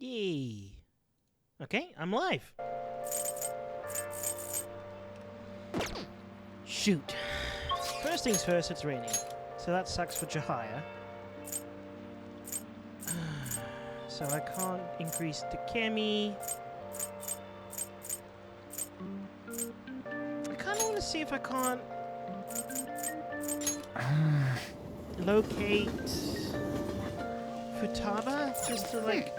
Yay. Okay, I'm live. Shoot. First things first, it's raining. So that sucks for Jahia. So I can't increase the Kemi. I kind of want to see if I can't locate Futaba just to like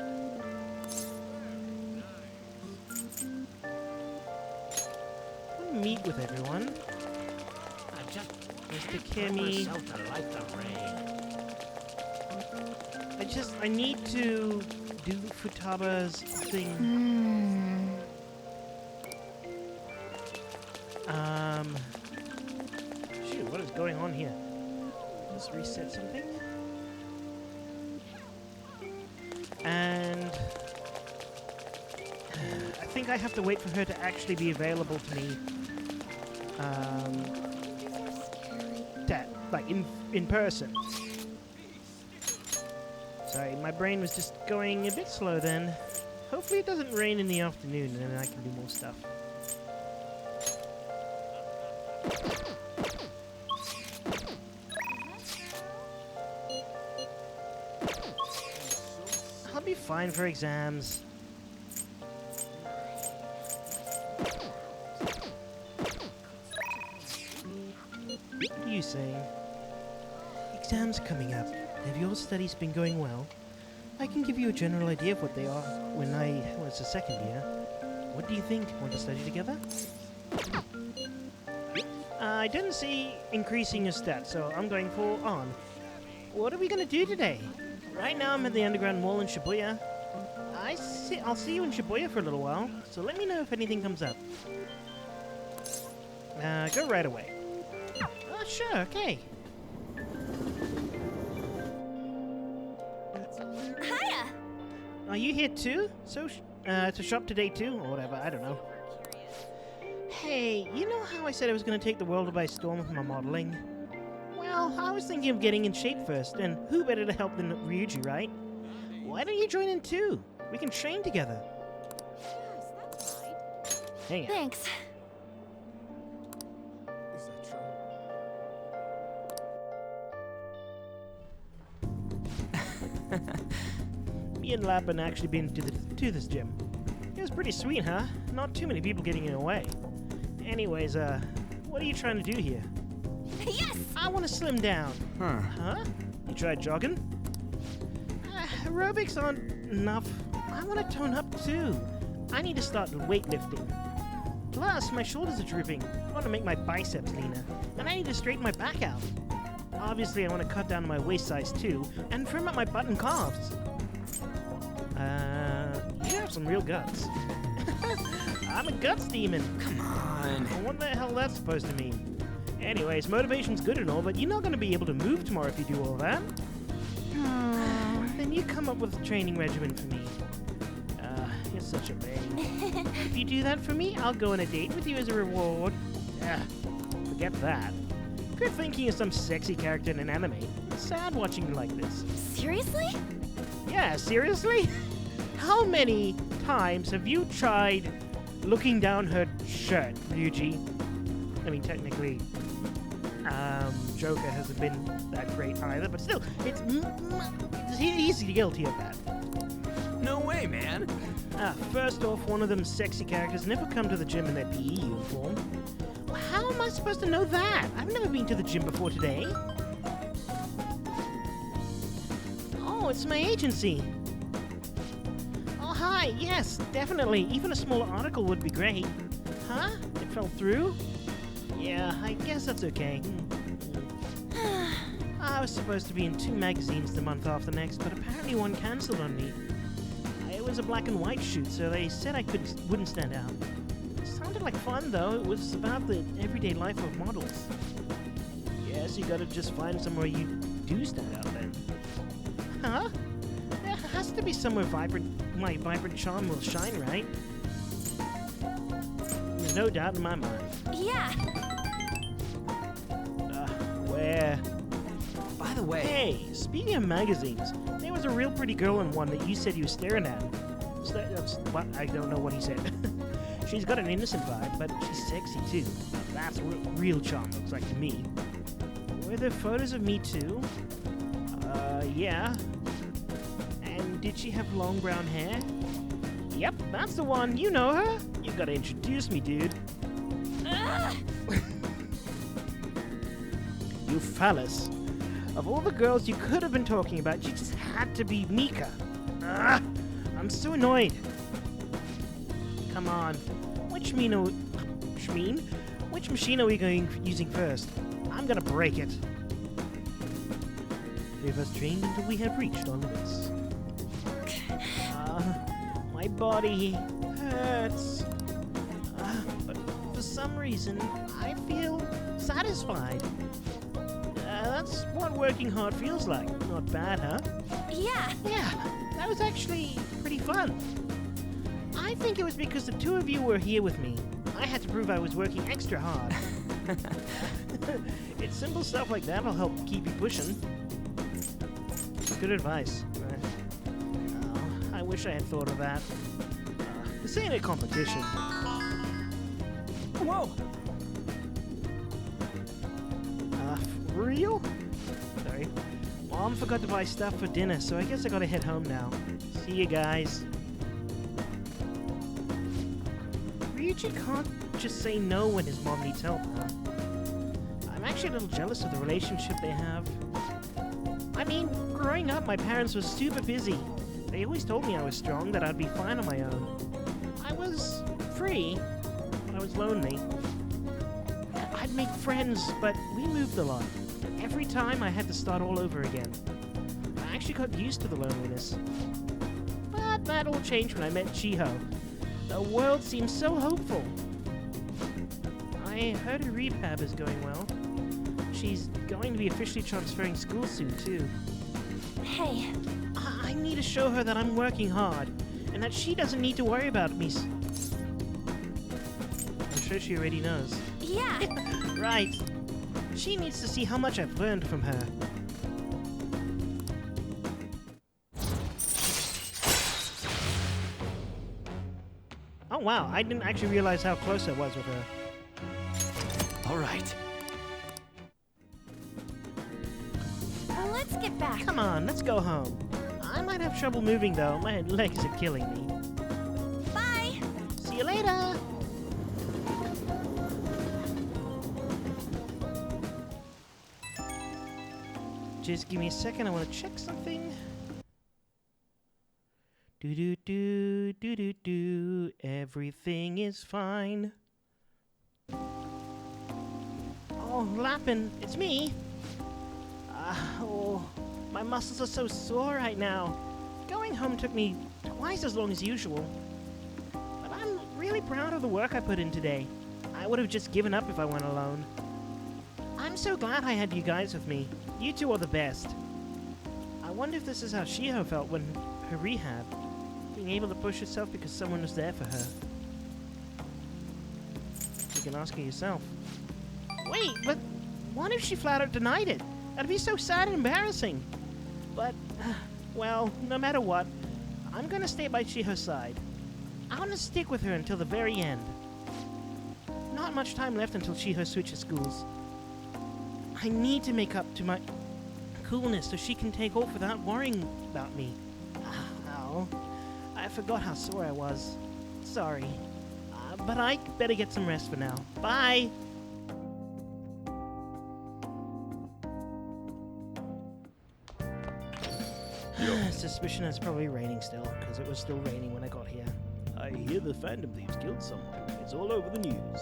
meet with everyone. Mr. Kimmy. I need to do Futaba's thing. Shoot, what is going on here? Let's reset something. And I think I have to wait for her to actually be available to me. Like in person. Sorry, my brain was just going a bit slow then. Hopefully it doesn't rain in the afternoon and then I can do more stuff. I'll be fine for exams. What are you saying? Exams coming up. Have your studies been going well? I can give you a general idea of what they are when it's a second year. What do you think? Want to study together? I didn't see increasing your stats, so I'm going for on. What are we going to do today? Right now I'm at the underground mall in Shibuya. I'll see you in Shibuya for a little while, so let me know if anything comes up. Go right away. Oh, sure, okay. Hiya! Are you here too? So, to shop today too? Or whatever, I don't know. Hey, you know how I said I was going to take the world by storm with my modeling? Well, I was thinking of getting in shape first, and who better to help than Ryuji, right? Why don't you join in too? We can train together. Yes, that's right. Hang on. Thanks. Me and Lappin actually been to this gym. It was pretty sweet, huh? Not too many people getting in the way. Anyways, what are you trying to do here? Yes! I want to slim down. Huh? You tried jogging? Aerobics aren't enough. I want to tone up too. I need to start weightlifting. Plus, my shoulders are drooping. I want to make my biceps leaner. And I need to straighten my back out. Obviously, I want to cut down to my waist size too, and trim up my butt and calves. You have some real guts. I'm a guts demon. Come on. What the hell that's supposed to mean? Anyways, motivation's good and all, but you're not going to be able to move tomorrow if you do all that. Then you come up with a training regimen for me. You're such a pain. If you do that for me, I'll go on a date with you as a reward. Forget that. Quit thinking of some sexy character in an anime. It's sad watching you like this. Seriously? Yeah, seriously? How many times have you tried looking down her shirt, Ryuji? I mean, technically, Joker hasn't been that great either, but still, he's guilty of that. No way, man. First off, one of them sexy characters never come to the gym in their PE uniform. Well, how am I supposed to know that? I've never been to the gym before today. Oh, it's my agency. Oh, hi. Yes, definitely. Even a smaller article would be great. Huh? It fell through? Yeah, I guess that's okay. I was supposed to be in 2 magazines the month after next, but apparently one cancelled on me. It was a black and white shoot, so they said I wouldn't stand out. It sounded like fun, though. It was about the everyday life of models. Yes, you gotta just find somewhere you do stand out then. Huh? There has to be somewhere my vibrant charm will shine, right? There's no doubt in my mind. Yeah. Where? By the way... Hey, speaking of magazines, there was a real pretty girl in one that you said you were staring at. What? I don't know what he said. She's got an innocent vibe, but she's sexy too. That's what real charm looks like to me. Were there photos of me too? Yeah. And did she have long brown hair? Yep, that's the one. You know her. You gotta introduce me, dude. You phallus. Of all the girls you could have been talking about, you just had to be Mika. I'm so annoyed. Come on. Which machine are we using first? I'm gonna break it. Three of us trained until we have reached our limits. My body hurts. But for some reason, I feel satisfied. That's what working hard feels like. Not bad, huh? Yeah. Yeah, that was actually pretty fun. I think it was because the two of you were here with me. I had to prove I was working extra hard. It's simple stuff like that'll help keep you pushing. Good advice. I wish I had thought of that. This ain't a competition. Whoa! For real? Sorry. Mom forgot to buy stuff for dinner, so I guess I gotta head home now. See you guys. Ryuji can't just say no when his mom needs help, huh? I'm actually a little jealous of the relationship they have. I mean, growing up, my parents were super busy. They always told me I was strong, that I'd be fine on my own. I was free, but I was lonely. I'd make friends, but we moved a lot. Every time I had to start all over again. I actually got used to the loneliness. But that all changed when I met Chiho. The world seems so hopeful. I heard her rehab is going well. She's going to be officially transferring school soon, too. Hey. I need to show her that I'm working hard, and that she doesn't need to worry about me. I'm sure she already knows. Yeah. Right. She needs to see how much I've learned from her. Oh wow, I didn't actually realize how close I was with her. All right. Let's get back. Come on, let's go home. I might have trouble moving though. My legs are killing me. Bye. See you later. Just give me a second. I want to check something. Do do do do do do. Everything is fine. Oh, Lappin, it's me. Oh, my muscles are so sore right now. Going home took me twice as long as usual. But I'm really proud of the work I put in today. I would have just given up if I went alone. I'm so glad I had you guys with me. You two are the best. I wonder if this is how Shiho felt when her rehab. Being able to push herself because someone was there for her. You can ask her yourself. Wait, but what if she flat out denied it? That'd be so sad and embarrassing. But, well, no matter what, I'm gonna stay by Shiho's side. I want to stick with her until the very end. Not much time left until Shiho switches schools. I need to make up to my coolness so she can take off without worrying about me. Ow. I forgot how sore I was. Sorry. But I better get some rest for now. Bye! Suspicion it's probably raining still, because it was still raining when I got here. I hear the Phantom Thieves killed someone. It's all over the news.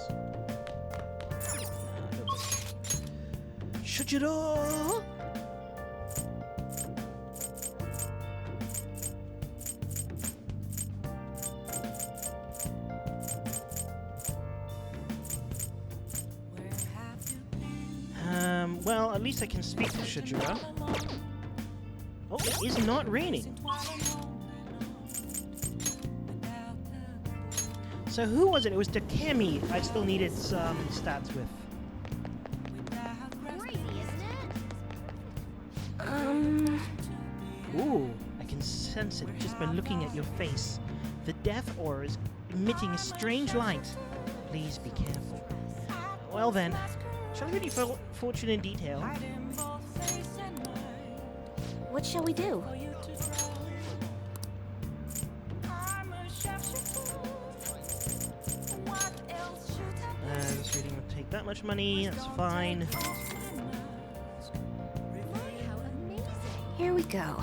Shut your door! Well, at least I can speak to Shujiro. Oh, it is not raining. So who was it? It was Takemi I still needed some stats with. Crazy, isn't it? Ooh, I can sense it just by looking at your face. The death ore is emitting a strange light. Please be careful. Well then, shall I read your fortune in detail? What shall we do? This reading will take that much money, that's fine. Here we go.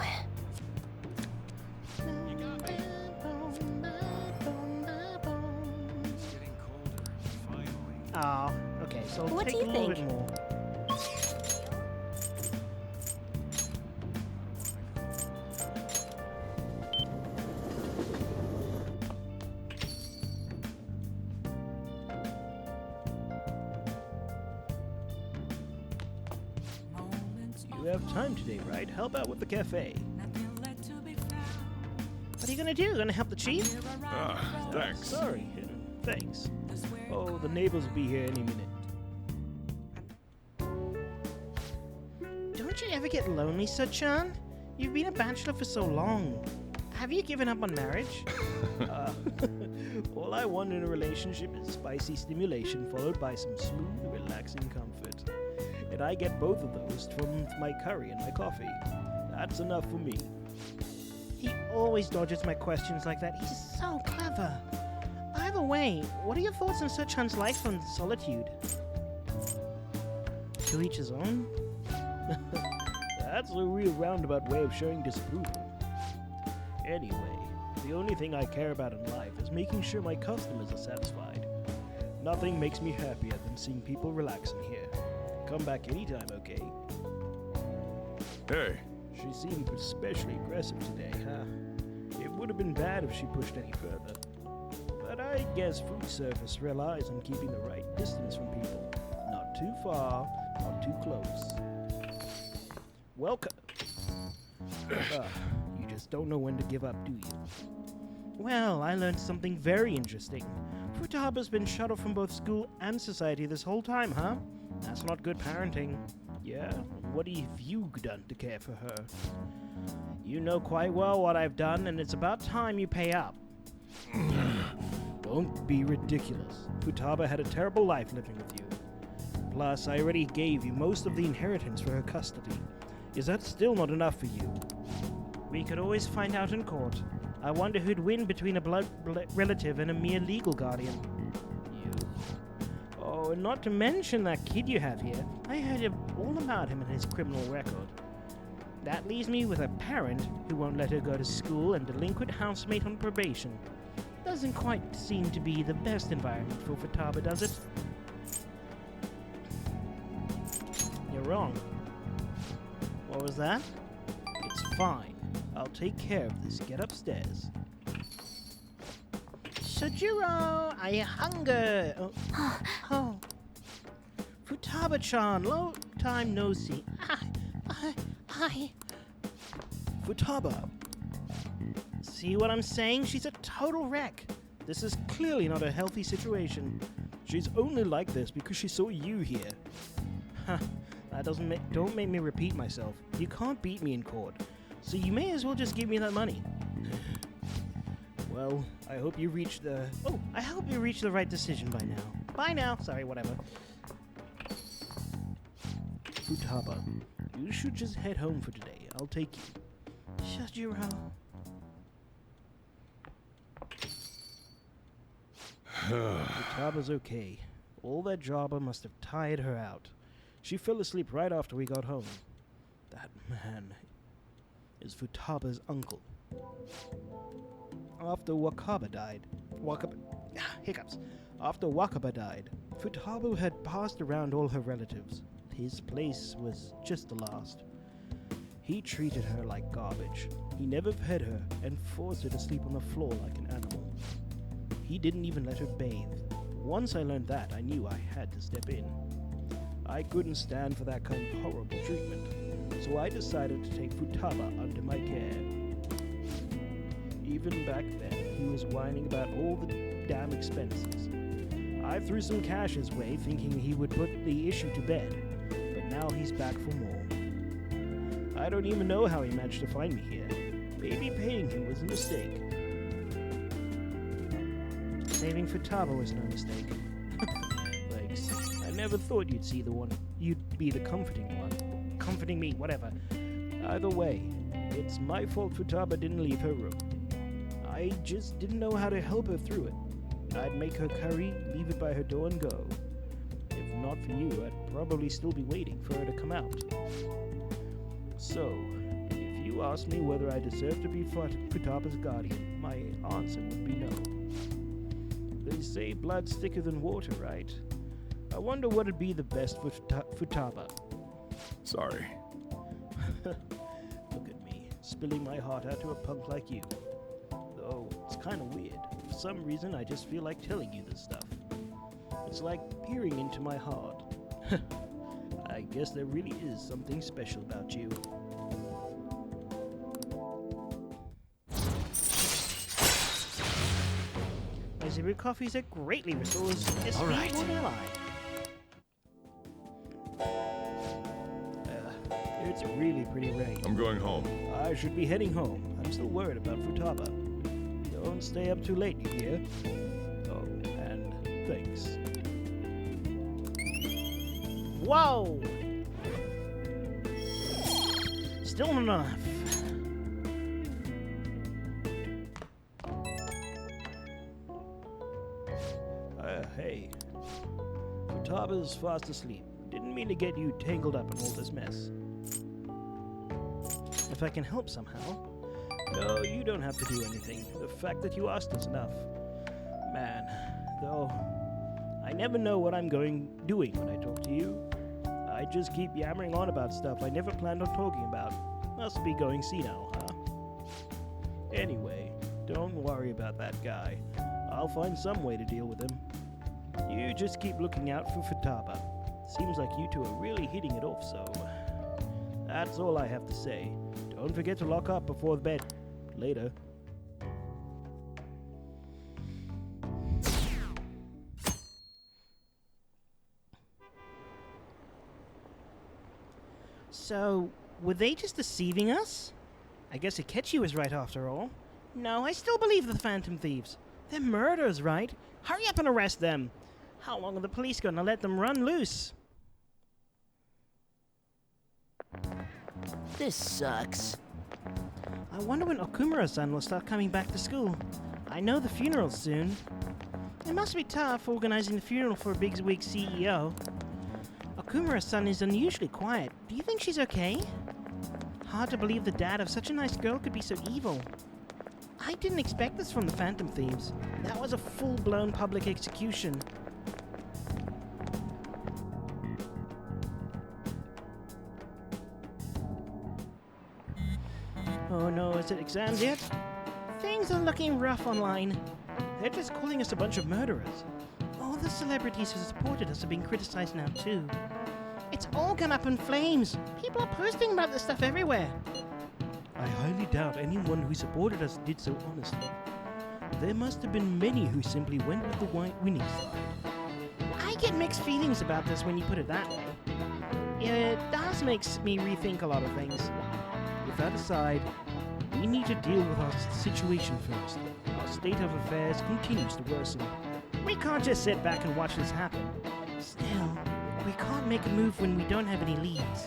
Ah, okay, so I'll What take do a you little think? bit more. You have time today, right? Help out with the cafe. What are you gonna do? Gonna help the chief? Thanks. Sorry. Thanks. Oh, the neighbors will be here any minute. Don't you ever get lonely, Sachan? You've been a bachelor for so long. Have you given up on marriage? All I want in a relationship is spicy stimulation followed by some smooth, relaxing comfort. And I get both of those from my curry and my coffee. That's enough for me. He always dodges my questions like that. He's so clever. By the way, what are your thoughts on Sachan's life on solitude? To each his own? That's a real roundabout way of showing disapproval. Anyway, the only thing I care about in life is making sure my customers are satisfied. Nothing makes me happier than seeing people relaxing here. Come back anytime, okay? Hey, She seemed especially aggressive today, huh? It would have been bad if she pushed any further. But I guess food service relies on keeping the right distance from people. Not too far, not too close. Welcome. You just don't know when to give up, do you? Well, I learned something very interesting. Futaba's been shut off from both school and society this whole time, huh? That's not good parenting. Yeah? What have you done to care for her? You know quite well what I've done, and it's about time you pay up. Don't be ridiculous. Futaba had a terrible life living with you. Plus, I already gave you most of the inheritance for her custody. Is that still not enough for you? We could always find out in court. I wonder who'd win between a blood relative and a mere legal guardian. You. Oh, and not to mention that kid you have here. I heard all about him and his criminal record. That leaves me with a parent who won't let her go to school and delinquent housemate on probation. Doesn't quite seem to be the best environment for Futaba, does it? You're wrong. What was that? It's fine. I'll take care of this. Get upstairs. Sojiro, I hunger. Oh. Futaba-chan, long time no see. Hi. Futaba. See what I'm saying? She's a total wreck. This is clearly not a healthy situation. She's only like this because she saw you here. That don't make me repeat myself. You can't beat me in court, so you may as well just give me that money. Well, I hope you reach the right decision by now. Bye now. Sorry, whatever. Futaba, you should just head home for today. I'll take you. Shajiro. Futaba's okay. All that jobber must have tired her out. She fell asleep right after we got home. That man is Futaba's uncle. After Wakaba died, After Wakaba died, Futaba had passed around all her relatives. His place was just the last. He treated her like garbage. He never fed her and forced her to sleep on the floor like an animal. He didn't even let her bathe. Once I learned that, I knew I had to step in. I couldn't stand for that kind of horrible treatment, so I decided to take Futaba under my care. Even back then, he was whining about all the damn expenses. I threw some cash his way, thinking he would put the issue to bed, but now he's back for more. I don't even know how he managed to find me here. Maybe paying him was a mistake. Saving Futaba was no mistake. Thanks. I never thought you'd be the comforting one. Comforting me, whatever. Either way, it's my fault Futaba didn't leave her room. I just didn't know how to help her through it. I'd make her curry, leave it by her door and go. If not for you, I'd probably still be waiting for her to come out. So, if you ask me whether I deserve to be Futaba's guardian, my answer would be no. They say blood's thicker than water, right? I wonder what'd be the best for Futaba. Sorry. Look at me, spilling my heart out to a punk like you. Though, it's kinda weird. For some reason, I just feel like telling you this stuff. It's like peering into my heart. I guess there really is something special about you. My Zero coffees are greatly restores SP right. on ally. It's really pretty rain. I'm going home. I should be heading home. I'm still worried about Futaba. Don't stay up too late, you hear? Oh, and thanks. Whoa! Still not enough. Hey. Futaba's fast asleep. Didn't mean to get you tangled up in all this mess. If I can help somehow. No, you don't have to do anything. The fact that you asked is enough. Man, though, I never know what I'm doing when I talk to you. I just keep yammering on about stuff I never planned on talking about. Must be going senile, huh? Anyway, don't worry about that guy. I'll find some way to deal with him. You just keep looking out for Futaba. Seems like you two are really hitting it off, so... That's all I have to say. Don't forget to lock up before bed. Later. So, were they just deceiving us? I guess Akechi was right after all. No, I still believe the Phantom Thieves. They're murderers, right? Hurry up and arrest them. How long are the police gonna let them run loose? This sucks. I wonder when Okumura-san will start coming back to school. I know the funeral's soon. It must be tough organizing the funeral for a bigwig CEO. Okumura-san is unusually quiet. Do you think she's okay? Hard to believe the dad of such a nice girl could be so evil. I didn't expect this from the Phantom Thieves. That was a full-blown public execution. Oh no, is it exams yet? Things are looking rough online. They're just calling us a bunch of murderers. All the celebrities who supported us are being criticized now too. It's all gone up in flames. People are posting about this stuff everywhere. I highly doubt anyone who supported us did so honestly. There must have been many who simply went with the winning side. I get mixed feelings about this when you put it that way. It does make me rethink a lot of things. With that aside, we need to deal with our situation first. Our state of affairs continues to worsen. We can't just sit back and watch this happen. Still, we can't make a move when we don't have any leads.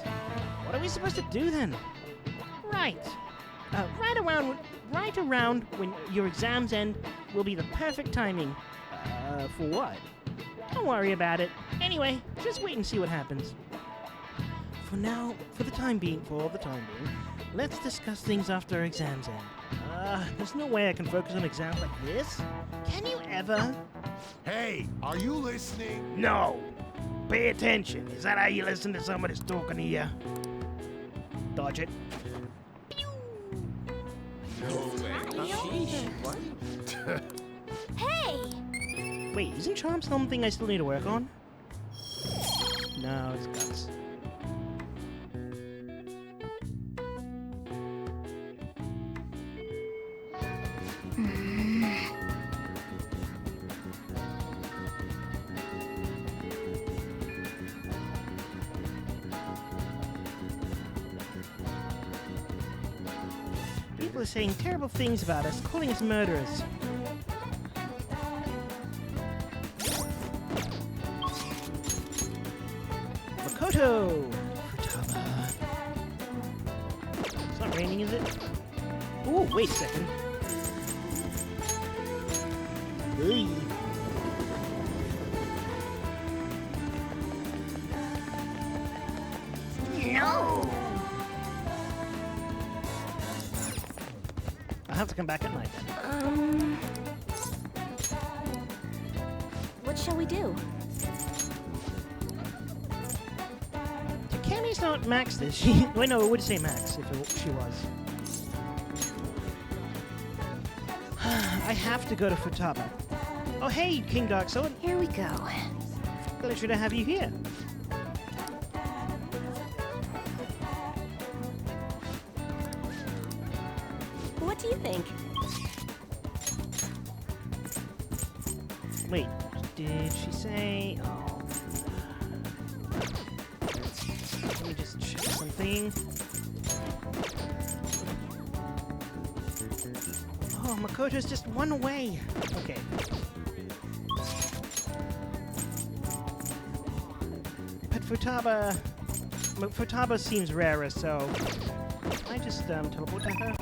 What are we supposed to do then? Right. Right around when your exams end will be the perfect timing. For what? Don't worry about it. Anyway, just wait and see what happens. For now, for all the time being, let's discuss things after our exams end. There's no way I can focus on exams like this. Can you ever? Hey, are you listening? No. Pay attention. Is that how you listen to somebody talking to you? Dodge it. Hey! Wait, isn't charm something I still need to work on? No, it's guts. People are saying terrible things about us, calling us murderers. Makoto! Futaba. It's not raining, is it? Ooh, wait a second. Hey. No! I'll have to come back at night then. What shall we do? Takemi's not maxed this. She. Wait, no, it would say max if she was. I have to go to Futaba. Oh, hey, King Dark Sword. Here we go. Pleasure to have you here. What do you think? Wait, did she say... Oh. Let me just check something. Oh, Makoto's just one away. Okay. But Futaba seems rarer, so I just teleport to her.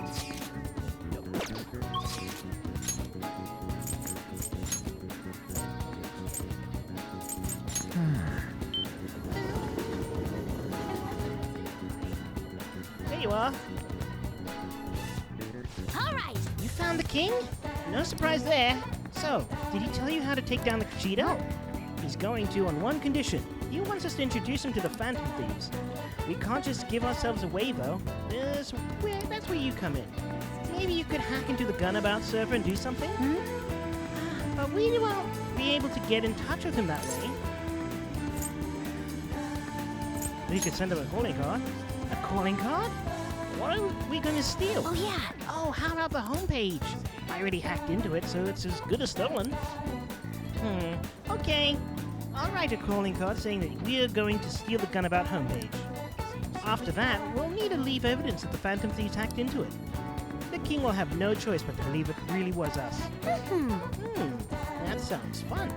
There you are. All right. You found the king? No surprise there. So, did he tell you how to take down the Kushida? He's going to on one condition. He wants us to introduce him to the Phantom Thieves. We can't just give ourselves away, though. That's where you come in. Maybe you could hack into the Gunabout server and do something? But we won't be able to get in touch with him that way. We could send him a calling card. A calling card? What are we going to steal? Oh, yeah. Oh, how about the homepage? I already hacked into it, so it's as good as stolen. Okay. I'll write a calling card saying that we're going to steal the Gunabout homepage. After that, we'll need to leave evidence that the Phantom Thieves hacked into it. The king will have no choice but to believe it really was us. That sounds fun.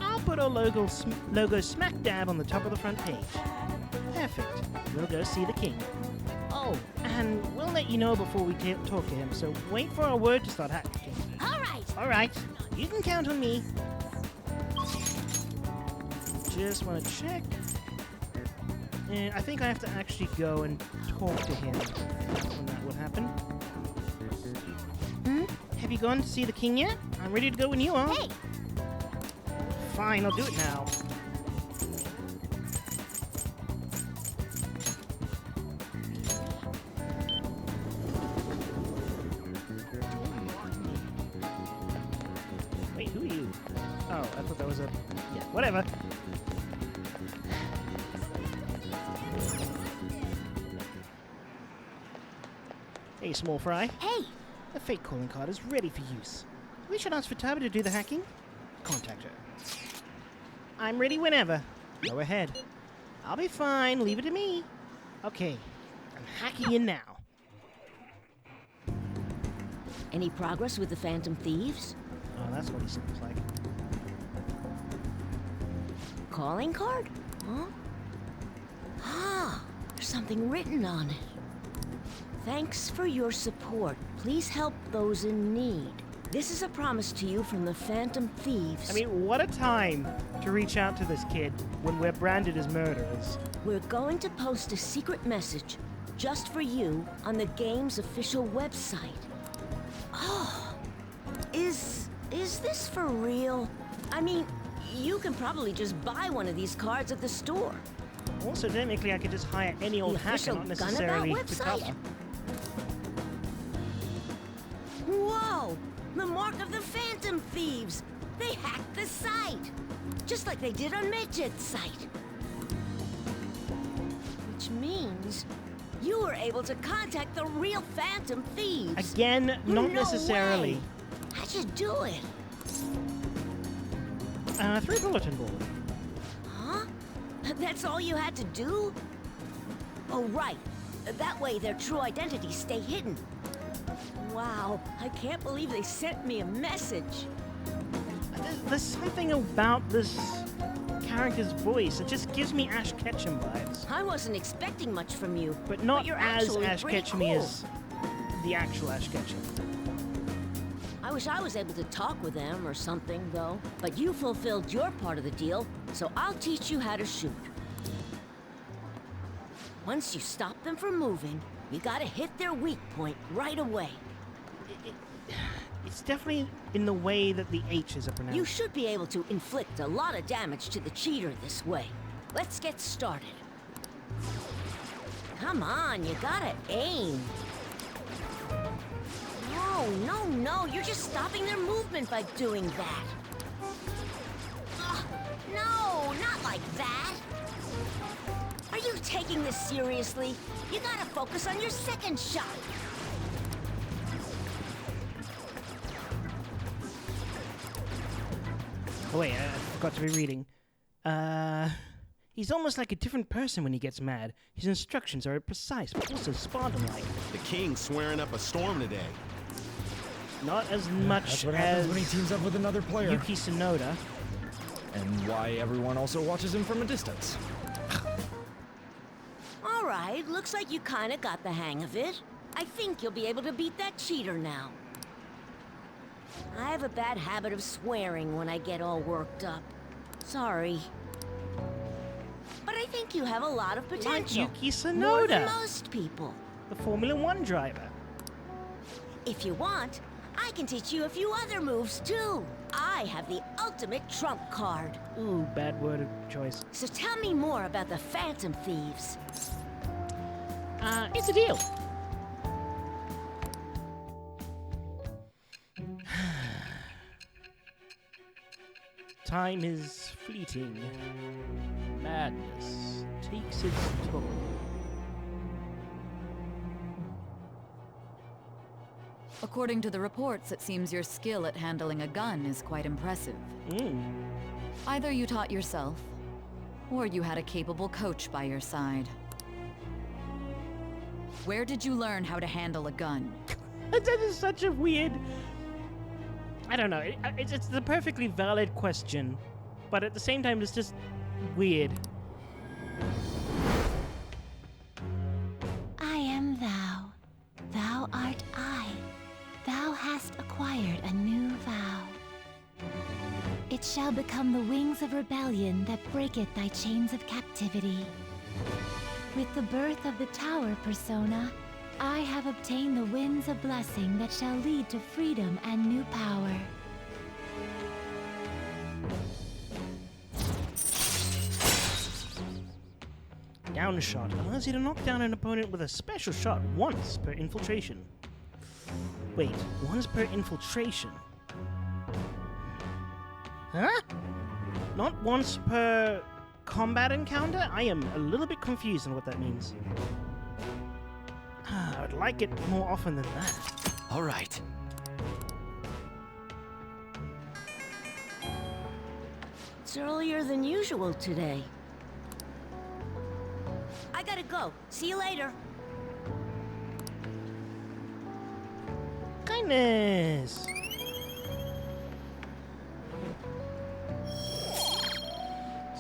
I'll put our logo smack dab on the top of the front page. Perfect. We'll go see the king. Oh, and we'll let you know before we talk to him, so wait for our word to start hacking. All right. All right, you can count on me. Just want to check. And I think I have to actually go and talk to him when that would happen. Have you gone to see the king yet? I'm ready to go when you are. Hey. Fine, I'll do it now. Wait, who are you? Oh, I thought that was a... Yeah, whatever. Hey, small fry. Hey. The fake calling card is ready for use. We should ask Futaba to do the hacking. Contact her. I'm ready whenever. Go ahead. I'll be fine. Leave it to me. Okay. I'm hacking in now. Any progress with the Phantom Thieves? Oh, that's what he sounds like. Calling card? Huh? Ah, there's something written on it. Thanks for your support. Please help those in need. This is a promise to you from the Phantom Thieves. I mean, what a time to reach out to this kid when we're branded as murderers. We're going to post a secret message just for you on the game's official website. Oh, is this for real? I mean, you can probably just buy one of these cards at the store. Also, technically, I could just hire any old The hacker, official not necessarily Gunabout website? Futaba. Whoa! The mark of the Phantom Thieves! They hacked the site! Just like they did on Medjed's site. Which means you were able to contact the real Phantom Thieves! Again, not No necessarily. way. How'd you do it? Through bulletin board. Huh? That's all you had to do? Oh, right. That way their true identities stay hidden. Wow, I can't believe they sent me a message. There's something about this character's voice. It just gives me Ash Ketchum vibes. I wasn't expecting much from you. But not you're as actually Ash pretty Ketchum cool. as the actual Ash Ketchum. I wish I was able to talk with them or something, though. But you fulfilled your part of the deal, so I'll teach you how to shoot. Once you stop them from moving, you gotta hit their weak point right away. It's definitely in the way that the H's are pronounced. You should be able to inflict a lot of damage to the cheater this way. Let's get started. Come on, you gotta aim. No, you're just stopping their movement by doing that. Ugh, no, not like that. Are you taking this seriously? You gotta focus on your second shot. Oh wait, I forgot to be reading. He's almost like a different person when he gets mad. His instructions are precise, but also Spartan-like. The king's swearing up a storm today. Not as much That's what as happens when he teams up with another player. Yuki Tsunoda. And why everyone also watches him from a distance. All right, looks like you kinda got the hang of it. I think you'll be able to beat that cheater now. I have a bad habit of swearing when I get all worked up. Sorry. But I think you have a lot of potential. Yuki More than Tsunoda, most people. the Formula One driver. If you want, I can teach you a few other moves too. I have the ultimate trump card. Ooh, bad word of choice. So tell me more about the Phantom Thieves. It's a deal. Time is fleeting. Madness takes its toll. According to the reports, it seems your skill at handling a gun is quite impressive. Either you taught yourself, or you had a capable coach by your side. Where did you learn how to handle a gun? That is such a weird... I don't know. It's the perfectly valid question, but at the same time, it's just weird. I am thou. Thou art I. Thou hast acquired a new vow. It shall become the wings of rebellion that breaketh thy chains of captivity. With the birth of the tower persona, I have obtained the winds of blessing that shall lead to freedom and new power. Down shot allows you to knock down an opponent with a special shot once per infiltration. Wait, once per infiltration? Huh? Not once per combat encounter? I am a little bit confused on what that means. I would like it more often than that. All right. It's earlier than usual today. I gotta go. See you later. Kindness!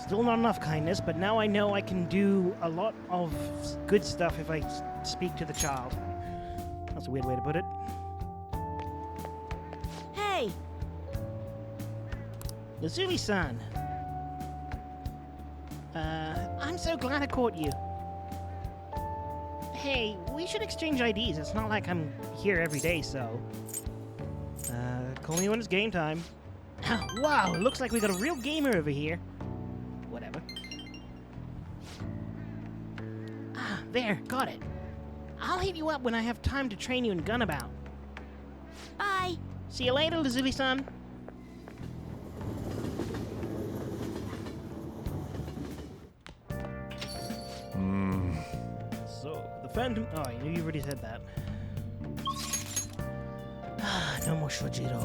Still not enough kindness, but now I know I can do a lot of good stuff if I speak to the child. That's a weird way to put it. Hey, Lazuli-san. I'm so glad I caught you. Hey, we should exchange IDs. It's not like I'm here every day, so... call me when it's game time. Wow, it looks like we got a real gamer over here. Whatever. Ah, there, got it. I'll hit you up when I have time to train you in Gunabout. bye. See you later, Lazuli-san. So, the Phantom... Oh, I knew you already said that. No more Shojiro.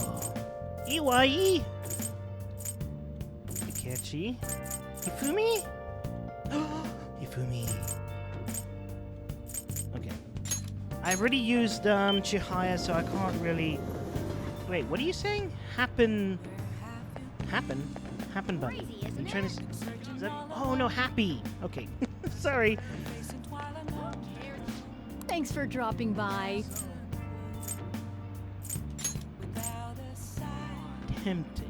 Iwai! Takechi. Hifumi? Hifumi. Okay. I've already used Chihaya, so I can't really... Wait, what are you saying? Happen? Happen button. I'm trying to... Is that... Oh, no, happy. Okay. Sorry. Thanks for dropping by. Tempting.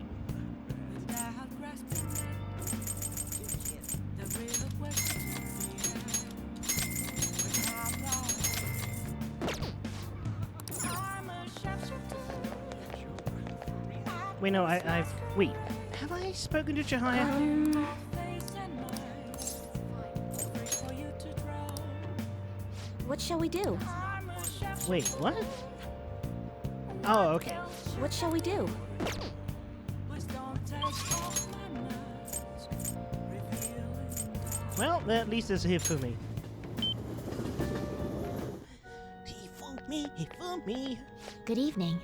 Wait, no, I've... Wait. Have I spoken to Chihaya? What shall we do? Wait, what? Oh, okay. What shall we do? Well, at least there's a hit for me. He fooled me. Good evening.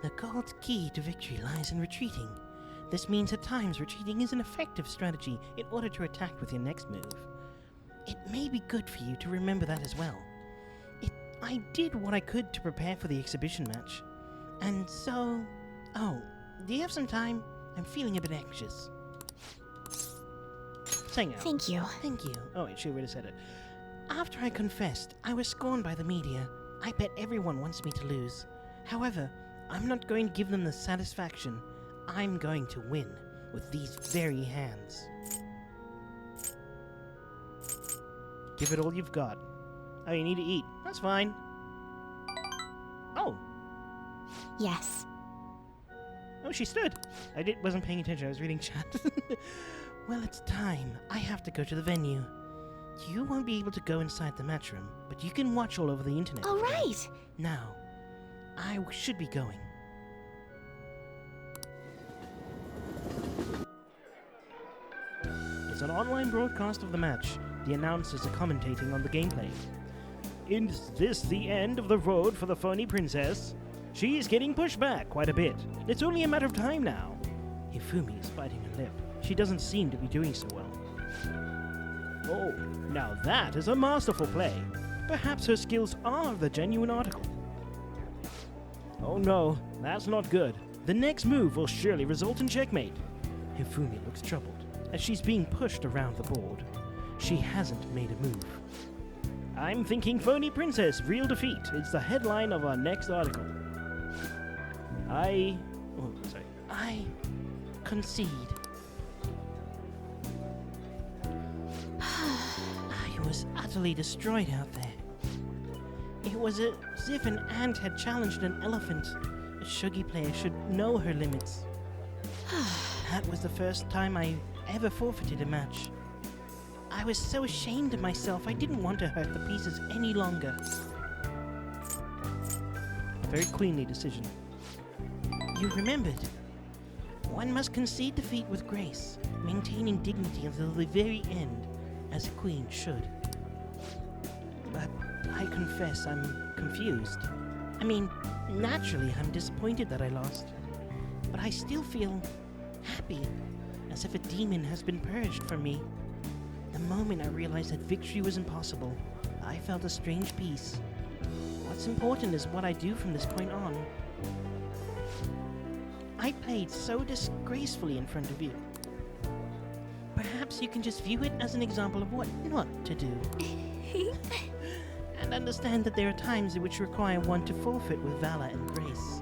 The gold's key to victory lies in retreating. This means at times retreating is an effective strategy in order to attack with your next move. It may be good for you to remember that as well. I did what I could to prepare for the exhibition match. And so... Oh, do you have some time? I'm feeling a bit anxious. Sengo. Thank you. Thank you. Oh, wait, she already said it. After I confessed, I was scorned by the media. I bet everyone wants me to lose. However, I'm not going to give them the satisfaction. I'm going to win with these very hands. Give it all you've got. Oh, you need to eat. That's fine. Oh. Yes. Oh, she stood. Wasn't paying attention. I was reading chat. Well, it's time. I have to go to the venue. You won't be able to go inside the match room, but you can watch all over the internet. All right. Now, I should be going. It's an online broadcast of the match. The announcers are commentating on the gameplay. Is this the end of the road for the phony princess? She's getting pushed back quite a bit. It's only a matter of time now. Hifumi is biting her lip. She doesn't seem to be doing so well. Oh, now that is a masterful play. Perhaps her skills are the genuine article. Oh no, that's not good. The next move will surely result in checkmate. Hifumi looks troubled as she's being pushed around the board. She hasn't made a move. I'm thinking phony princess, real defeat. It's the headline of our next article. I concede. I was utterly destroyed out there. It was as if an ant had challenged an elephant. A shogi player should know her limits. That was the first time I ever forfeited a match. I was so ashamed of myself, I didn't want to hurt the pieces any longer. A very queenly decision. You remembered. One must concede defeat with grace, maintaining dignity until the very end, as a queen should. But I confess I'm confused. I mean, naturally I'm disappointed that I lost. But I still feel happy, as if a demon has been purged from me. The moment I realized that victory was impossible, I felt a strange peace. What's important is what I do from this point on. I played so disgracefully in front of you. Perhaps you can just view it as an example of what not to do. And understand that there are times in which require one to forfeit with valor and grace.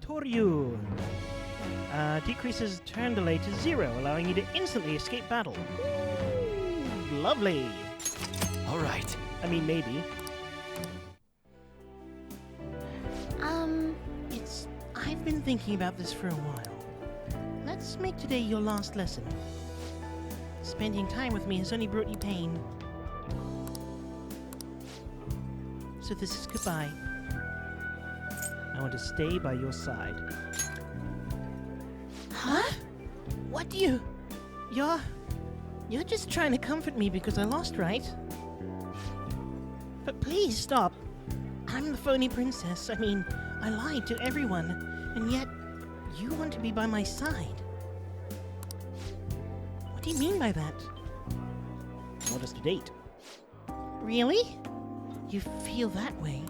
Toryu! Decreases turn delay to 0, allowing you to instantly escape battle. Ooh, lovely! All right. I mean, maybe. I've been thinking about this for a while. Let's make today your last lesson. Spending time with me has only brought you pain. So this is goodbye. I want to stay by your side. Huh? What do you... You're just trying to comfort me because I lost, right? But please stop. I'm the phony princess. I mean, I lied to everyone. And yet, you want to be by my side. What do you mean by that? Want us to date? Really? You feel that way?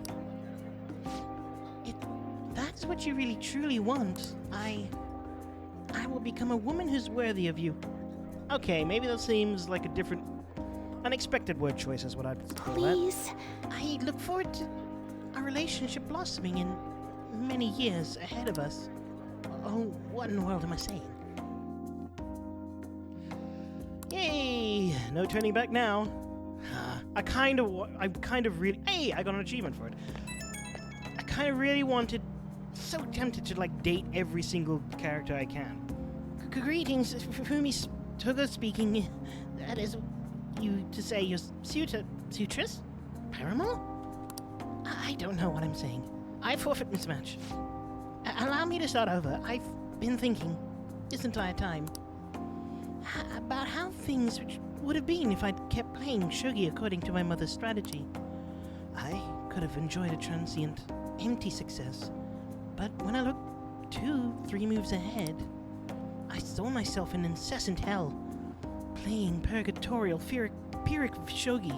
that's what you really truly want, I will become a woman who's worthy of you. Okay, maybe that seems like a different, unexpected word choice is what I'd call that. Please? I look forward to our relationship blossoming in many years ahead of us. Oh, what in the world am I saying? Yay! No turning back now. I kind of really... Hey, I got an achievement for it. I kind of really wanted... So tempted to, like, date every single character I can. Greetings, Fumi Toga speaking. That is... You to say your suitress? Paramour? I don't know what I'm saying. I forfeit mismatch. Allow me to start over. I've been thinking this entire time about how things would have been if I'd kept playing shogi according to my mother's strategy. I could have enjoyed a transient, empty success, but when I looked 2-3 moves ahead, I saw myself in incessant hell, playing purgatorial pyrrhic shogi,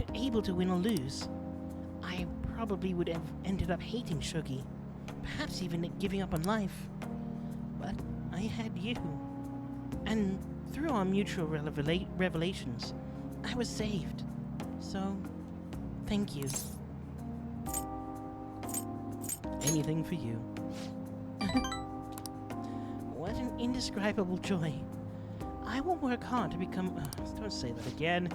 unable to win or lose. I probably would have ended up hating shogi, perhaps even giving up on life. But I had you. And through our mutual revelations, I was saved. So, thank you. Anything for you. What an indescribable joy. I will work hard to become... don't say that again.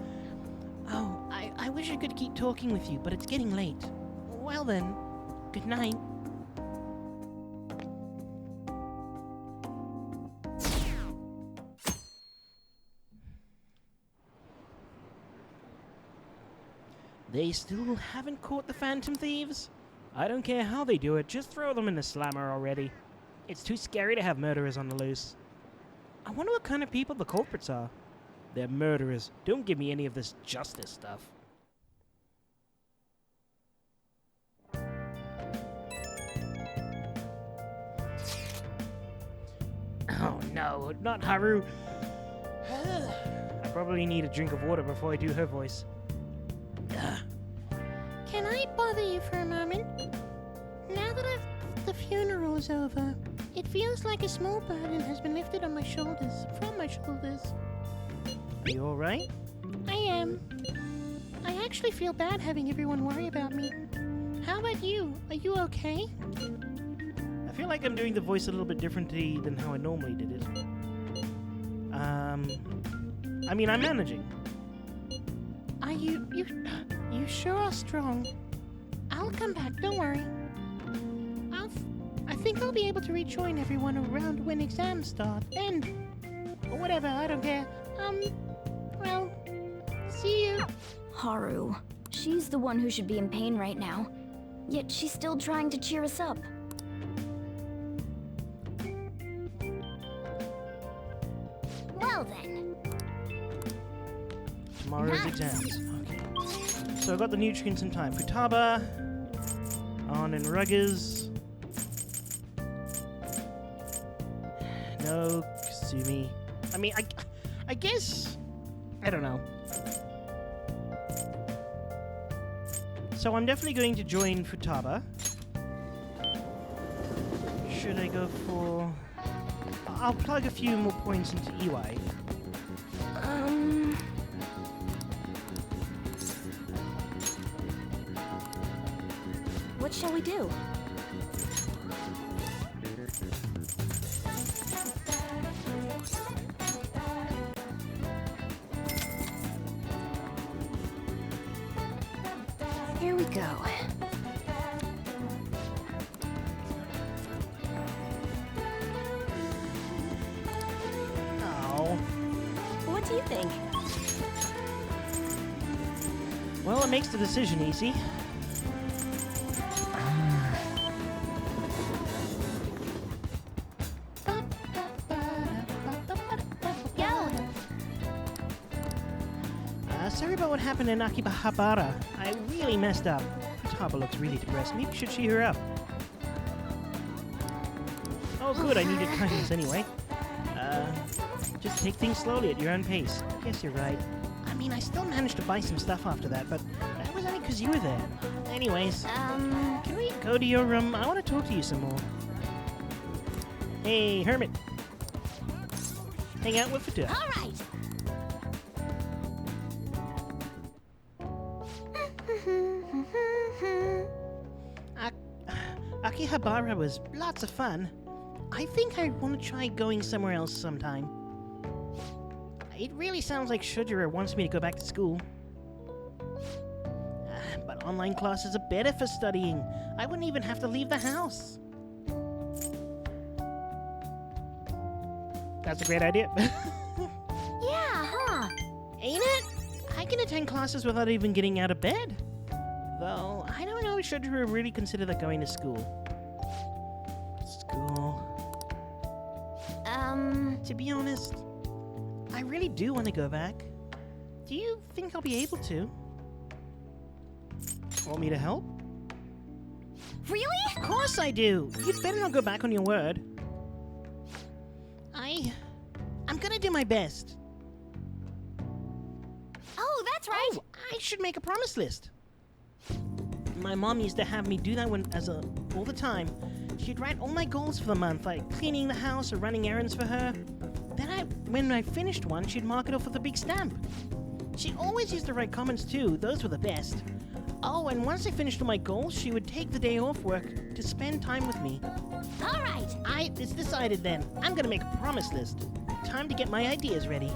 Oh, I wish I could keep talking with you, but it's getting late. Well then, good night. They still haven't caught the Phantom Thieves? I don't care how they do it, just throw them in the slammer already. It's too scary to have murderers on the loose. I wonder what kind of people the culprits are. They're murderers. Don't give me any of this justice stuff. Oh no, not Haru. I probably need a drink of water before I do her voice. Can I bother you for a moment? Now that the funeral is over, it feels like a small burden has been lifted on my shoulders, from my shoulders. Are you alright? I am. I actually feel bad having everyone worry about me. How about you? Are you okay? I feel like I'm doing the voice a little bit differently than how I normally did it. I mean, I'm managing. Are you sure are strong. I'll come back, don't worry. I think I'll be able to rejoin everyone around when exams start. End. Or whatever, I don't care. Well, see you. Haru. She's the one who should be in pain right now. Yet she's still trying to cheer us up. Well then. Tomorrow's exams. Okay. So I got the nutrients in time. Futaba. On and Ruggers. No, Kasumi. I mean, I guess... I don't know. So I'm definitely going to join Futaba. Should I go for... I'll plug a few more points into EY. What shall we do? Here we go. Oh. What do you think? Well, it makes the decision easy. Sorry about what happened in Akihabara. I really messed up. Futaba looks really depressed. Maybe we should cheer her up. Oh good, I needed kindness anyway. Just take things slowly at your own pace. Guess you're right. I'm mean, I still managed to buy some stuff after that, but that was only because you were there. Anyways, can we go to your room? I want to talk to you some more. Hey, Hermit. Hang out with Fatua. All right. Akihabara was lots of fun. I think I want to try going somewhere else sometime. It really sounds like Shujiro wants me to go back to school. But online classes are better for studying. I wouldn't even have to leave the house. That's a great idea. Yeah, huh? Ain't it? I can attend classes without even getting out of bed. Though, I don't know if Shujiro really consider that going to school. To be honest, I really do want to go back. Do you think I'll be able to? Want me to help? Really? Of course I do! You'd better not go back on your word. I'm gonna do my best. Oh, that's right. Oh, I should make a promise list. My mom used to have me do that all the time. She'd write all my goals for the month, like cleaning the house or running errands for her. Then when I finished one, she'd mark it off with a big stamp. She always used to write comments too. Those were the best. Oh, and once I finished all my goals, she would take the day off work to spend time with me. All right. It's decided then. I'm gonna make a promise list. Time to get my ideas ready.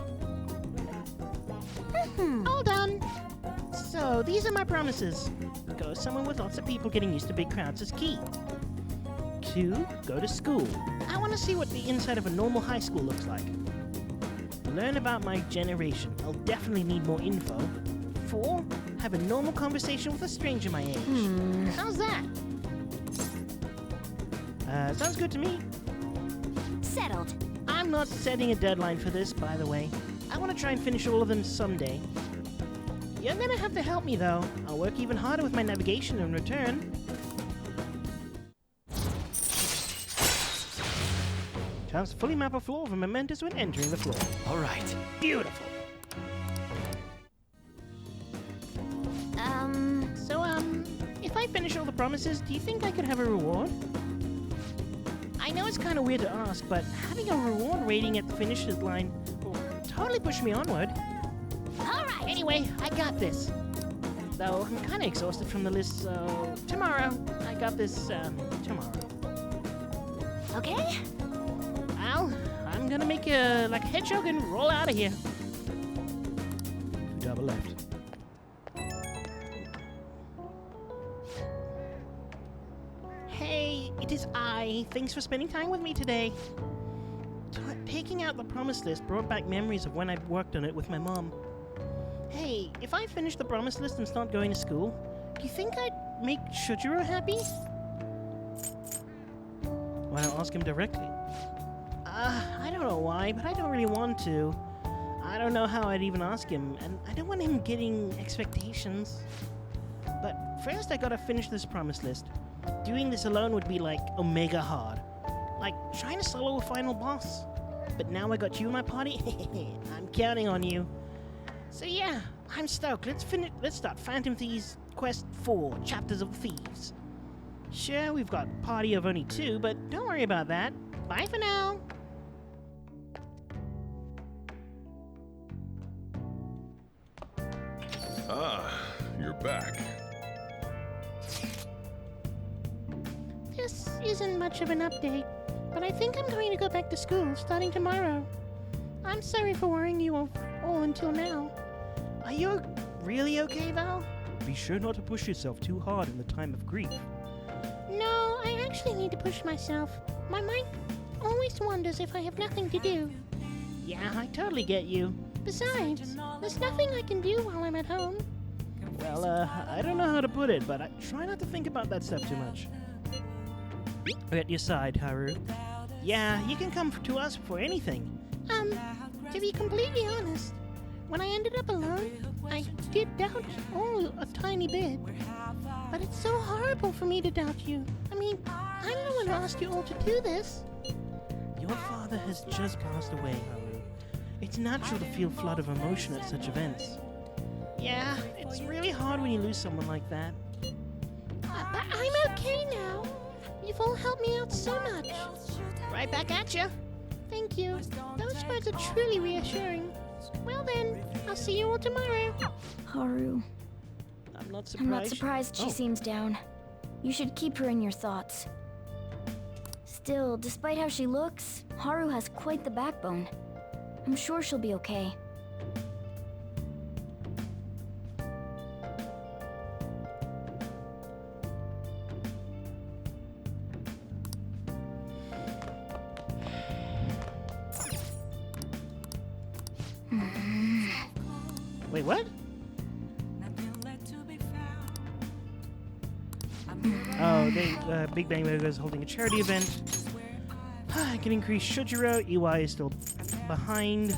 All done. So, these are my promises. Go somewhere with lots of people. Getting used to big crowds is key. 2, go to school. I want to see what the inside of a normal high school looks like. Learn about my generation. I'll definitely need more info. 4, have a normal conversation with a stranger my age. How's that? Sounds good to me. Settled. I'm not setting a deadline for this, by the way. I want to try and finish all of them someday. You're gonna have to help me, though. I'll work even harder with my navigation in return. Chance to fully map a floor of a mementos when entering the floor. All right. Beautiful. So, if I finish all the promises, do you think I could have a reward? I know it's kind of weird to ask, but having a reward rating at the finish line will totally push me onward. All right. Anyway, I got this. Though I'm kind of exhausted from the list, so tomorrow. I got this, tomorrow. Okay. Well, I'm gonna make a hedgehog and roll out of here. Double left. Hey, it is I. Thanks for spending time with me today. Taking out the promise list brought back memories of when I worked on it with my mom. Hey, if I finish the promise list and start going to school, do you think I'd make Shujiro happy? Why not ask him directly? I don't know why, but I don't really want to. I don't know how I'd even ask him, and I don't want him getting expectations. But first I gotta finish this promise list. Doing this alone would be omega hard. Like trying to solo a final boss. But now I got you in my party, I'm counting on you. So yeah, I'm stoked. Let's start Phantom Thieves Quest 4, Chapters of Thieves. Sure, we've got party of only 2, but don't worry about that. Bye for now. Ah, you're back. This isn't much of an update, but I think I'm going to go back to school starting tomorrow. I'm sorry for worrying you all until now. Are you really okay, Val? Be sure not to push yourself too hard in the time of grief. No, I actually need to push myself. My mind always wonders if I have nothing to do. Yeah, I totally get you. Besides, there's nothing I can do while I'm at home. Well, I don't know how to put it, but I try not to think about that stuff too much. At your side, Haru. Yeah, you can come to us for anything. To be completely honest, when I ended up alone, I did doubt you a tiny bit. But it's so horrible for me to doubt you. I mean, I'm the one who asked you all to do this. Your father has just passed away, Haru. It's natural to feel a flood of emotion at such events. hard when you lose someone like that. But I'm okay now. You've all helped me out so much. Right back at you. Thank you. Those words are truly reassuring. Well then, I'll see you all tomorrow. Haru. I'm not surprised. I'm not surprised she seems down. You should keep her in your thoughts. Still, despite how she looks, Haru has quite the backbone. I'm sure she'll be okay. Wait, what? Oh, Big Bang Burger is holding a charity event. I can increase Shujiro. EY is still behind.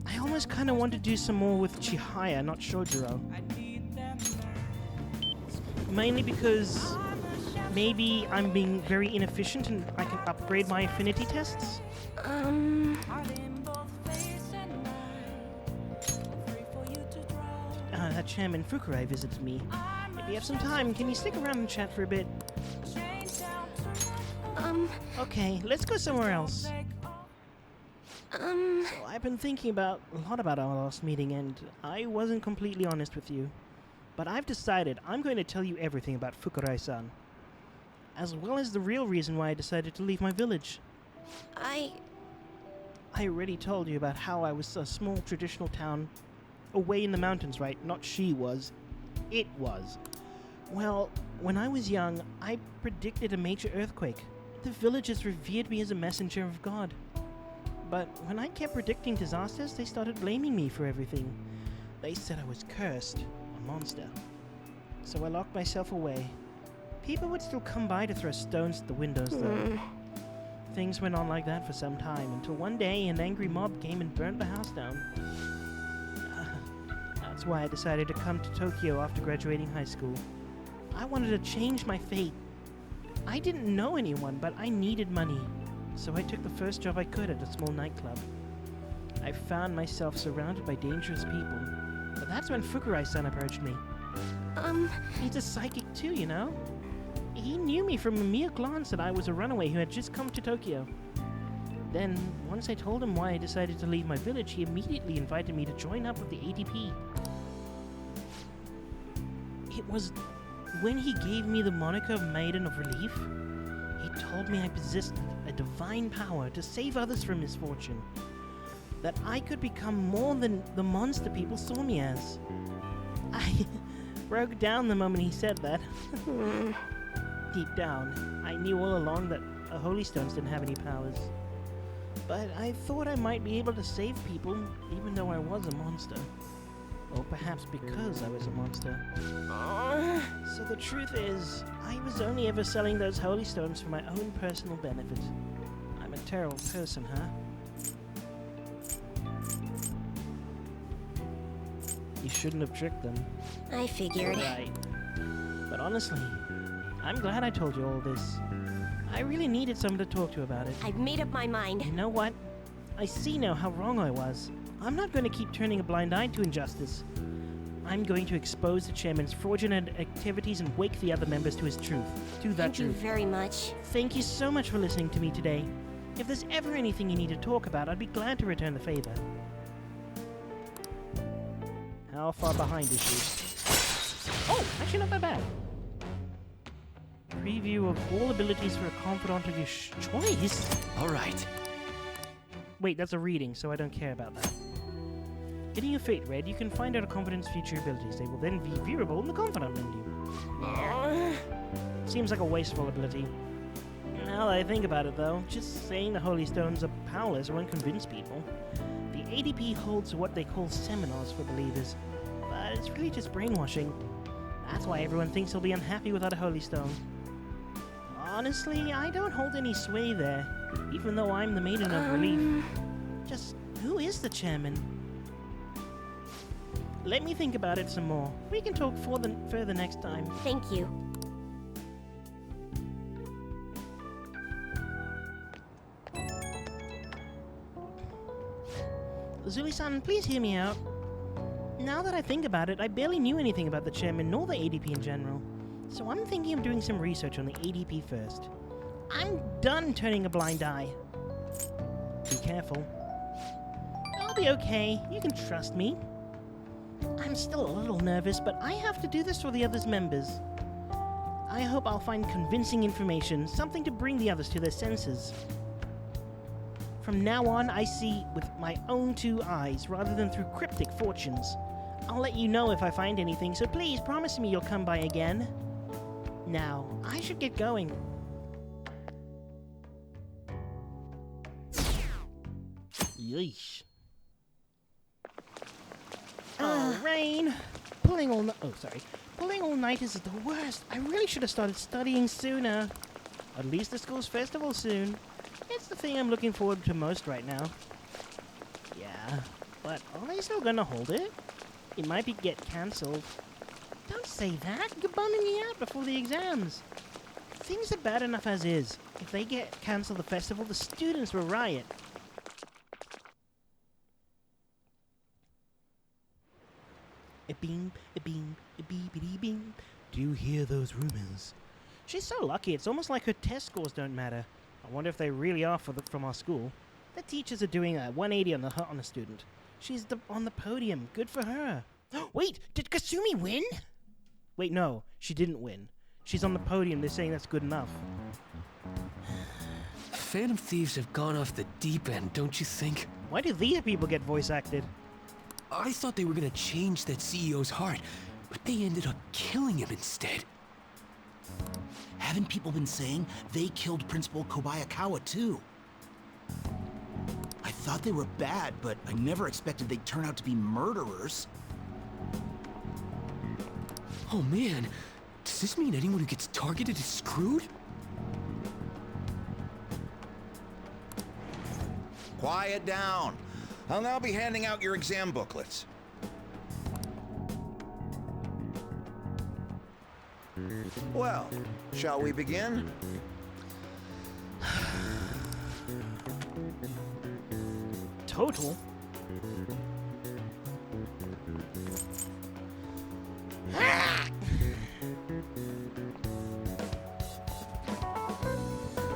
I almost kind of want to do some more with Chihaya, not Shojiro. Mainly because maybe I'm being very inefficient and I can upgrade my affinity tests. That Chairman Fukurai visited me. If you have some time, can you stick around and chat for a bit? Okay, let's go somewhere else. So I've been thinking a lot about our last meeting, and I wasn't completely honest with you. But I've decided I'm going to tell you everything about Fukurai-san. As well as the real reason why I decided to leave my village. I already told you about how I was a small traditional town away in the mountains, right? Not she was. It was. Well, when I was young, I predicted a major earthquake. The villagers revered me as a messenger of God. But when I kept predicting disasters, they started blaming me for everything. They said I was cursed, a monster. So I locked myself away. People would still come by to throw stones at the windows, though. Things went on like that for some time, until one day an angry mob came and burnt the house down. That's why I decided to come to Tokyo after graduating high school. I wanted to change my fate. I didn't know anyone, but I needed money. So I took the first job I could at a small nightclub. I found myself surrounded by dangerous people. But that's when Fukurai-san approached me. He's a psychic too, you know? He knew me from a mere glance that I was a runaway who had just come to Tokyo. Then, once I told him why I decided to leave my village, he immediately invited me to join up with the ADP. It was when he gave me the moniker of Maiden of Relief. He told me I possessed a divine power to save others from misfortune. That I could become more than the monster people saw me as. I broke down the moment he said that. Deep down, I knew all along that Holy Stones didn't have any powers. But I thought I might be able to save people, even though I was a monster. Or perhaps because I was a monster. So the truth is, I was only ever selling those Holy Stones for my own personal benefit. I'm a terrible person, huh? You shouldn't have tricked them. I figured. Right. But honestly, I'm glad I told you all this. I really needed someone to talk to about it. I've made up my mind. You know what? I see now how wrong I was. I'm not going to keep turning a blind eye to injustice. I'm going to expose the chairman's fraudulent activities and wake the other members to his truth. To the Thank you truth. very much. Thank you so much for listening to me today. If there's ever anything you need to talk about, I'd be glad to return the favor. How far behind is she? Oh, actually not that bad. Preview of all abilities for a confidant of your choice? Alright. Wait, that's a reading, so I don't care about that. Getting your fate read, you can find out a confidant's future abilities. They will then be viewable in the confidant menu. Seems like a wasteful ability. Now that I think about it though, just saying the Holy Stones are powerless won't convince people. The ADP holds what they call seminars for believers, but it's really just brainwashing. That's why everyone thinks they'll be unhappy without a Holy Stone. Honestly, I don't hold any sway there, even though I'm the Maiden of Relief. Just, who is the chairman? Let me think about it some more. We can talk further next time. Thank you. Zuli-san, please hear me out. Now that I think about it, I barely knew anything about the chairman nor the ADP in general. So I'm thinking of doing some research on the ADP first. I'm done turning a blind eye. Be careful. I'll be okay. You can trust me. I'm still a little nervous, but I have to do this for the others' members. I hope I'll find convincing information, something to bring the others to their senses. From now on, I see with my own two eyes rather than through cryptic fortunes. I'll let you know if I find anything, so please promise me you'll come by again. Now, I should get going. Yeesh. Oh, Rain. Pulling all nighters is the worst. I really should have started studying sooner. At least the school's festival soon. It's the thing I'm looking forward to most right now. Yeah, but are they still gonna hold it? It might get cancelled. Don't say that. You're bumming me out before the exams. Things are bad enough as is. If they cancel the festival, the students will riot. A beam, a beam, a beepity beam. Do you hear those rumors? She's so lucky. It's almost like her test scores don't matter. I wonder if they really are from our school. The teachers are doing a 180 on the student. She's on the podium. Good for her. Wait, did Kasumi win? Wait, no, she didn't win. She's on the podium. They're saying that's good enough. Phantom Thieves have gone off the deep end, don't you think? Why do these people get voice acted? I thought they were gonna change that CEO's heart, but they ended up killing him instead. Haven't people been saying they killed Principal Kobayakawa too? I thought they were bad, but I never expected they'd turn out to be murderers. Oh man, does this mean anyone who gets targeted is screwed? Quiet down. I'll now be handing out your exam booklets. Well, shall we begin? Total?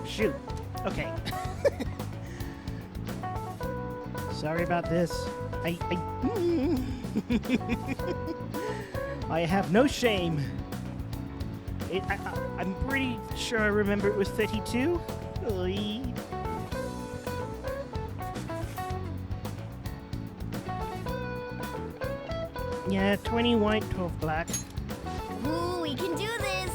Shoot. Okay. Sorry about this. I have no shame. I'm pretty sure I remember it was 32. Oy. Yeah, 20 white, 12 black. Ooh, we can do this!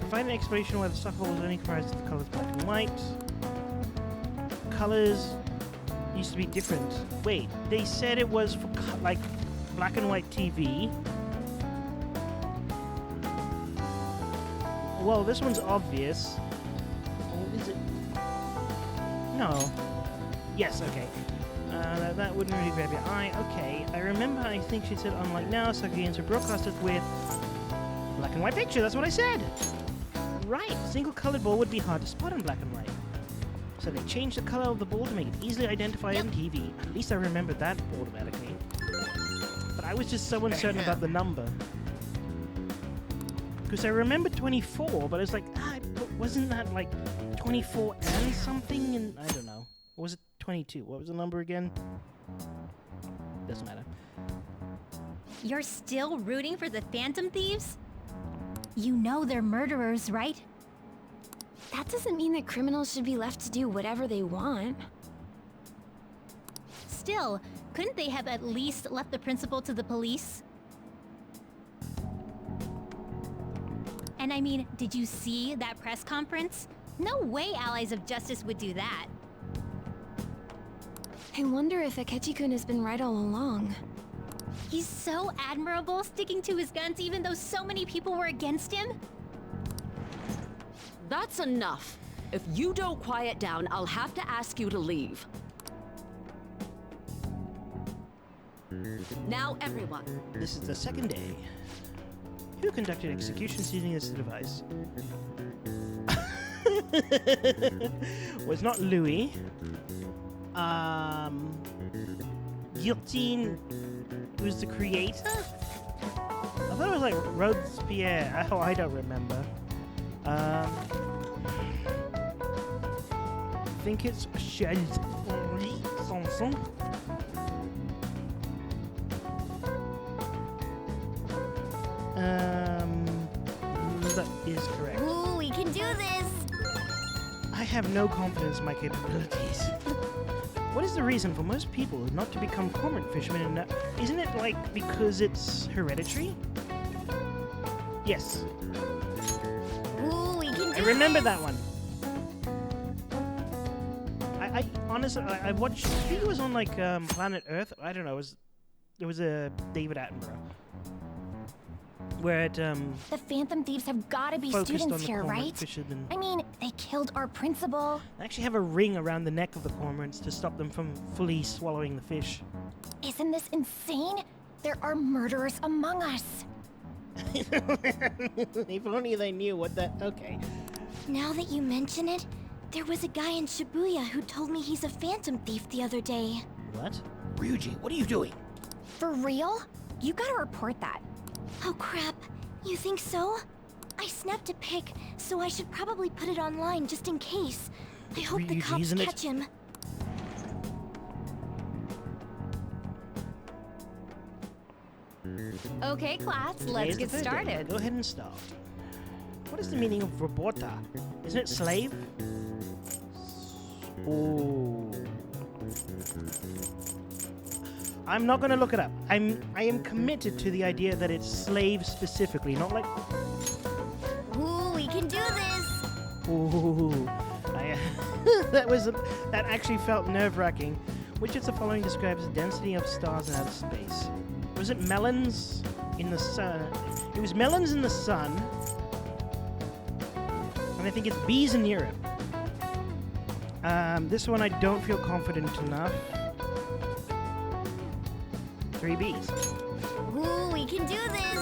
Provide an explanation why the softball was only comprised of the colors black and white. Colors used to be different. Wait, they said it was for like black and white TV. Well, this one's obvious. Or is it? No. Yes, okay. That wouldn't really grab your eye. Okay, I remember I think she said unlike now, soccer games are broadcasted with black and white picture. That's what I said. Right, single colored ball would be hard to spot in black and white. So they changed the color of the ball to make it easily identified on TV. At least I remembered that automatically. But I was just so uncertain about the number. Because I remembered 24, but it's like, but wasn't that like 24 and something? And I don't know. Or was it 22? What was the number again? Doesn't matter. You're still rooting for the Phantom Thieves? You know they're murderers, right? That doesn't mean that criminals should be left to do whatever they want. Still, couldn't they have at least left the principal to the police? And I mean, did you see that press conference? No way Allies of Justice would do that. I wonder if Akechi-kun has been right all along. He's so admirable, sticking to his guns even though so many people were against him. That's enough. If you don't quiet down, I'll have to ask you to leave. Now, everyone. This is the second day. Who conducted executions using this device? was not Louis. Guillotine was the creator? I thought it was like Robespierre. Oh, I don't remember. I think it's Charles-Henri Sanson. That is correct. Ooh, we can do this! I have no confidence in my capabilities. What is the reason for most people not to become cormorant fishermen? Isn't it like because it's hereditary? Yes. Ooh, we can do I remember this. that one. I honestly, I watched. I think it was on like Planet Earth. I don't know. It was a David Attenborough, where it The Phantom Thieves have gotta be focused on students the here, cormorant right? fishermen. I mean, they killed our principal. They actually have a ring around the neck of the cormorants to stop them from fully swallowing the fish. Isn't this insane? There are murderers among us. If only they knew what that. Okay. Now that you mention it, there was a guy in Shibuya who told me he's a phantom thief the other day. What? Ryuji, what are you doing? For real? You gotta report that. Oh crap, you think so? I snapped a pic, so I should probably put it online just in case. I hope the Ryuji, cops isn't it? catch him. Okay, class, let's Today's get the third day. started. Go ahead and start. What is the meaning of robota? Isn't it slave? Oh. I'm not gonna look it up. I am committed to the idea that it's slave specifically, not like. Ooh, we can do this! Ooh, that actually felt nerve-wracking. Which of the following describes the density of stars in outer space? Was it melons in the sun? It was melons in the sun, and I think it's bees in Europe. This one I don't feel confident enough. 3 bees. Ooh, we can do this!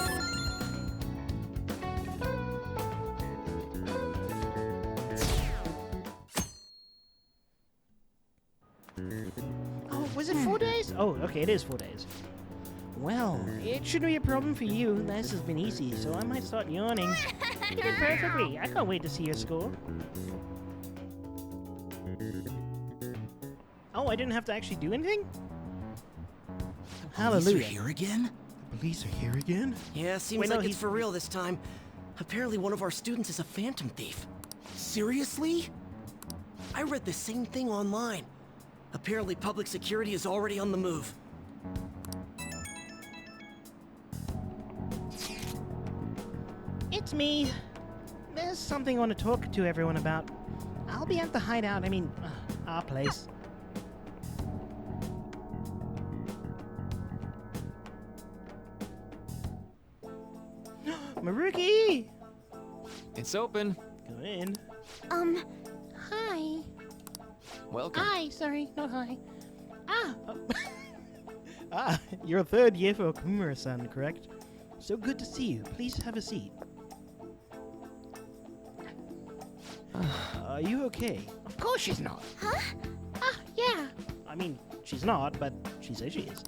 Oh, was it 4 days? Oh, okay, it is 4 days. Well, it shouldn't be a problem for you. This has been easy, so I might start yawning. You did perfectly. I can't wait to see your score. Oh, I didn't have to actually do anything? Police Hallelujah. are here again? The police are here again? Yeah, seems Wait, no, like he's it's for real this time. Apparently one of our students is a phantom thief. Seriously? I read the same thing online. Apparently public security is already on the move. It's me. There's something I want to talk to everyone about. I'll be at the hideout. I mean, our place. Maruki! It's open. Go in. Hi. Welcome. Hi, sorry, not hi. Ah, you're a third year for Okumura-san, correct? So good to see you. Please have a seat. Are you okay? Of course she's not. Huh? Yeah. I mean, she's not, but she says she is.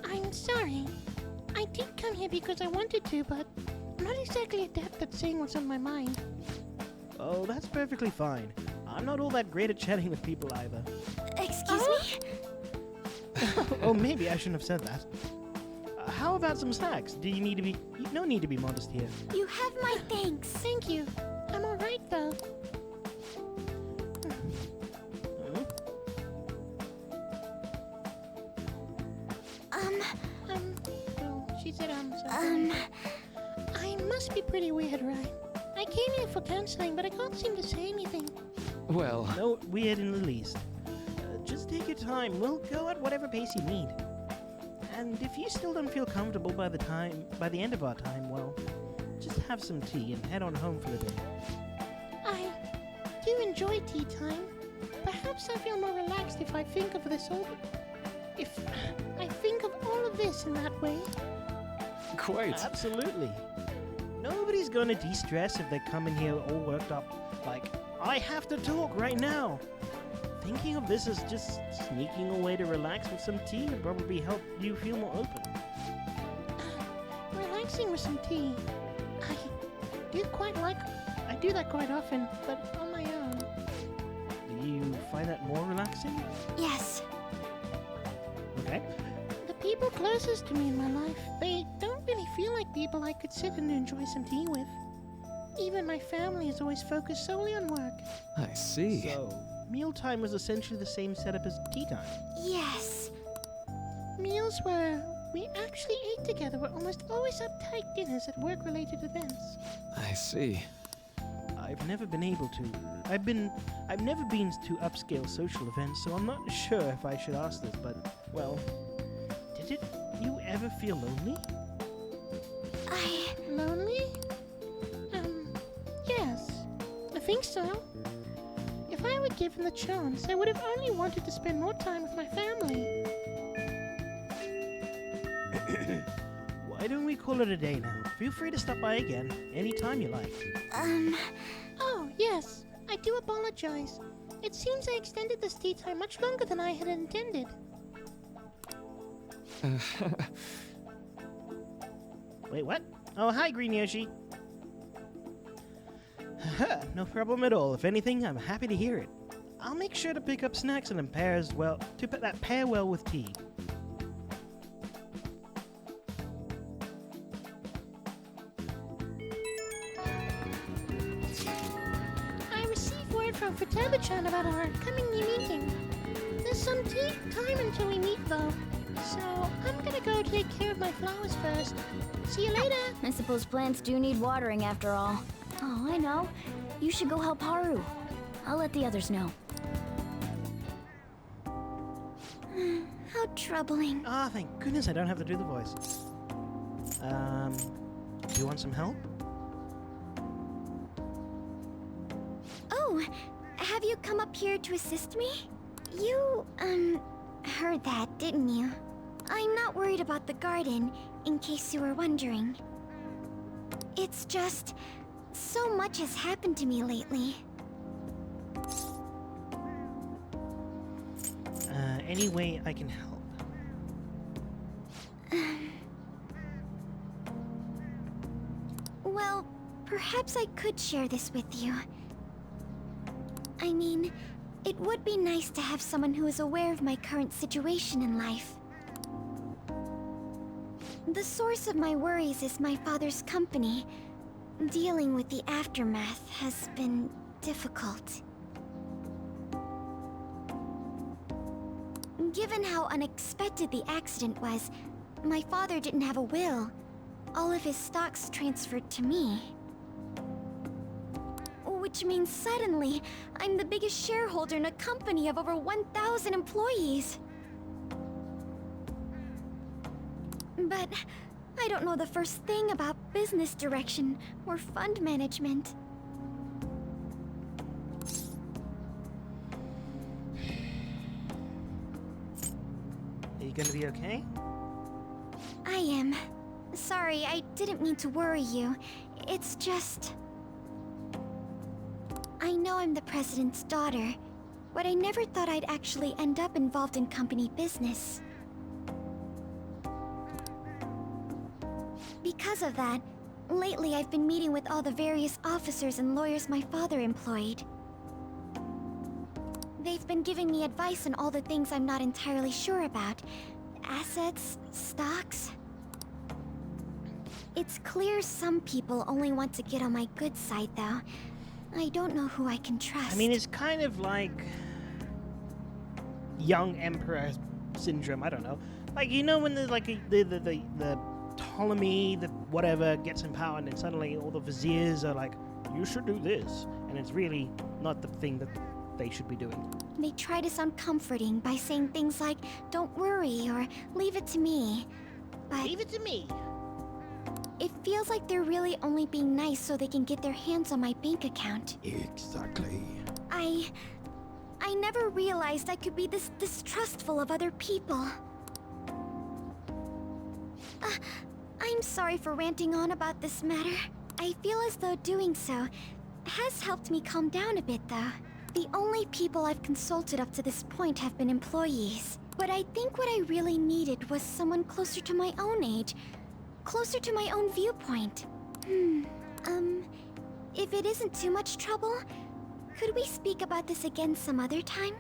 I'm sorry. I did come here because I wanted to, but I'm not exactly adept at saying what's on my mind. Oh, that's perfectly fine. I'm not all that great at chatting with people either. Excuse me? Oh, maybe I shouldn't have said that. How about some snacks? Do you need to be... No need to be modest here. You have my thanks. Thank you. I'm alright, though. Oh, she said, sorry. I must be pretty weird, right? I came here for counseling, but I can't seem to say anything. Well... No weird in the least. Just take your time. We'll go at whatever pace you need. And if you still don't feel comfortable by the end of our time, well, just have some tea and head on home for the day. I do enjoy tea time. Perhaps I feel more relaxed if I think of this all... If I think of all of this in that way. Quite. Absolutely. Nobody's gonna de-stress if they come in here all worked up, like, I have to talk right now. Thinking of this as just sneaking away to relax with some tea would probably help you feel more open. Relaxing with some tea. I do that quite often, but on my own. Do you find that more relaxing? Yes. Okay. The people closest to me in my life, they don't really feel like people I could sit and enjoy some tea with. Even my family is always focused solely on work. I see. So, mealtime was essentially the same setup as tea time? Yes. Meals where we actually ate together were almost always uptight dinners at work-related events. I see. I've never been able to. I've never been to upscale social events, so I'm not sure if I should ask this, but, well, did you ever feel lonely? Lonely? Yes. I think so. If I were given the chance, I would have only wanted to spend more time with my family. Why don't we call it a day now? Feel free to stop by again, anytime you like. Oh, yes. I do apologize. It seems I extended this tea time much longer than I had intended. Wait, what? Oh, hi, Green Yoshi. No problem at all. If anything, I'm happy to hear it. I'll make sure to pick up snacks and pairs well to pair well with tea. I received word from Futaba-chan about our coming meeting. There's some time until we meet, though. So, I'm gonna go take care of my flowers first. See you later! I suppose plants do need watering after all. Oh, I know. You should go help Haru. I'll let the others know. How troubling. Ah, thank goodness I don't have to do the voice. Do you want some help? Oh, have you come up here to assist me? You, heard that, didn't you? I'm not worried about the garden, in case you were wondering. It's just, so much has happened to me lately. Any way I can help? Well, perhaps I could share this with you. I mean, it would be nice to have someone who is aware of my current situation in life. The source of my worries is my father's company. Dealing with the aftermath has been difficult. Given how unexpected the accident was, my father didn't have a will. All of his stocks transferred to me. Which means suddenly, I'm the biggest shareholder in a company of over 1,000 employees. But I don't know the first thing about business direction or fund management. Are you gonna be okay? I am. Sorry, I didn't mean to worry you. It's just... I know I'm the president's daughter, but I never thought I'd actually end up involved in company business. Because of that, lately I've been meeting with all the various officers and lawyers my father employed. They've been giving me advice on all the things I'm not entirely sure about. Assets, stocks... It's clear some people only want to get on my good side, though. I don't know who I can trust. I mean, it's kind of like young emperor syndrome. I don't know. Like, you know, when the Ptolemy, the whatever, gets in power, and then suddenly all the viziers are like, you should do this, and it's really not the thing that they should be doing. They try to sound comforting by saying things like, don't worry, or leave it to me. But leave it to me. It feels like they're really only being nice so they can get their hands on my bank account. Exactly. I never realized I could be this distrustful of other people. I'm sorry for ranting on about this matter. I feel as though doing so has helped me calm down a bit, though. The only people I've consulted up to this point have been employees. But I think what I really needed was someone closer to my own age, closer to my own viewpoint. If it isn't too much trouble, could we speak about this again some other time?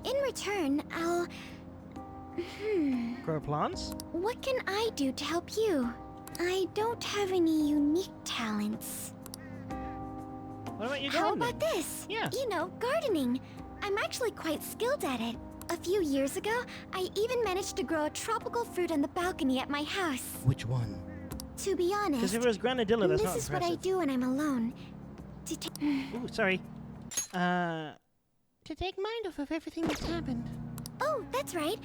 In return, I'll... Grow plants? What can I do to help you? I don't have any unique talents. What about your How gardening? about this? Yeah. You know, gardening. I'm actually quite skilled at it. A few years ago, I even managed to grow a tropical fruit on the balcony at my house. Which one? To be honest, Because if it was granadilla, that's this not is impressive. what I do when I'm alone. Ooh, sorry. To take mind off of everything that's happened. Oh, that's right.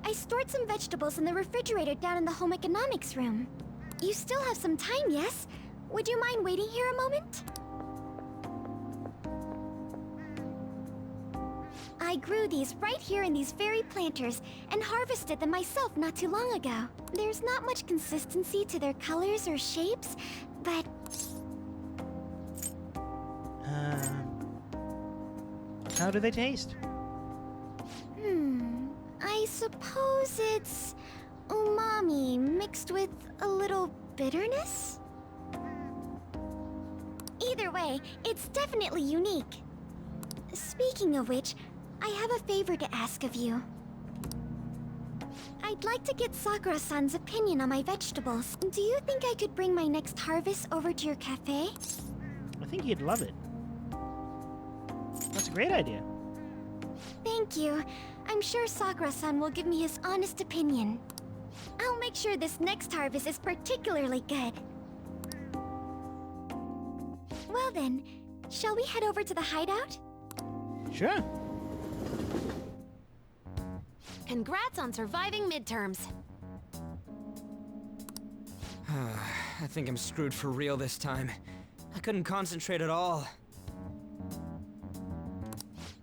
I stored some vegetables in the refrigerator down in the home economics room. You still have some time, yes? Would you mind waiting here a moment? I grew these right here in these very planters and harvested them myself not too long ago. There's not much consistency to their colors or shapes, but... How do they taste? I suppose it's umami mixed with a little bitterness? Either way, it's definitely unique. Speaking of which, I have a favor to ask of you. I'd like to get Sakura-san's opinion on my vegetables. Do you think I could bring my next harvest over to your cafe? I think he'd love it. That's a great idea. Thank you. I'm sure Sakura-san will give me his honest opinion. I'll make sure this next harvest is particularly good. Well then, shall we head over to the hideout? Sure. Congrats on surviving midterms. I think I'm screwed for real this time. I couldn't concentrate at all.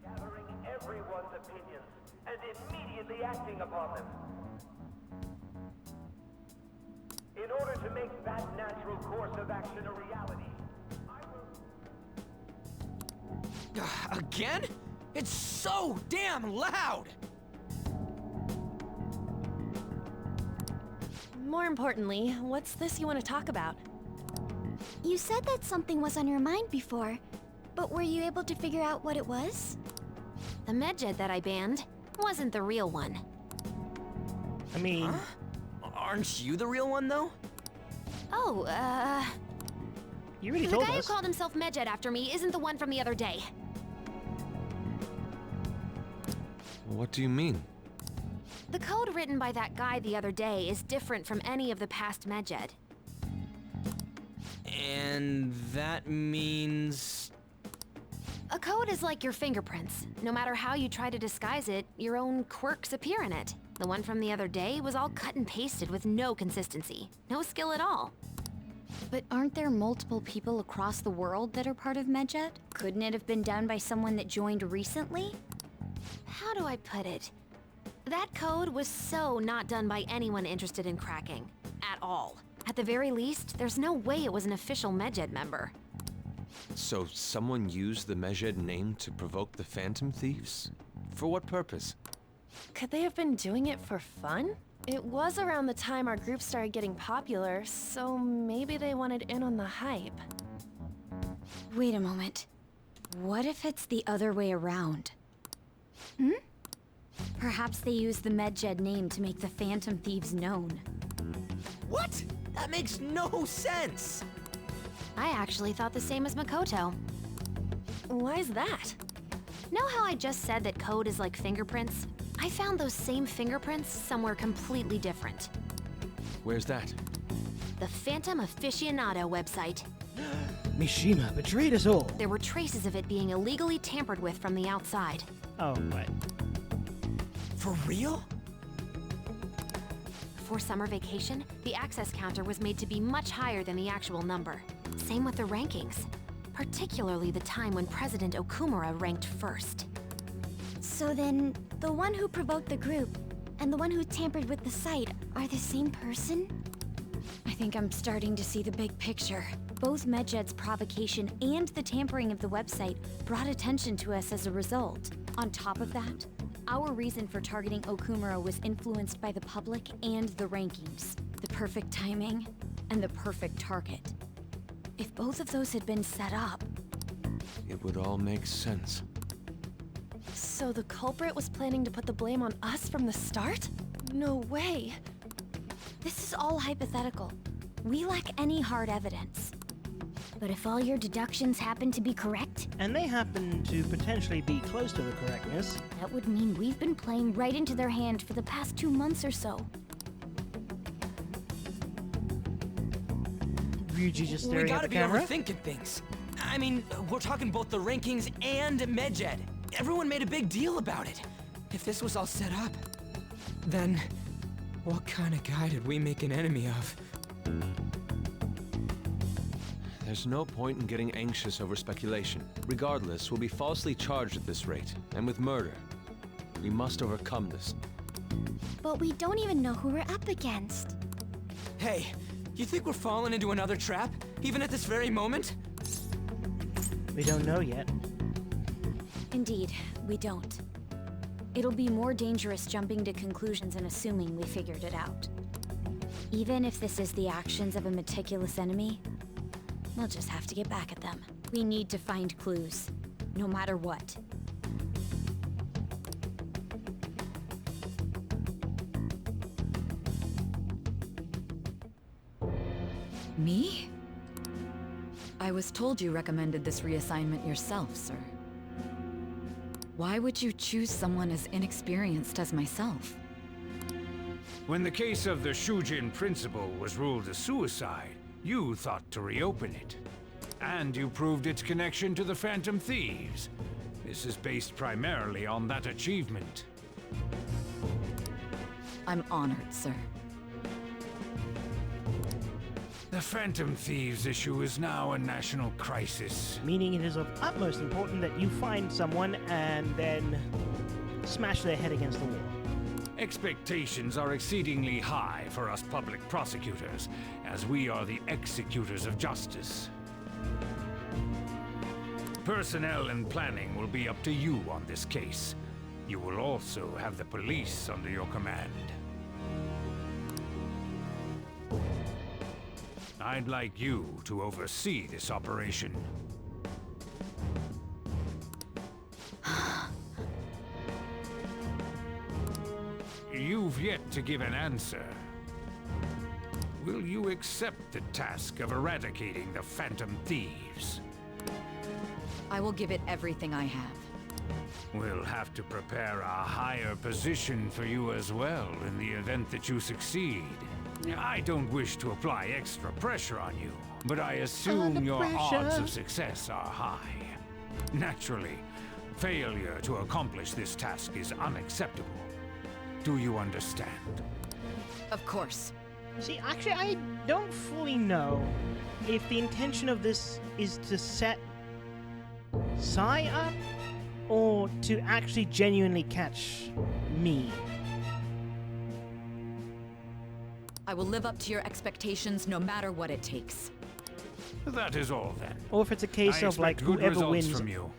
Gathering everyone's opinions and immediately acting upon them. In order to make that natural course of action a reality, Again? It's so damn loud! More importantly, what's this you want to talk about? You said that something was on your mind before, but were you able to figure out what it was? The medjed that I banned wasn't the real one. I mean... Huh? Aren't you the real one, though? Oh, You already the told guy us. who called himself medjed after me isn't the one from the other day. What do you mean? The code written by that guy the other day is different from any of the past medjed. And that means... A code is like your fingerprints. No matter how you try to disguise it, your own quirks appear in it. The one from the other day was all cut and pasted with no consistency. No skill at all. But aren't there multiple people across the world that are part of medjed? Couldn't it have been done by someone that joined recently? How do I put it? That code was so not done by anyone interested in cracking. At all. At the very least, there's no way it was an official medjed member. So someone used the Medjed name to provoke the Phantom Thieves? For what purpose? Could they have been doing it for fun? It was around the time our group started getting popular, so maybe they wanted in on the hype. Wait a moment. What if it's the other way around? Perhaps they used the medjed name to make the Phantom Thieves known. What? That makes no sense! I actually thought the same as Makoto. Why is that? Know how I just said that code is like fingerprints? I found those same fingerprints somewhere completely different. Where's that? The Phantom Aficionado website. Mishima betrayed us all. There were traces of it being illegally tampered with from the outside. Oh, right. For real? Before summer vacation, the access counter was made to be much higher than the actual number. Same with the rankings. Particularly the time when President Okumura ranked first. So then, the one who provoked the group and the one who tampered with the site are the same person? I think I'm starting to see the big picture. Both Medjed's provocation and the tampering of the website brought attention to us as a result. On top of that, our reason for targeting Okumura was influenced by the public and the rankings. The perfect timing and the perfect target. If both of those had been set up... It would all make sense. So the culprit was planning to put the blame on us from the start? No way. This is all hypothetical. We lack any hard evidence. But if all your deductions happen to be correct... And they happen to potentially be close to the correctness... That would mean we've been playing right into their hand for the past 2 months or so. Ryuji just staring We at gotta the be camera. overthinking things. I mean, we're talking both the rankings and Medjed. Everyone made a big deal about it. If this was all set up, then what kind of guy did we make an enemy of? There's no point in getting anxious over speculation. Regardless, we'll be falsely charged at this rate, and with murder. We must overcome this. But we don't even know who we're up against. Hey, you think we're falling into another trap, even at this very moment? We don't know yet. Indeed, we don't. It'll be more dangerous jumping to conclusions and assuming we figured it out. Even if this is the actions of a meticulous enemy, we'll just have to get back at them. We need to find clues, no matter what. Me? I was told you recommended this reassignment yourself, sir. Why would you choose someone as inexperienced as myself? When the case of the Shujin principal was ruled a suicide, you thought to reopen it. And you proved its connection to the Phantom Thieves. This is based primarily on that achievement. I'm honored, sir. The Phantom Thieves issue is now a national crisis. Meaning it is of utmost importance that you find someone and then smash their head against the wall. Expectations are exceedingly high for us public prosecutors, as we are the executors of justice. Personnel and planning will be up to you on this case. You will also have the police under your command. I'd like you to oversee this operation. You've yet to give an answer. Will you accept the task of eradicating the Phantom Thieves? I will give it everything I have. We'll have to prepare a higher position for you as well in the event that you succeed. I don't wish to apply extra pressure on you, but I assume your odds of success are high. Naturally, failure to accomplish this task is unacceptable. Do you understand? Of course. See, actually, I don't fully know if the intention of this is to set Sai up or to actually genuinely catch me. I will live up to your expectations no matter what it takes. That is all then. Or if it's a case of like whoever wins, from you.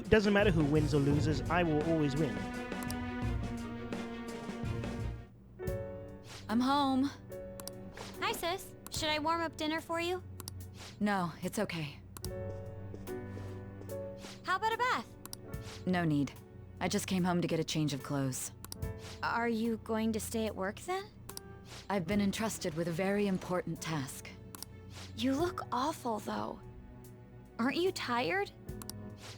Doesn't matter who wins or loses, I will always win. I'm home. Hi, sis. Should I warm up dinner for you? No, it's okay. How about a bath? No need. I just came home to get a change of clothes. Are you going to stay at work then? I've been entrusted with a very important task. You look awful, though. Aren't you tired?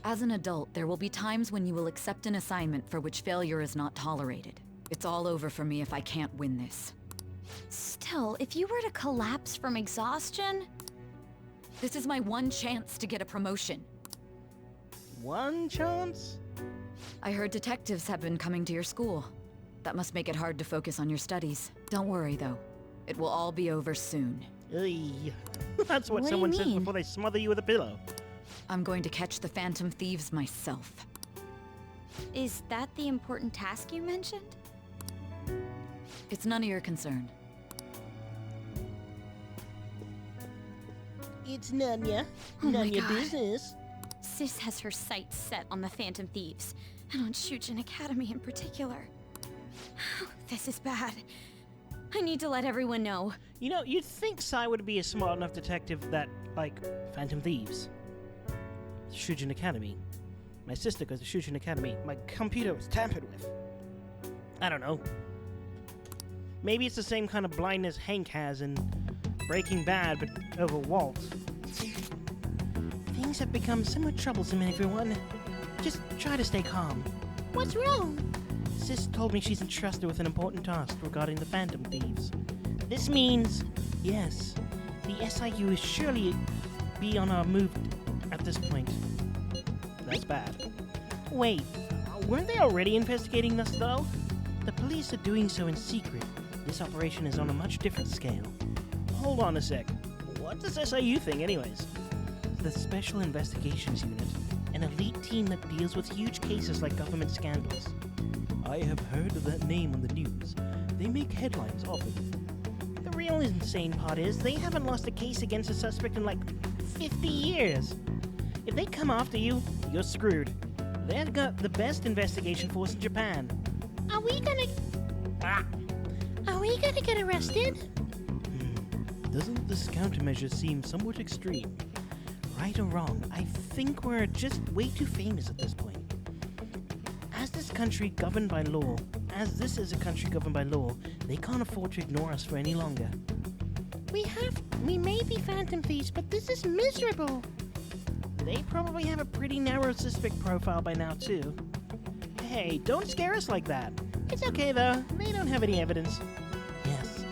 As an adult, there will be times when you will accept an assignment for which failure is not tolerated. It's all over for me if I can't win this. Still, if you were to collapse from exhaustion... This is my one chance to get a promotion. One chance? I heard detectives have been coming to your school. That must make it hard to focus on your studies. Don't worry, though. It will all be over soon. That's what someone says before they smother you with a pillow. I'm going to catch the Phantom Thieves myself. Is that the important task you mentioned? It's none of your concern. It's none ya. Oh my None your God. business. Sis has her sights set on the Phantom Thieves, and on Shujin Academy in particular. This is bad. I need to let everyone know. You know, you'd think Sai would be a smart enough detective that, like, Phantom Thieves. Shujin Academy. My sister goes to Shujin Academy. My computer was tampered with. I don't know. Maybe it's the same kind of blindness Hank has in Breaking Bad, but over Walt. Things have become somewhat troublesome, everyone. Just try to stay calm. What's wrong? Sis told me she's entrusted with an important task regarding the Phantom Thieves. This means, yes, the SIU is surely be on our move at this point. That's bad. Wait, weren't they already investigating us, though? The police are doing so in secret. This operation is on a much different scale. Hold on a sec. What does SIU think, anyways? The Special Investigations Unit, an elite team that deals with huge cases like government scandals. I have heard of that name on the news. They make headlines often. The real insane part is they haven't lost a case against a suspect in like 50 years. If they come after you, you're screwed. They've got the best investigation force in Japan. Are we gonna... Are we gonna get arrested? Doesn't this countermeasure seem somewhat extreme? Right or wrong, I think we're just way too famous at this point. As this is a country governed by law, they can't afford to ignore us for any longer. We may be Phantom Thieves, but this is miserable. They probably have a pretty narrow suspect profile by now, too. Hey, don't scare us like that. It's okay, though. They don't have any evidence. Yes,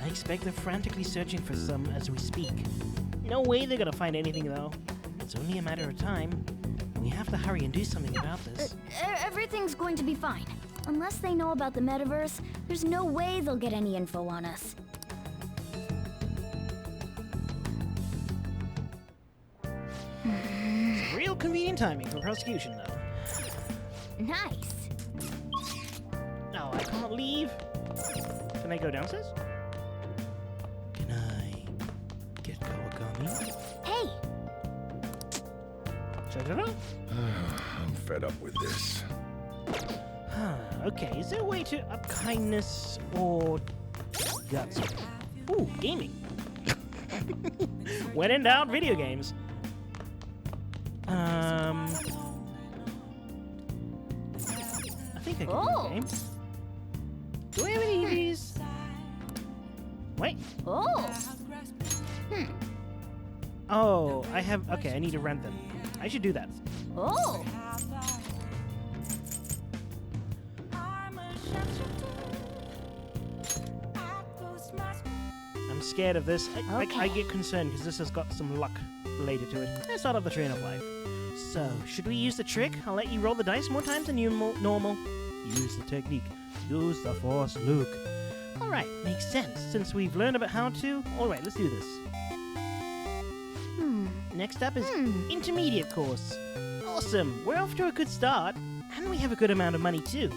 I expect they're frantically searching for some as we speak. No way they're gonna find anything, though. It's only a matter of time. We have to hurry and do something about this. Everything's going to be fine. Unless they know about the metaverse, there's no way they'll get any info on us. It's real convenient timing for prosecution, though. Nice. No, I can't leave. Can I go downstairs? Can I get Kawakami? Hey! Shut it up. I'm fed up with this. Okay, is there a way to up kindness or guts? Ooh, gaming. When in doubt, video games. I think I can do a game. Do we have any of these? Wait. Oh, I have. Okay, I need to rent them. I should do that. I'm scared of this. I get concerned because this has got some luck related to it. That's not of the train of life. So, should we use the trick? I'll let you roll the dice more times than normal. Use the technique. Use the force, Luke. Alright, makes sense, since we've learned about how to. Alright, let's do this. Next up is intermediate course. Awesome, we're off to a good start, and we have a good amount of money too.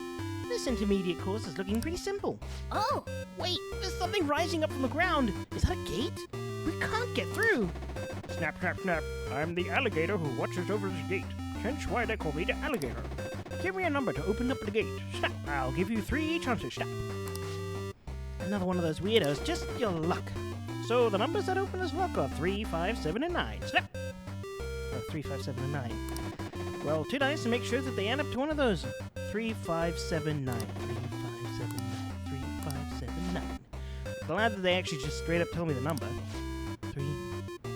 This intermediate course is looking pretty simple. Oh, wait, there's something rising up from the ground. Is that a gate? We can't get through. Snap, snap, snap. I'm the alligator who watches over this gate. Hence why they call me the alligator. Give me a number to open up the gate. Snap. I'll give you 3 chances. Snap. Another one of those weirdos. Just your luck. So the numbers that open this lock are 3, 5, 7, and 9. Snap. 3, 5, 7, and 9. Roll 2 dice and make sure that they add up to one of those. 3, 5, 7, 9. 3, 5, 7, 9. 3, 5, 7, 9. Glad that they actually just straight up told me the number. 3, 5,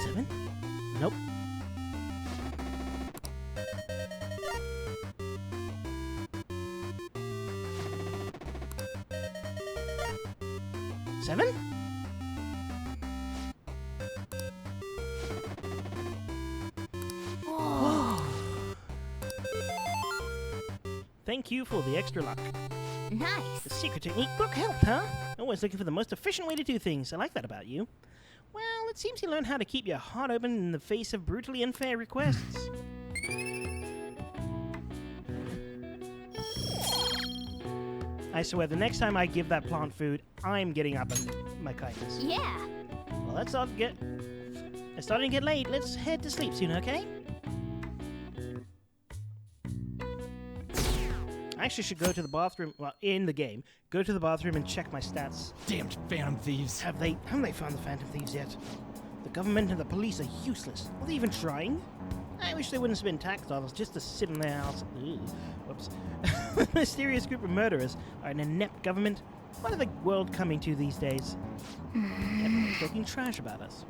7? Nope. Seven? Whoa. Thank you for the extra luck. Nice. The secret technique book helped, huh? Always looking for the most efficient way to do things. I like that about you. Well, it seems you learned how to keep your heart open in the face of brutally unfair requests. I swear, the next time I give that plant food, I'm getting up on my kindness. Yeah. Well, let's not get... It's starting to get late. Let's head to sleep soon, okay? I actually should go to the bathroom, well, in the game, go to the bathroom and check my stats. Damned Phantom Thieves. Haven't they found the Phantom Thieves yet? The government and the police are useless. Are they even trying? I wish they wouldn't spend tax dollars just to sit in their house. Ugh. Whoops. The mysterious group of murderers are an inept government. What are the world coming to these days? Everyone's talking trash about us.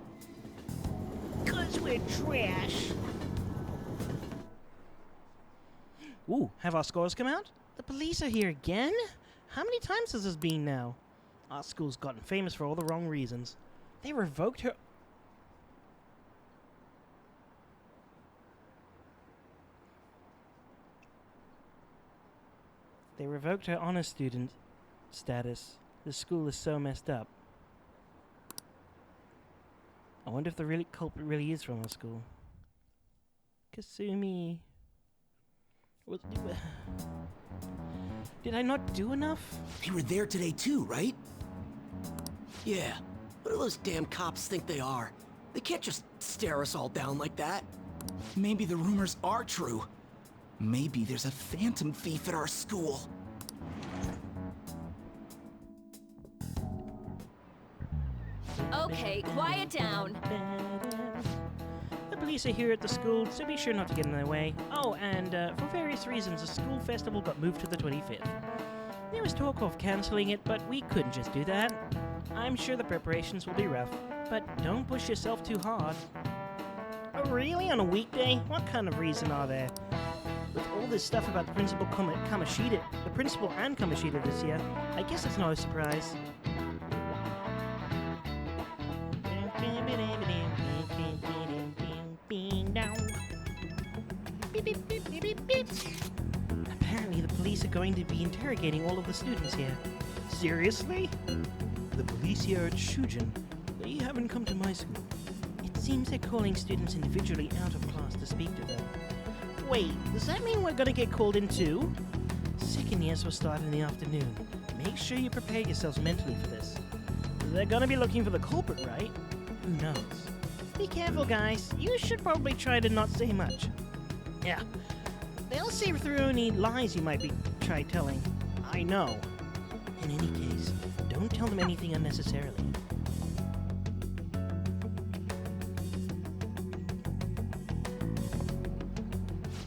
'Cause we're trash. Ooh, have our scores come out? The police are here again? How many times has this been now? Our school's gotten famous for all the wrong reasons. They revoked her... They revoked her honor student status. The school is so messed up. I wonder if the really culprit really is from our school. Kasumi... Did I not do enough? They were there today too, right? Yeah. What do those damn cops think they are? They can't just stare us all down like that. Maybe the rumors are true. Maybe there's a phantom thief at our school. Okay, quiet down. The police are here at the school, so be sure not to get in their way. Oh, and for various reasons, the school festival got moved to the 25th. There was talk of cancelling it, but we couldn't just do that. I'm sure the preparations will be rough, but don't push yourself too hard. Oh, really? On a weekday? What kind of reason are there? With all this stuff about the principal Kamishita, the principal and Kamishita this year, I guess it's not a surprise. Apparently the police are going to be interrogating all of the students here. Seriously? The police here at Shujin, they haven't come to my school. It seems they're calling students individually out of class to speak to them. Wait, does that mean we're gonna get called in too? Second years will start in the afternoon. Make sure you prepare yourselves mentally for this. They're gonna be looking for the culprit, right? Who knows? Be careful, guys. You should probably try to not say much. Yeah. They'll see through any lies you might be try telling. I know. In any case, don't tell them anything unnecessarily.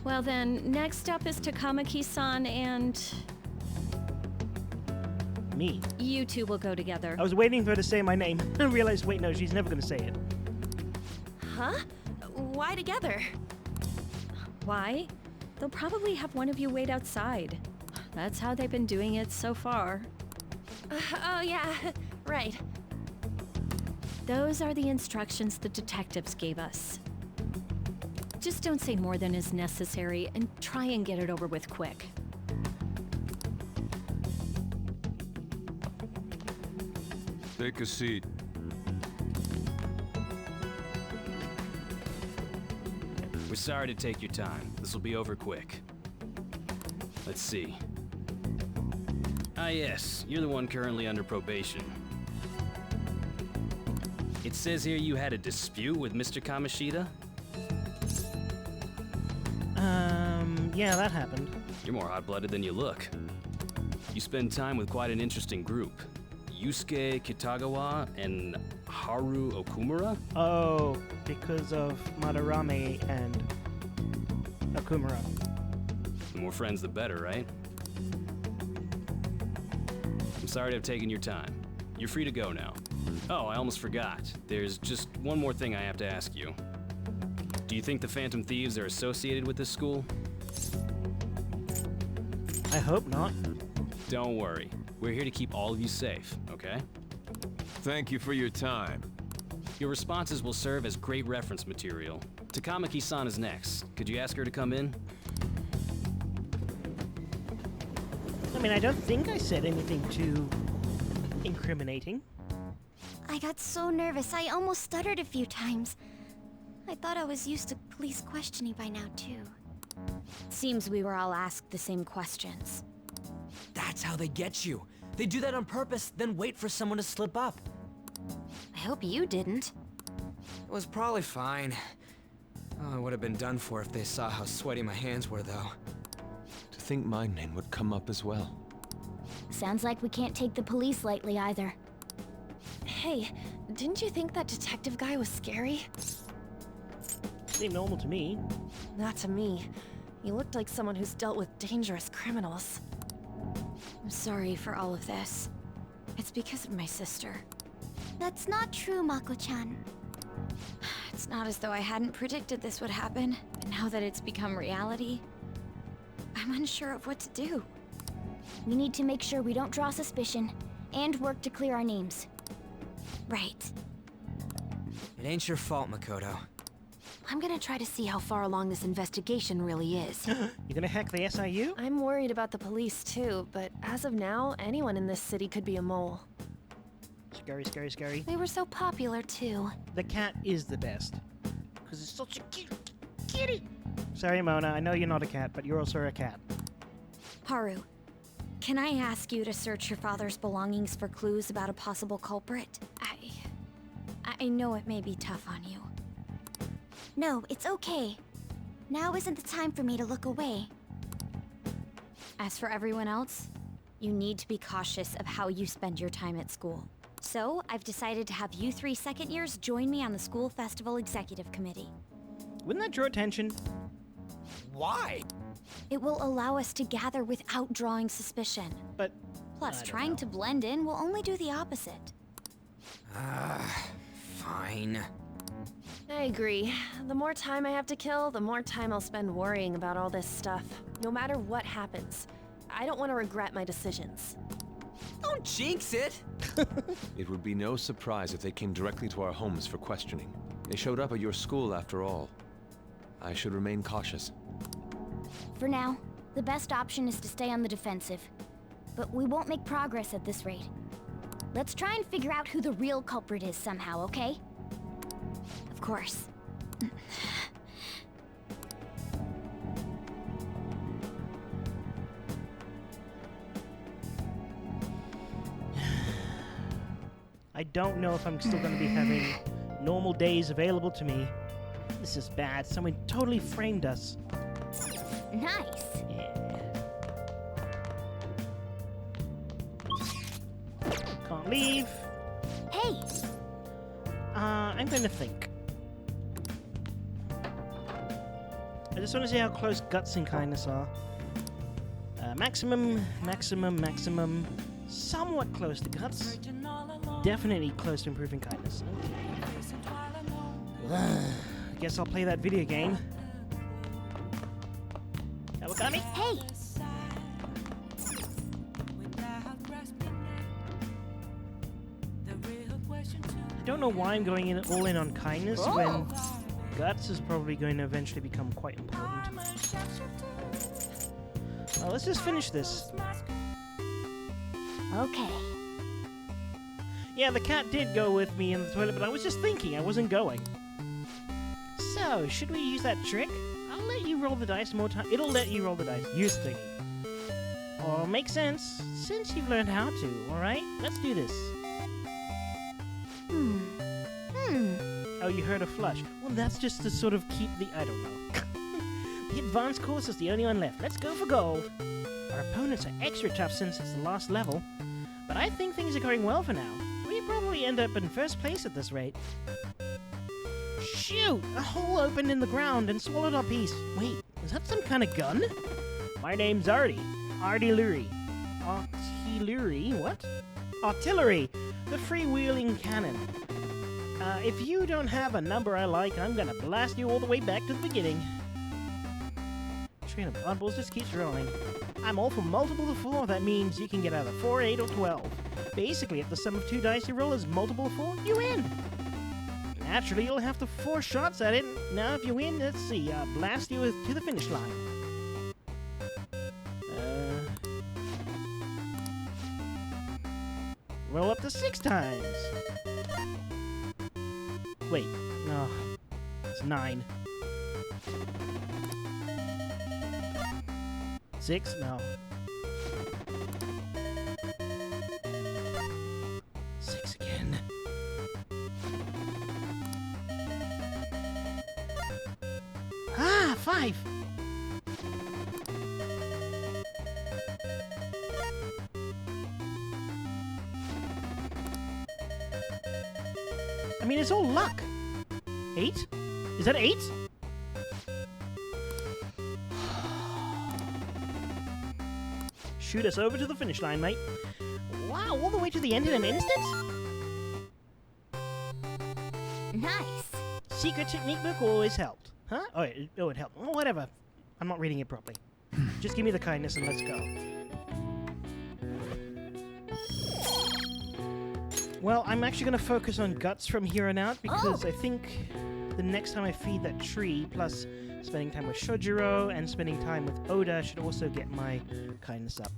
Well then, next up is Takamaki-san and... Me? You two will go together. I was waiting for her to say my name. I realized, wait, no, she's never gonna say it. Huh? Why together? Why? They'll probably have one of you wait outside. That's how they've been doing it so far. Oh yeah, right. Those are the instructions the detectives gave us. Just don't say more than is necessary and try and get it over with quick. Take a seat. We're sorry to take your time. This will be over quick. Let's see. Ah yes, you're the one currently under probation. It says here you had a dispute with Mr. Kamishita? Yeah, that happened. You're more hot-blooded than you look. You spend time with quite an interesting group. Yusuke Kitagawa and Haru Okumura? Oh, because of Madarame and Okumura. The more friends, the better, right? I'm sorry to have taken your time. You're free to go now. Oh, I almost forgot. There's just one more thing I have to ask you. Do you think the Phantom Thieves are associated with this school? I hope not. Don't worry. We're here to keep all of you safe, okay? Thank you for your time. Your responses will serve as great reference material. Takamaki-san is next. Could you ask her to come in? I mean, I don't think I said anything too incriminating. I got so nervous, I almost stuttered a few times. I thought I was used to police questioning by now, too. Seems we were all asked the same questions. That's how they get you. They do that on purpose, then wait for someone to slip up. I hope you didn't. It was probably fine. Oh, I would have been done for if they saw how sweaty my hands were, though. To think my name would come up as well. Sounds like we can't take the police lightly either. Hey, didn't you think that detective guy was scary? Seemed normal to me. Not to me. He looked like someone who's dealt with dangerous criminals. I'm sorry for all of this. It's because of my sister. That's not true, Mako-chan. It's not as though I hadn't predicted this would happen, but now that it's become reality, I'm unsure of what to do. We need to make sure we don't draw suspicion, and work to clear our names. Right. It ain't your fault, Makoto. I'm gonna try to see how far along this investigation really is. You're gonna hack the SIU? I'm worried about the police too, but as of now, anyone in this city could be a mole. Scary, scary, scary. They were so popular too. The cat is the best. Because it's such a cute kitty. Sorry, Mona, I know you're not a cat, but you're also a cat. Haru, can I ask you to search your father's belongings for clues about a possible culprit? I know it may be tough on you. No, it's okay. Now isn't the time for me to look away. As for everyone else, you need to be cautious of how you spend your time at school. So, I've decided to have you 3 second years join me on the school festival executive committee. Wouldn't that draw attention? Why? It will allow us to gather without drawing suspicion. But plus, trying to blend in will only do the opposite. Fine. I agree. The more time I have to kill, the more time I'll spend worrying about all this stuff. No matter what happens. I don't want to regret my decisions. Don't jinx it! It would be no surprise if they came directly to our homes for questioning. They showed up at your school after all. I should remain cautious. For now, the best option is to stay on the defensive. But we won't make progress at this rate. Let's try and figure out who the real culprit is somehow, okay? Of course. I don't know if I'm still going to be having normal days available to me. This is bad. Someone totally framed us. Nice. Yeah. Can't leave. Hey! I'm going to think. I just want to see how close guts and kindness are. Maximum, maximum, maximum. Somewhat close to guts. Definitely close to improving kindness. Okay. I guess I'll play that video game. Kawakami? Hey! I don't know why I'm going all in on kindness when guts is probably going to eventually become quite important. Well, let's just finish this. Okay. Yeah, the cat did go with me in the toilet, but I was just thinking, I wasn't going. So, should we use that trick? I'll let you roll the dice more time. It'll let you roll the dice. Use the thingy. Or makes sense, since you've learned how to, alright? Let's do this. Oh, you heard a flush. Well, that's just to sort of keep the... I don't know. The advanced course is the only one left. Let's go for gold. Our opponents are extra tough since it's the last level. But I think things are going well for now. We probably end up in first place at this rate. Shoot! A hole opened in the ground and swallowed our piece. Wait, is that some kind of gun? My name's Artie. Artillery. Artillery? What? Artillery! The freewheeling cannon. If you don't have a number I like, I'm gonna blast you all the way back to the beginning. Train of oddballs just keeps rolling. I'm all for multiple to 4. That means you can get either 4, 8, or 12. Basically, if the sum of 2 dice you roll is multiple of 4, you win! Naturally, you'll have to 4 shots at it. Now, if you win, let's see, blast you to the finish line. Roll up to 6 times. Wait, no. It's 9. 6? No. alive! I mean, it's all luck. 8? Is that 8? Shoot us over to the finish line, mate. Wow, all the way to the end in an instant? Nice. Secret technique book always helped. Huh? Oh, it helped. Oh, whatever. I'm not reading it properly. Just give me the kindness and let's go. Well, I'm actually going to focus on guts from here on out because I think the next time I feed that tree, plus spending time with Shojiro and spending time with Oda, should also get my kindness up.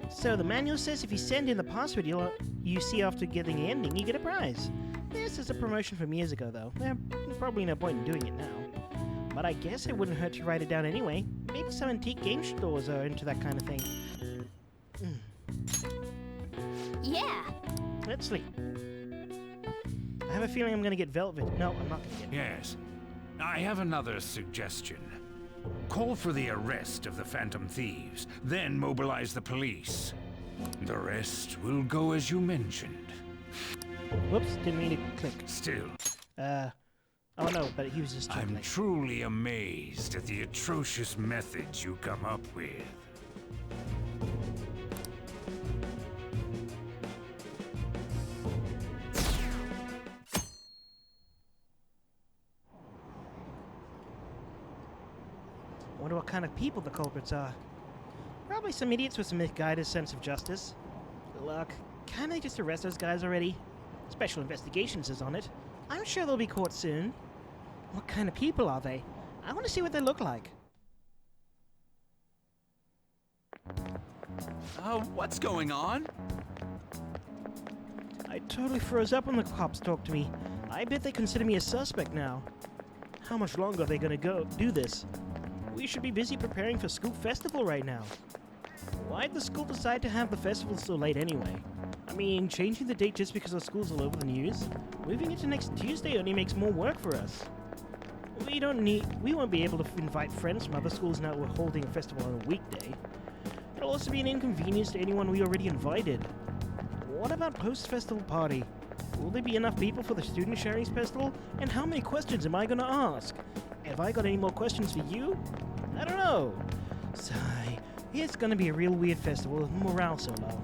So the manual says if you send in the password you see after getting the ending, you get a prize. This is a promotion from years ago, though. There's probably no point in doing it now. But I guess it wouldn't hurt to write it down anyway. Maybe some antique game stores are into that kind of thing. Yeah. Let's sleep. I have a feeling I'm going to get Velvet. No, I'm not going to get Yes. I have another suggestion. Call for the arrest of the Phantom Thieves, then mobilize the police. The rest will go as you mentioned. Whoops, didn't mean to click. Still. Oh no, but he was just I'm chuckling. truly amazed at the atrocious methods you come up with. I wonder what kind of people the culprits are. Probably some idiots with some misguided sense of justice. Look, can't they just arrest those guys already? Special Investigations is on it. I'm sure they'll be caught soon. What kind of people are they? I want to see what they look like. What's going on? I totally froze up when the cops talked to me. I bet they consider me a suspect now. How much longer are they gonna do this? We should be busy preparing for school festival right now. Why'd the school decide to have the festival so late anyway? I mean, changing the date just because our school's all over the news? Moving it to next Tuesday only makes more work for us. We won't be able to invite friends from other schools now we're holding a festival on a weekday. It'll also be an inconvenience to anyone we already invited. What about post-festival party? Will there be enough people for the student sharing festival? And how many questions am I gonna ask? Have I got any more questions for you? I don't know. Sigh. It's gonna be a real weird festival with morale so low.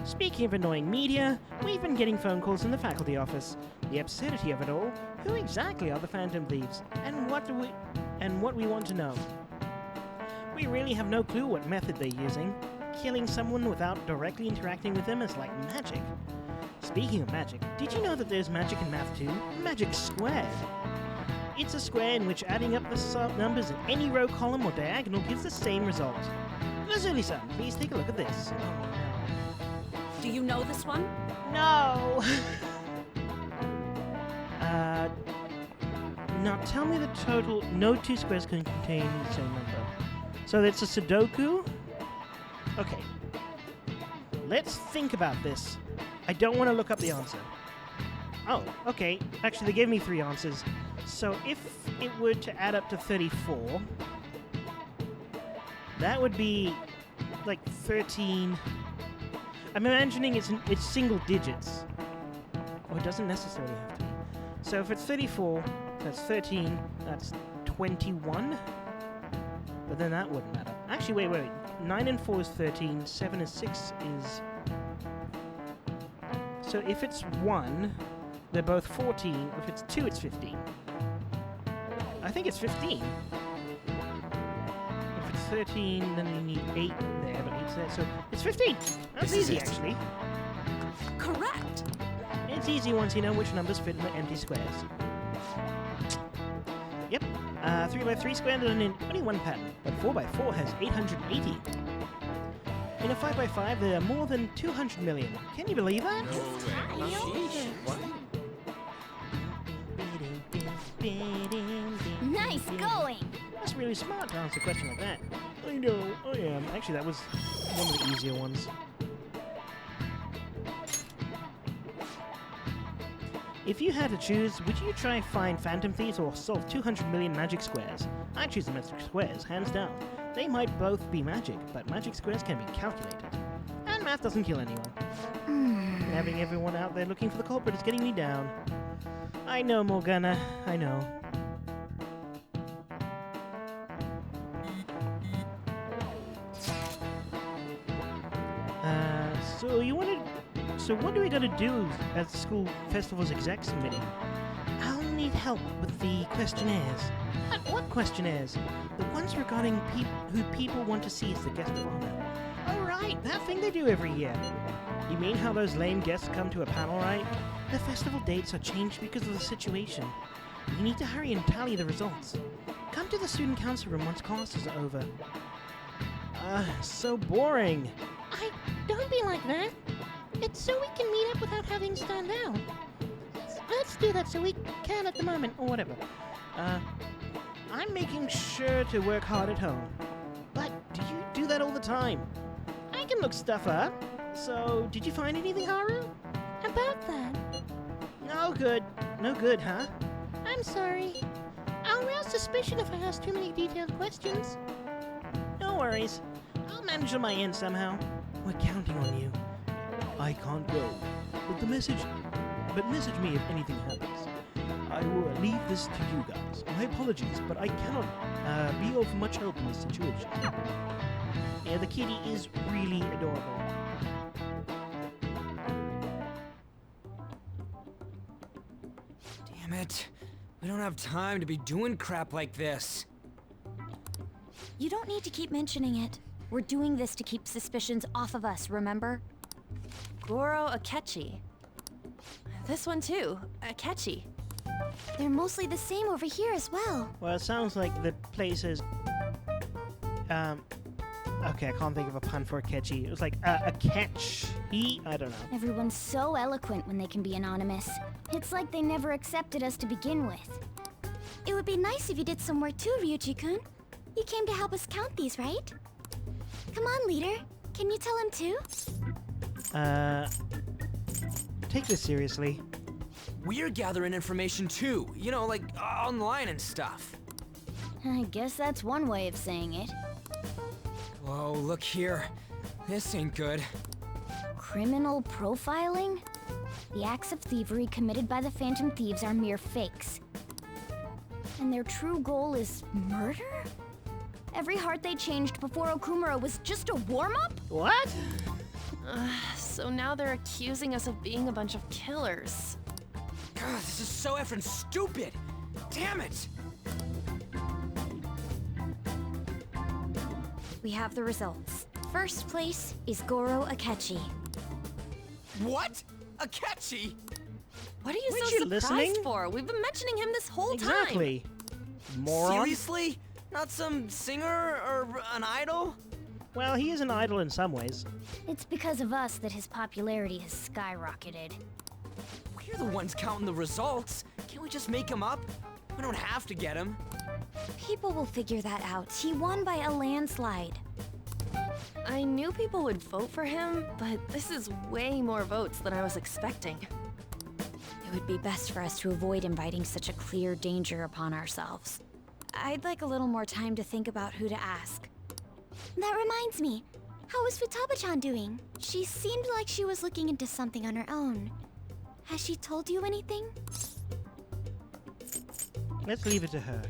Speaking of annoying media, we've been getting phone calls from the faculty office. The absurdity of it all. Who exactly are the Phantom Thieves? And what we want to know. We really have no clue what method they're using. Killing someone without directly interacting with them is like magic. Speaking of magic, did you know that there's magic in math too? Magic squared. It's a square in which adding up the numbers in any row, column, or diagonal gives the same result. Lazuli-san, please take a look at this. Do you know this one? No! Now tell me the total. No two squares can contain the same number. So that's a Sudoku? Okay. Let's think about this. I don't want to look up the answer. Oh, okay. Actually, they gave me 3 answers. So if it were to add up to 34, that would be like 13. I'm imagining it's single digits. Or it doesn't necessarily have to be. So if it's 34, that's 13, that's 21. But then that wouldn't matter. Actually, wait. 9 and 4 is 13, 7 and 6 is... So if it's 1, they're both 14. If it's 2, it's 15. I think it's 15. If it's 13, then you need 8 there, but 8's there, so it's 15. That's easy, actually. Correct. It's easy once you know which numbers fit in the empty squares. Yep. 3x3 squared is only one pattern, but 4x4 has 880. In a 5x5, there are more than 200 million. Can you believe that? Nice going! That's really smart to answer a question like that. I know, I am. Actually, that was one of the easier ones. If you had to choose, would you try and find Phantom Thieves or solve 200 million magic squares? I'd choose the magic squares, hands down. They might both be magic, but magic squares can be calculated. And math doesn't kill anyone. Having everyone out there looking for the culprit is getting me down. I know, Morgana. I know. So what do we gotta do as the school festival's execs committee? I'll need help with the questionnaires. What questionnaires? The ones regarding who people want to see as the guest of honor. Oh right, that thing they do every year. You mean how those lame guests come to a panel, right? The festival dates are changed because of the situation. We need to hurry and tally the results. Come to the student council room once classes are over. So boring. Don't be like that. It's so we can meet up without having to stand out. Let's do that so we can at the moment, or whatever. I'm making sure to work hard at home. But do you do that all the time? I can look stuff up. So, did you find anything, Haru? About that? No good. No good, huh? I'm sorry. I'll rouse suspicion if I ask too many detailed questions. No worries. I'll manage on my end somehow. We're counting on you. I can't go, but message me if anything happens. I will leave this to you guys. My apologies, but I cannot be of much help in this situation. Yeah, the kitty is really adorable. Damn it. We don't have time to be doing crap like this. You don't need to keep mentioning it. We're doing this to keep suspicions off of us, remember? Goro Akechi. This one too, Akechi. They're mostly the same over here as well. Well, it sounds like the place is... Okay, I can't think of a pun for Akechi. It was like a catch. I don't know. Everyone's so eloquent when they can be anonymous. It's like they never accepted us to begin with. It would be nice if you did some work too, Ryuji-kun. You came to help us count these, right? Come on, leader. Can you tell him too? Take this seriously. We're gathering information too, you know, like online and stuff. I guess that's one way of saying it. Whoa, look here. This ain't good. Criminal profiling? The acts of thievery committed by the Phantom Thieves are mere fakes. And their true goal is murder? Every heart they changed before Okumura was just a warm-up? What? So now they're accusing us of being a bunch of killers. God, this is so effing stupid! Damn it! We have the results. First place is Goro Akechi. What? Akechi? What are you Weren't so you surprised listening? for? We've been mentioning him this whole time. Exactly. Moron. Seriously? Not some singer or an idol? Well, he is an idol in some ways. It's because of us that his popularity has skyrocketed. We're the ones counting the results. Can't we just make him up? We don't have to get him. People will figure that out. He won by a landslide. I knew people would vote for him, but this is way more votes than I was expecting. It would be best for us to avoid inviting such a clear danger upon ourselves. I'd like a little more time to think about who to ask. That reminds me. How is Futaba-chan doing? She seemed like she was looking into something on her own. Has she told you anything? Let's leave it to her.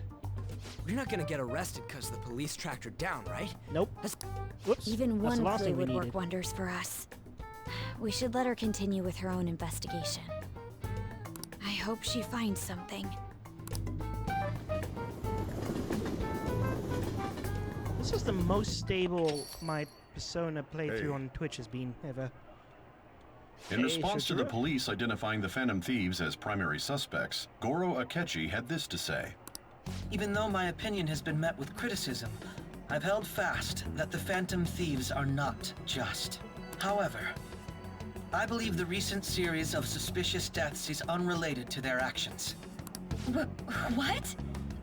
We're not gonna get arrested because the police tracked her down, right? Nope. Whoops. Even That's the one last clue thing we would work needed. wonders for us. We should let her continue with her own investigation. I hope she finds something. This is the most stable my Persona playthrough on Twitch has been ever. In response to the police identifying the Phantom Thieves as primary suspects, Goro Akechi had this to say. Even though my opinion has been met with criticism, I've held fast that the Phantom Thieves are not just. However, I believe the recent series of suspicious deaths is unrelated to their actions. What?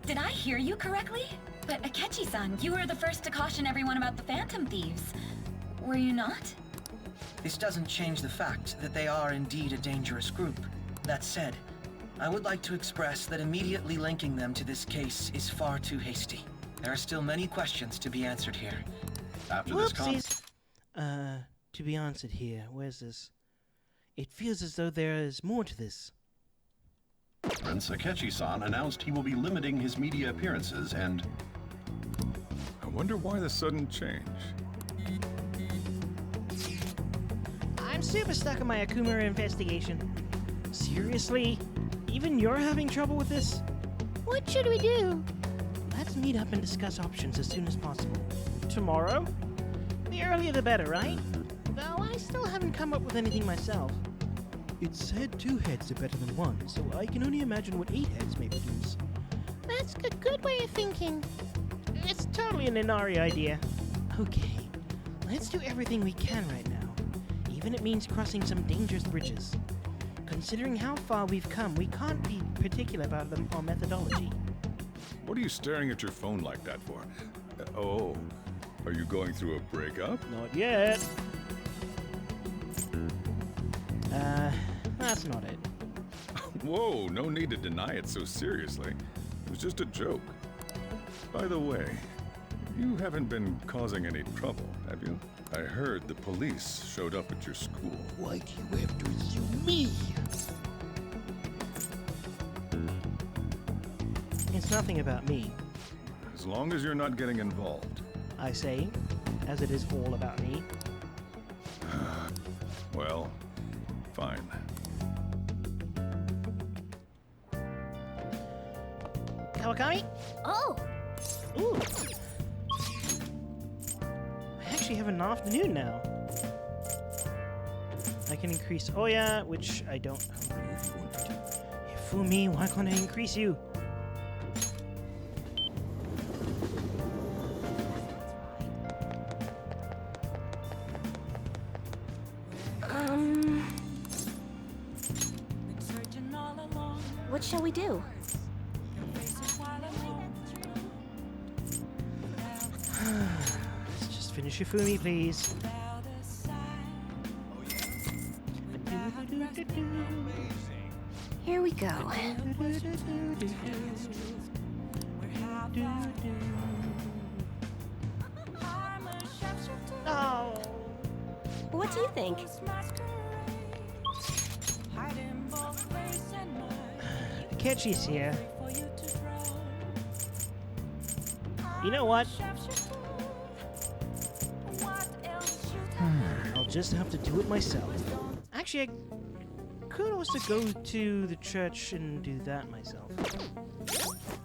Did I hear you correctly? But Akechi-san, you were the first to caution everyone about the Phantom Thieves. Were you not? This doesn't change the fact that they are indeed a dangerous group. That said, I would like to express that immediately linking them to this case is far too hasty. There are still many questions to be answered here. After Whoopsies! To be answered here. Where's this? It feels as though there is more to this. Prince Akechi-san announced he will be limiting his media appearances and... I wonder why the sudden change. I'm super stuck on my Akumura investigation. Seriously? Even you're having trouble with this? What should we do? Let's meet up and discuss options as soon as possible. Tomorrow? The earlier the better, right? Though I still haven't come up with anything myself. It's said 2 heads are better than 1, so I can only imagine what 8 heads may produce. That's a good way of thinking. It's totally an Inari idea. Okay, let's do everything we can right now. Even if it means crossing some dangerous bridges. Considering how far we've come, we can't be particular about our methodology. What are you staring at your phone like that for? Oh, are you going through a breakup? Not yet. That's not it. Whoa, no need to deny it so seriously. It was just a joke. By the way, you haven't been causing any trouble, have you? I heard the police showed up at your school. Why do you have to assume me? It's nothing about me. As long as you're not getting involved. I say, as it is all about me. Well, fine. Kawakami? Oh! Ooh. I actually have an afternoon now. I can increase Oya, which I don't. You fool me, why can't I increase you? What shall we do? Let's just finish Shifumi, please. Here we go. Oh. What do you think? Akechi's here. You know what? I'll just have to do it myself. Actually, I could also go to the church and do that myself.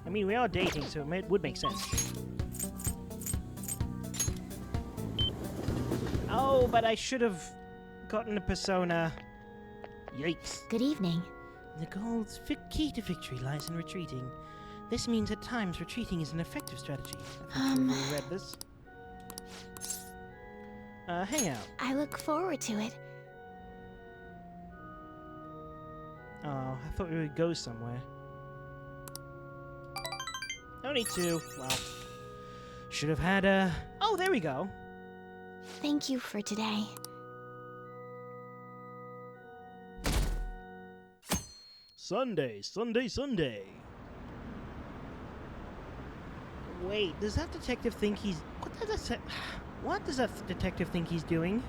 I mean, we are dating, so it would make sense. Oh, but I should have gotten a persona. Yikes. Good evening. The goal's key to victory lies in retreating. This means at times retreating is an effective strategy. I think you already read this. Hang out. I look forward to it. Oh, I thought we would go somewhere. Only 2. Wow. Should have had a... Oh, there we go. Thank you for today. Sunday, Sunday, Sunday. Wait, does that detective think he's... What does that detective think he's doing?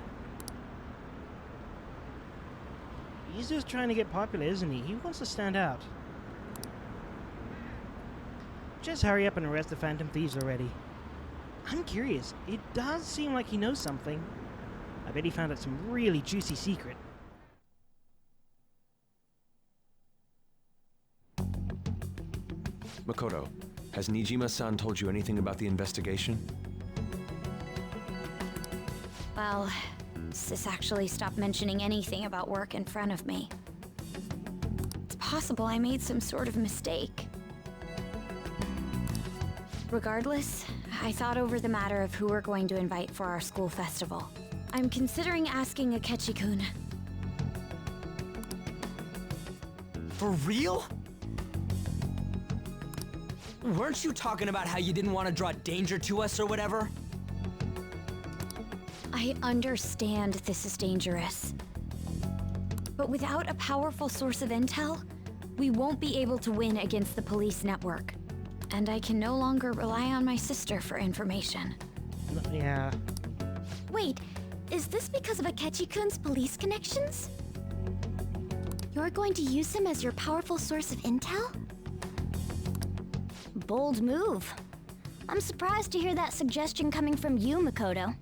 He's just trying to get popular, isn't he? He wants to stand out. Just hurry up and arrest the Phantom Thieves already. I'm curious. It does seem like he knows something. I bet he found out some really juicy secret. Makoto, has Nijima-san told you anything about the investigation? Well, Sis actually stopped mentioning anything about work in front of me. It's possible I made some sort of mistake. Regardless, I thought over the matter of who we're going to invite for our school festival. I'm considering asking Akechi-kun. For real? Weren't you talking about how you didn't want to draw danger to us or whatever? I understand this is dangerous. But without a powerful source of intel, we won't be able to win against the police network. And I can no longer rely on my sister for information. Yeah. Wait, is this because of Akechi-kun's police connections? You're going to use him as your powerful source of intel? Bold move. I'm surprised to hear that suggestion coming from you, Makoto.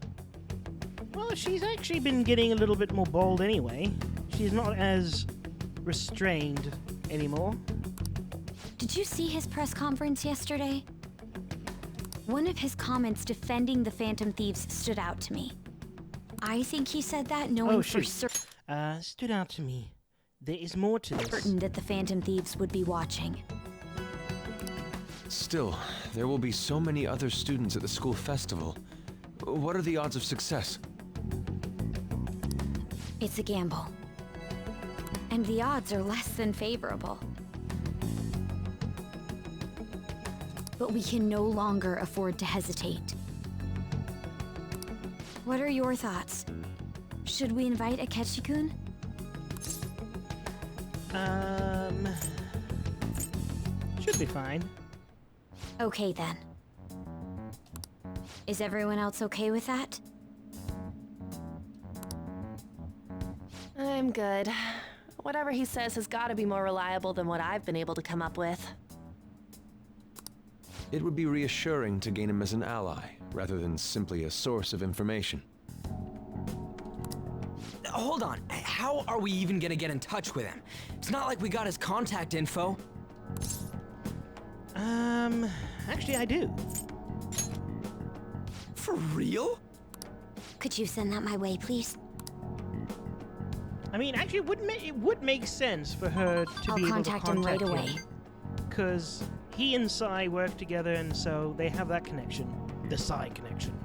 Well, she's actually been getting a little bit more bold anyway. She's not as restrained anymore. Did you see his press conference yesterday? One of his comments defending the Phantom Thieves stood out to me. I think he said that knowing for certain stood out to me. There is more to this. That the Phantom Thieves would be watching. Still, there will be so many other students at the school festival. What are the odds of success? It's a gamble. And the odds are less than favorable. But we can no longer afford to hesitate. What are your thoughts? Should we invite Akechi-kun? Should be fine. Okay then. Is everyone else okay with that? I'm good. Whatever he says has got to be more reliable than what I've been able to come up with. It would be reassuring to gain him as an ally, rather than simply a source of information. Hold on, how are we even gonna get in touch with him? It's not like we got his contact info. Actually I do. For real? Could you send that my way, please? I mean, actually, it would make sense for her to I'll be able to contact him right away. Because he and Sai work together, and so they have that connection. The Sai connection.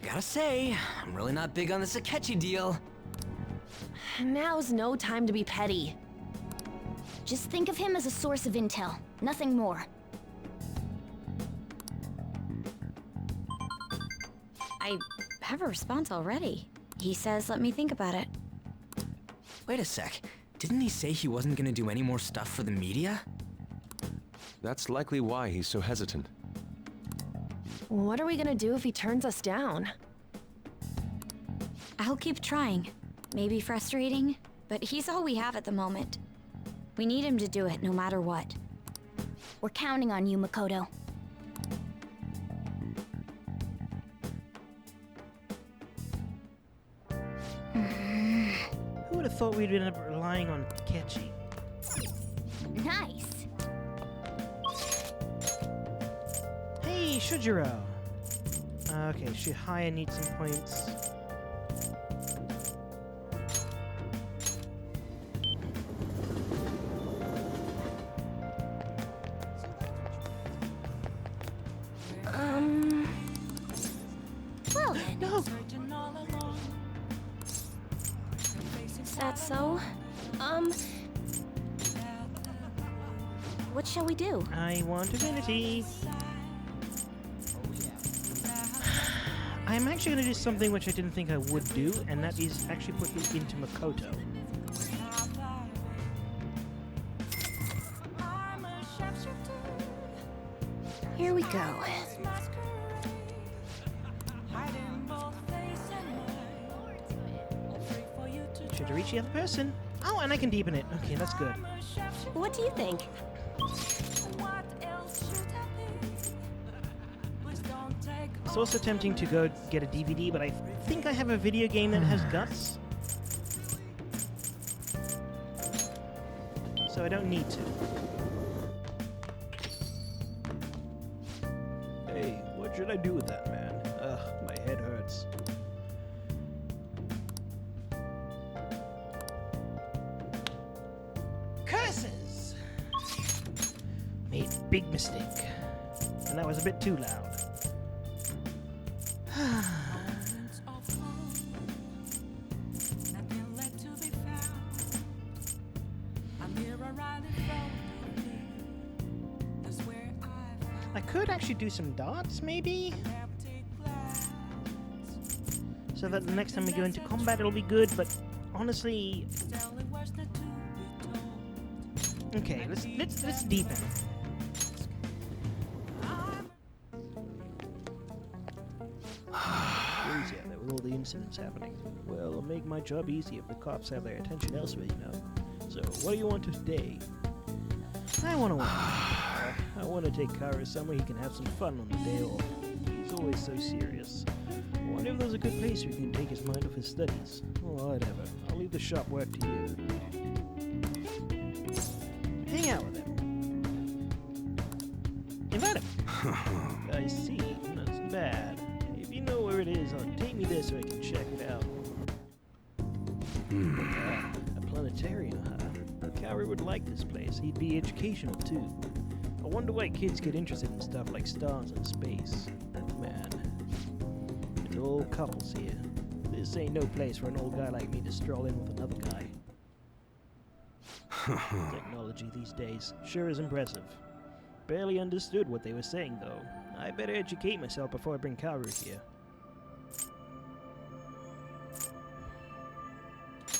Gotta say, I'm really not big on this Akechi deal. Now's no time to be petty. Just think of him as a source of intel, nothing more. I have a response already. He says let me think about it. Wait a sec. Didn't he say he wasn't gonna do any more stuff for the media? That's likely why he's so hesitant. What are we gonna do if he turns us down? I'll keep trying. Maybe frustrating, but he's all we have at the moment. We need him to do it no matter what. We're counting on you, Makoto. Who would have thought we'd end up relying on Akechi? Nice. Hey, Shujiro. Okay, Shihaya needs some points. Well then. No. Is that so? What shall we do? I want divinity. I'm actually going to do something which I didn't think I would do, and that is actually put me into Makoto. Here we go. Should reach the other person. Oh, and I can deepen it. Okay, that's good. What do you think? It's also tempting to go get a DVD, but I think I have a video game that has guts. So I don't need to. Hey, what should I do with that, man? Ugh, my head hurts. Curses! Made a big mistake. And that was a bit too loud. actually do some dots, maybe? So that the next time we go into combat it'll be good, but honestly... Okay, let's deepen. Crazy out there with all the incidents happening. Well, it'll make my job easy if the cops have their attention elsewhere, you know. So, what do you want today? I want to take Kara somewhere he can have some fun on the day off. He's always so serious. I wonder if there's a good place where he can take his mind off his studies. Well, whatever. I'll leave the shop work to you. Hang out with him. Invite him. I see. That's bad. If you know where it is, take me there so I can check it out. A planetarium, huh? Cowrie would like this place. He'd be educational, too. I wonder why kids get interested in stuff like stars and space. Man, there's all couples here. This ain't no place for an old guy like me to stroll in with another guy. Technology these days sure is impressive. Barely understood what they were saying, though. I better educate myself before I bring Kaoru here.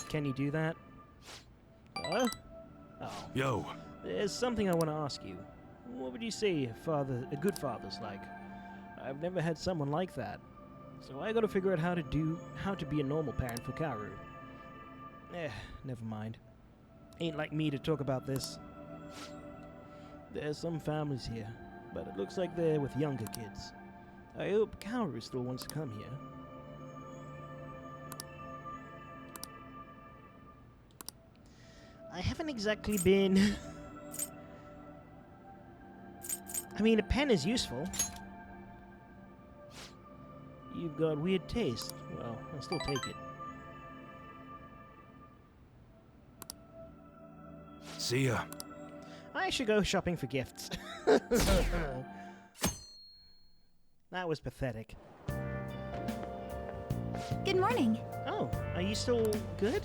Can you do that? Oh. Yo. There's something I want to ask you. What would you say a good father's like? I've never had someone like that. So I gotta figure out how to be a normal parent for Kaoru. Never mind. Ain't like me to talk about this. There's some families here, but it looks like they're with younger kids. I hope Kaoru still wants to come here. I haven't exactly been... I mean, a pen is useful. You've got weird taste. Well, I'll still take it. See ya. I should go shopping for gifts. That was pathetic. Good morning. Oh, are you still good?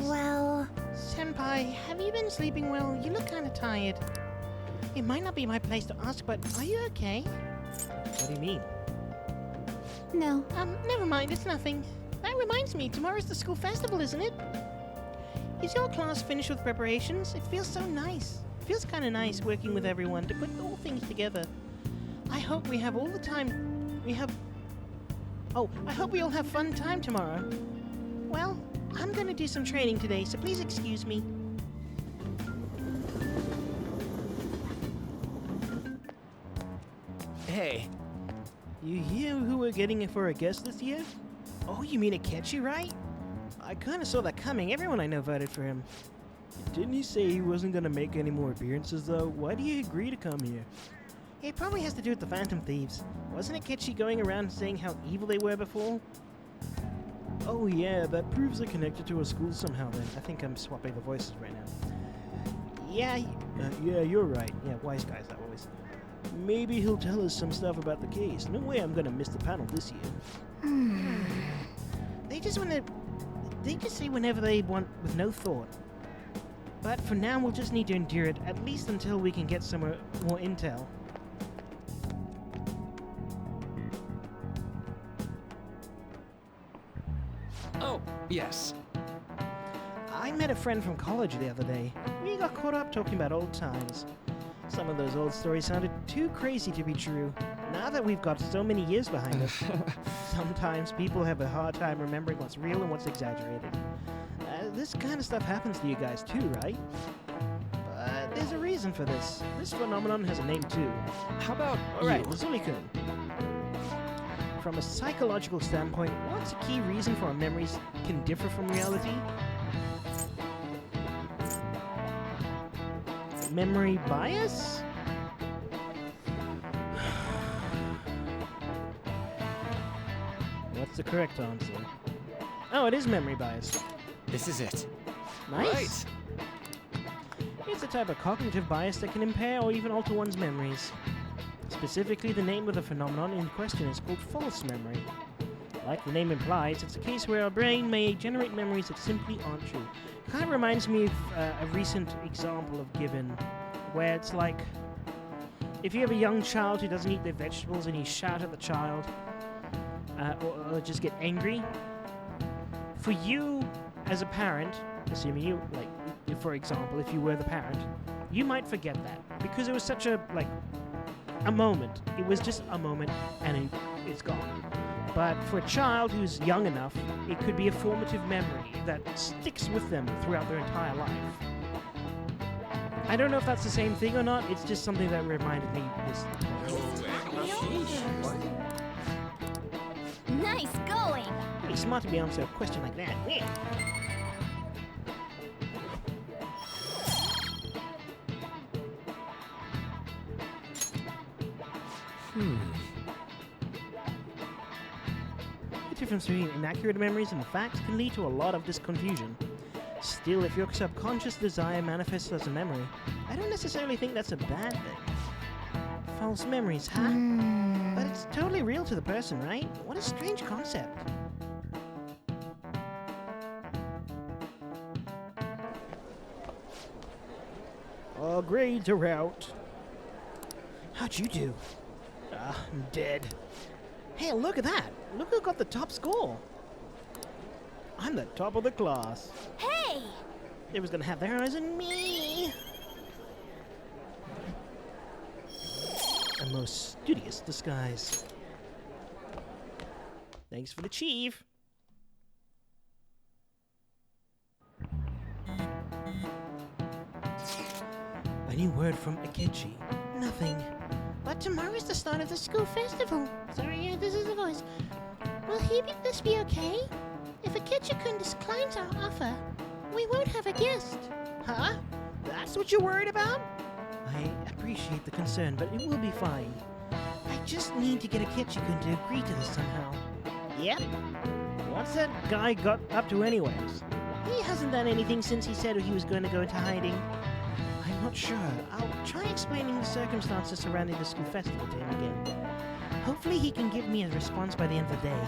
Well... Senpai, have you been sleeping well? You look kind of tired. It might not be my place to ask, but are you okay? What do you mean? No. Never mind, it's nothing. That reminds me, tomorrow's the school festival, isn't it? Is your class finished with preparations? It feels so nice. It feels kind of nice working with everyone to put all things together. I hope we have all the time we have... Oh, I hope we all have fun time tomorrow. Well, I'm gonna do some training today, so please excuse me. Hey. You hear who we're getting for a guest this year? Oh, you mean Akechi, right? I kinda saw that coming. Everyone I know voted for him. Didn't he say he wasn't gonna make any more appearances, though? Why do you agree to come here? It probably has to do with the Phantom Thieves. Wasn't Akechi going around saying how evil they were before? Oh yeah, that proves they're connected to a school somehow then. I think I'm swapping the voices right now. Yeah, yeah, you're right. Yeah, wise guys, that voice. Maybe he'll tell us some stuff about the case. No way I'm gonna miss the panel this year. They just say whenever they want with no thought. But for now, we'll just need to endure it, at least until we can get some more intel. Oh, yes. I met a friend from college the other day. We got caught up talking about old times. Some of those old stories sounded too crazy to be true. Now that we've got so many years behind us, sometimes people have a hard time remembering what's real and what's exaggerated. This kind of stuff happens to you guys too, right? But there's a reason for this. This phenomenon has a name too. How about Alright, Lazuli-kun. From a psychological standpoint, what's a key reason for our memories can differ from reality? Memory bias? What's the correct answer? Oh, it is memory bias. This is it. Nice. Right. It's a type of cognitive bias that can impair or even alter one's memories. Specifically, the name of the phenomenon in question is called false memory. Like the name implies, it's a case where our brain may generate memories that simply aren't true. Kind of reminds me of a recent example of given, where it's like, if you have a young child who doesn't eat their vegetables and you shout at the child, or just get angry, for you as a parent, assuming you, like, for example, if you were the parent, you might forget that because it was such a moment. It was just a moment and it's gone. But for a child who's young enough, it could be a formative memory that sticks with them throughout their entire life. I don't know if that's the same thing or not. It's just something that reminded me this. Nice going! Pretty smart to be answering a question like that. Yeah. The difference between inaccurate memories and facts can lead to a lot of this confusion. Still, if your subconscious desire manifests as a memory, I don't necessarily think that's a bad thing. False memories, huh? But it's totally real to the person, right? What a strange concept. All grades are out. How'd you do? I'm dead. Hey, look at that! Look who got the top score! I'm the top of the class. Hey! They was gonna have their eyes on me! A most studious disguise. Thanks for the chief. Any word from Akechi? Nothing. But tomorrow's the start of the school festival. Sorry, this is the voice. Will this be okay? If Akechi-kun declines our offer, we won't have a guest. Huh? That's what you're worried about? I appreciate the concern, but it will be fine. I just need to get Akechi-kun to agree to this somehow. Yep. What's that guy got up to anyways? He hasn't done anything since he said he was going to go into hiding. I'm not sure. I'll try explaining the circumstances surrounding the school festival to him again. Hopefully he can give me a response by the end of the day.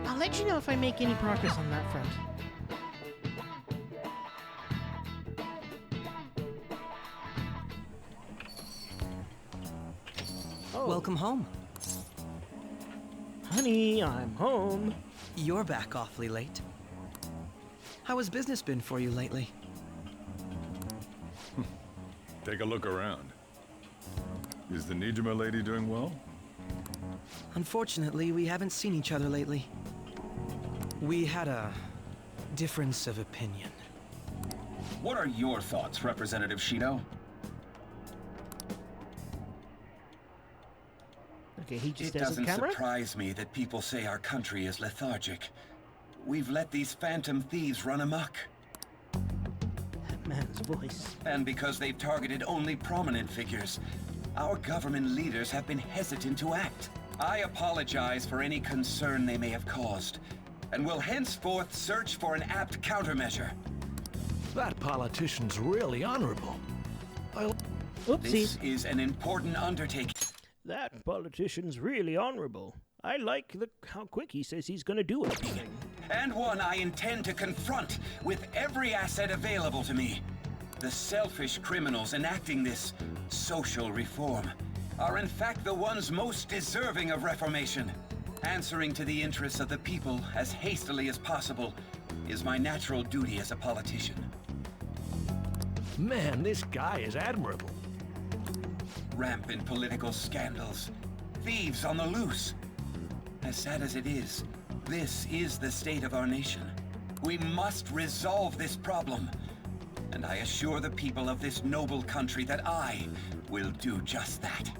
I'll let you know if I make any progress on that front. Oh. Welcome home. Honey, I'm home. You're back awfully late. How has business been for you lately? Take a look around. Is the Nijima lady doing well? Unfortunately, we haven't seen each other lately. We had a difference of opinion. What are your thoughts, Representative Shido? Okay, he just It stares at the doesn't camera? surprise me that people say our country is lethargic. We've let these phantom thieves run amok. That man's voice. And because they've targeted only prominent figures, our government leaders have been hesitant to act. I apologize for any concern they may have caused, and will henceforth search for an apt countermeasure. That politician's really honorable. This is an important undertaking. That politician's really honorable. I like how quick he says he's gonna do it. And one I intend to confront with every asset available to me. The selfish criminals enacting this social reform are in fact the ones most deserving of reformation. Answering to the interests of the people as hastily as possible is my natural duty as a politician. Man, this guy is admirable. Rampant political scandals, thieves on the loose. As sad as it is, this is the state of our nation. We must resolve this problem, and I assure the people of this noble country that I will do just that.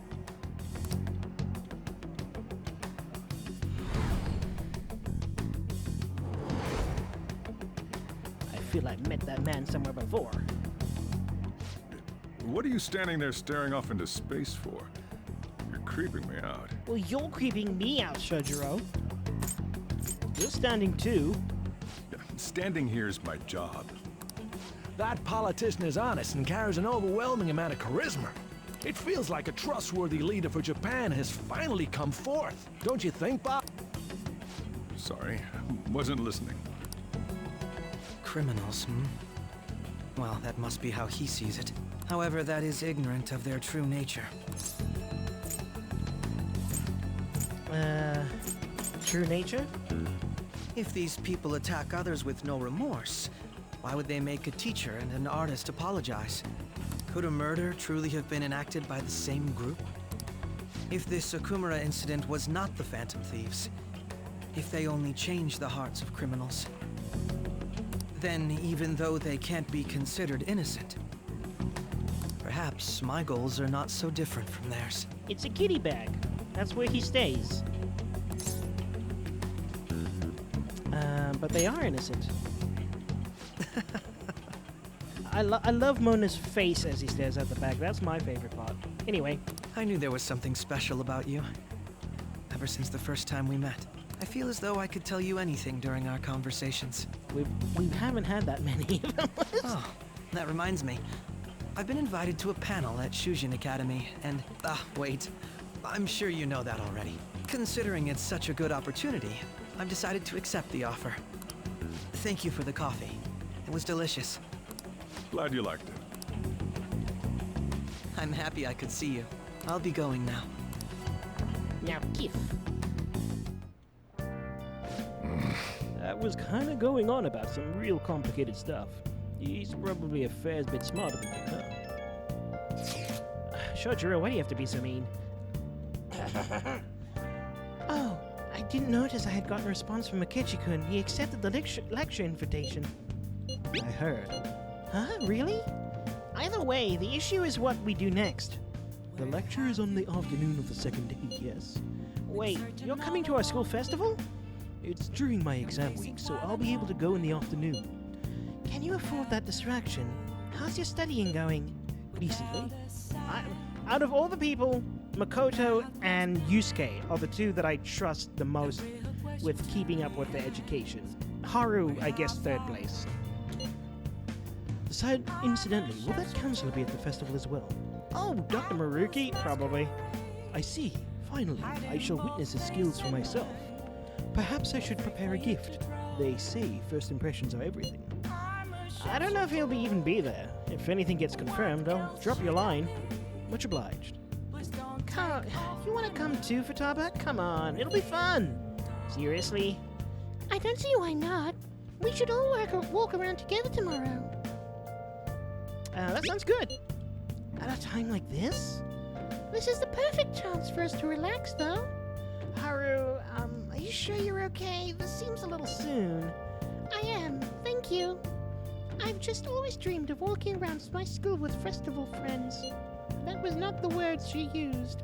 I feel I met that man somewhere before. What are you standing there staring off into space for? You're creeping me out. Well, you're creeping me out, Shojiro. You're standing too. Standing here is my job. That politician is honest and carries an overwhelming amount of charisma. It feels like a trustworthy leader for Japan has finally come forth. Don't you think, Bob? Sorry, wasn't listening. Criminals, Well, that must be how he sees it. However, that is ignorant of their true nature. True nature? If these people attack others with no remorse, why would they make a teacher and an artist apologize? Could a murder truly have been enacted by the same group? If this Okumura incident was not the Phantom Thieves, if they only changed the hearts of criminals, then even though they can't be considered innocent, perhaps my goals are not so different from theirs. It's a kitty bag. That's where he stays. But they are innocent. I love Mona's face as he stares at the bag. That's my favorite part. Anyway. I knew there was something special about you. Ever since the first time we met. I feel as though I could tell you anything during our conversations. We haven't had that many of them. Oh, that reminds me. I've been invited to a panel at Shujin Academy, and... wait. I'm sure you know that already. Considering it's such a good opportunity, I've decided to accept the offer. Thank you for the coffee. It was delicious. Glad you liked it. I'm happy I could see you. I'll be going now. Now, Kif. That was kind of going on about some real complicated stuff. He's probably a fair bit smarter than me, huh? Shojiro, why do you have to be so mean? Oh, I didn't notice I had gotten a response from Akechi-kun. He accepted the lecture invitation. I heard. Huh? Really? Either way, the issue is what we do next. The lecture is on the afternoon of the second day, yes. Wait, you're coming to our school festival? It's during my exam week, so I'll be able to go in the afternoon. Can you afford that distraction? How's your studying going? Decently. Out of all the people, Makoto and Yusuke are the two that I trust the most with keeping up with their education. Haru, I guess, third place. Incidentally, will that counselor be at the festival as well? Oh, Dr. Maruki? Probably. I see. Finally, I shall witness his skills for myself. Perhaps I should prepare a gift. They say first impressions are everything. I don't know if he'll even be there. If anything gets confirmed, I'll drop your line. Much obliged. You want to come too, Futaba? Come on, it'll be fun. Seriously? I don't see why not. We should all walk around together tomorrow. That sounds good. At a time like this? This is the perfect chance for us to relax, though. Haru, are you sure you're okay? This seems a little soon. I am, thank you. I've just always dreamed of walking around my school with festival friends. That was not the words she used.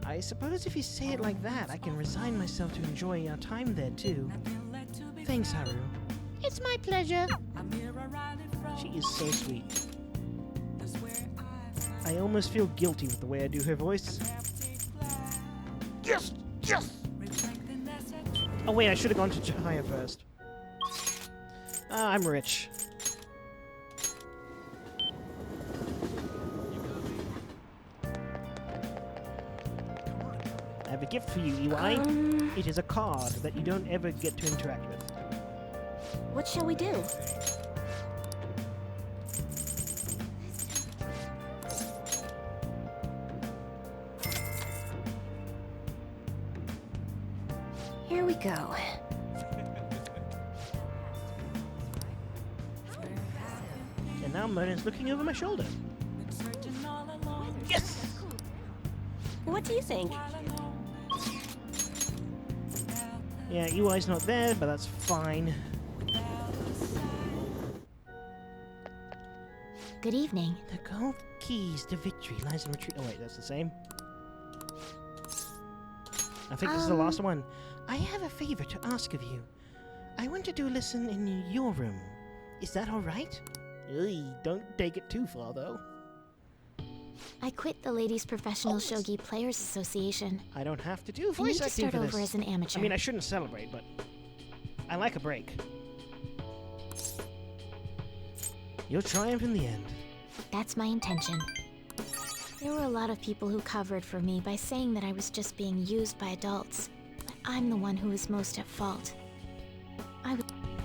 I suppose if you say it like that, I can resign myself to enjoy our time there, too. Thanks, Haru. It's my pleasure. She is so sweet. I almost feel guilty with the way I do her voice. Yes! Yes! Oh wait, I should have gone to Chihaya first. I'm rich. I have a gift for you, EY. It is a card that you don't ever get to interact with. What shall we do? Here we go. And now Mona's looking over my shoulder. Yes! What do you think? Yeah, EY's not there, but that's fine. Good evening. The gold keys to victory lies in retreat. Oh wait, that's the same. I think this is the last one. I have a favor to ask of you. I want to do a lesson in your room. Is that alright? Don't take it too far, though. I quit the Ladies Professional Shogi Players Association. I don't have to do I voice need to acting start for over this. as an amateur. I mean, I shouldn't celebrate, but I like a break. You'll triumph in the end. That's my intention. There were a lot of people who covered for me by saying that I was just being used by adults. But I'm the one who was most at fault.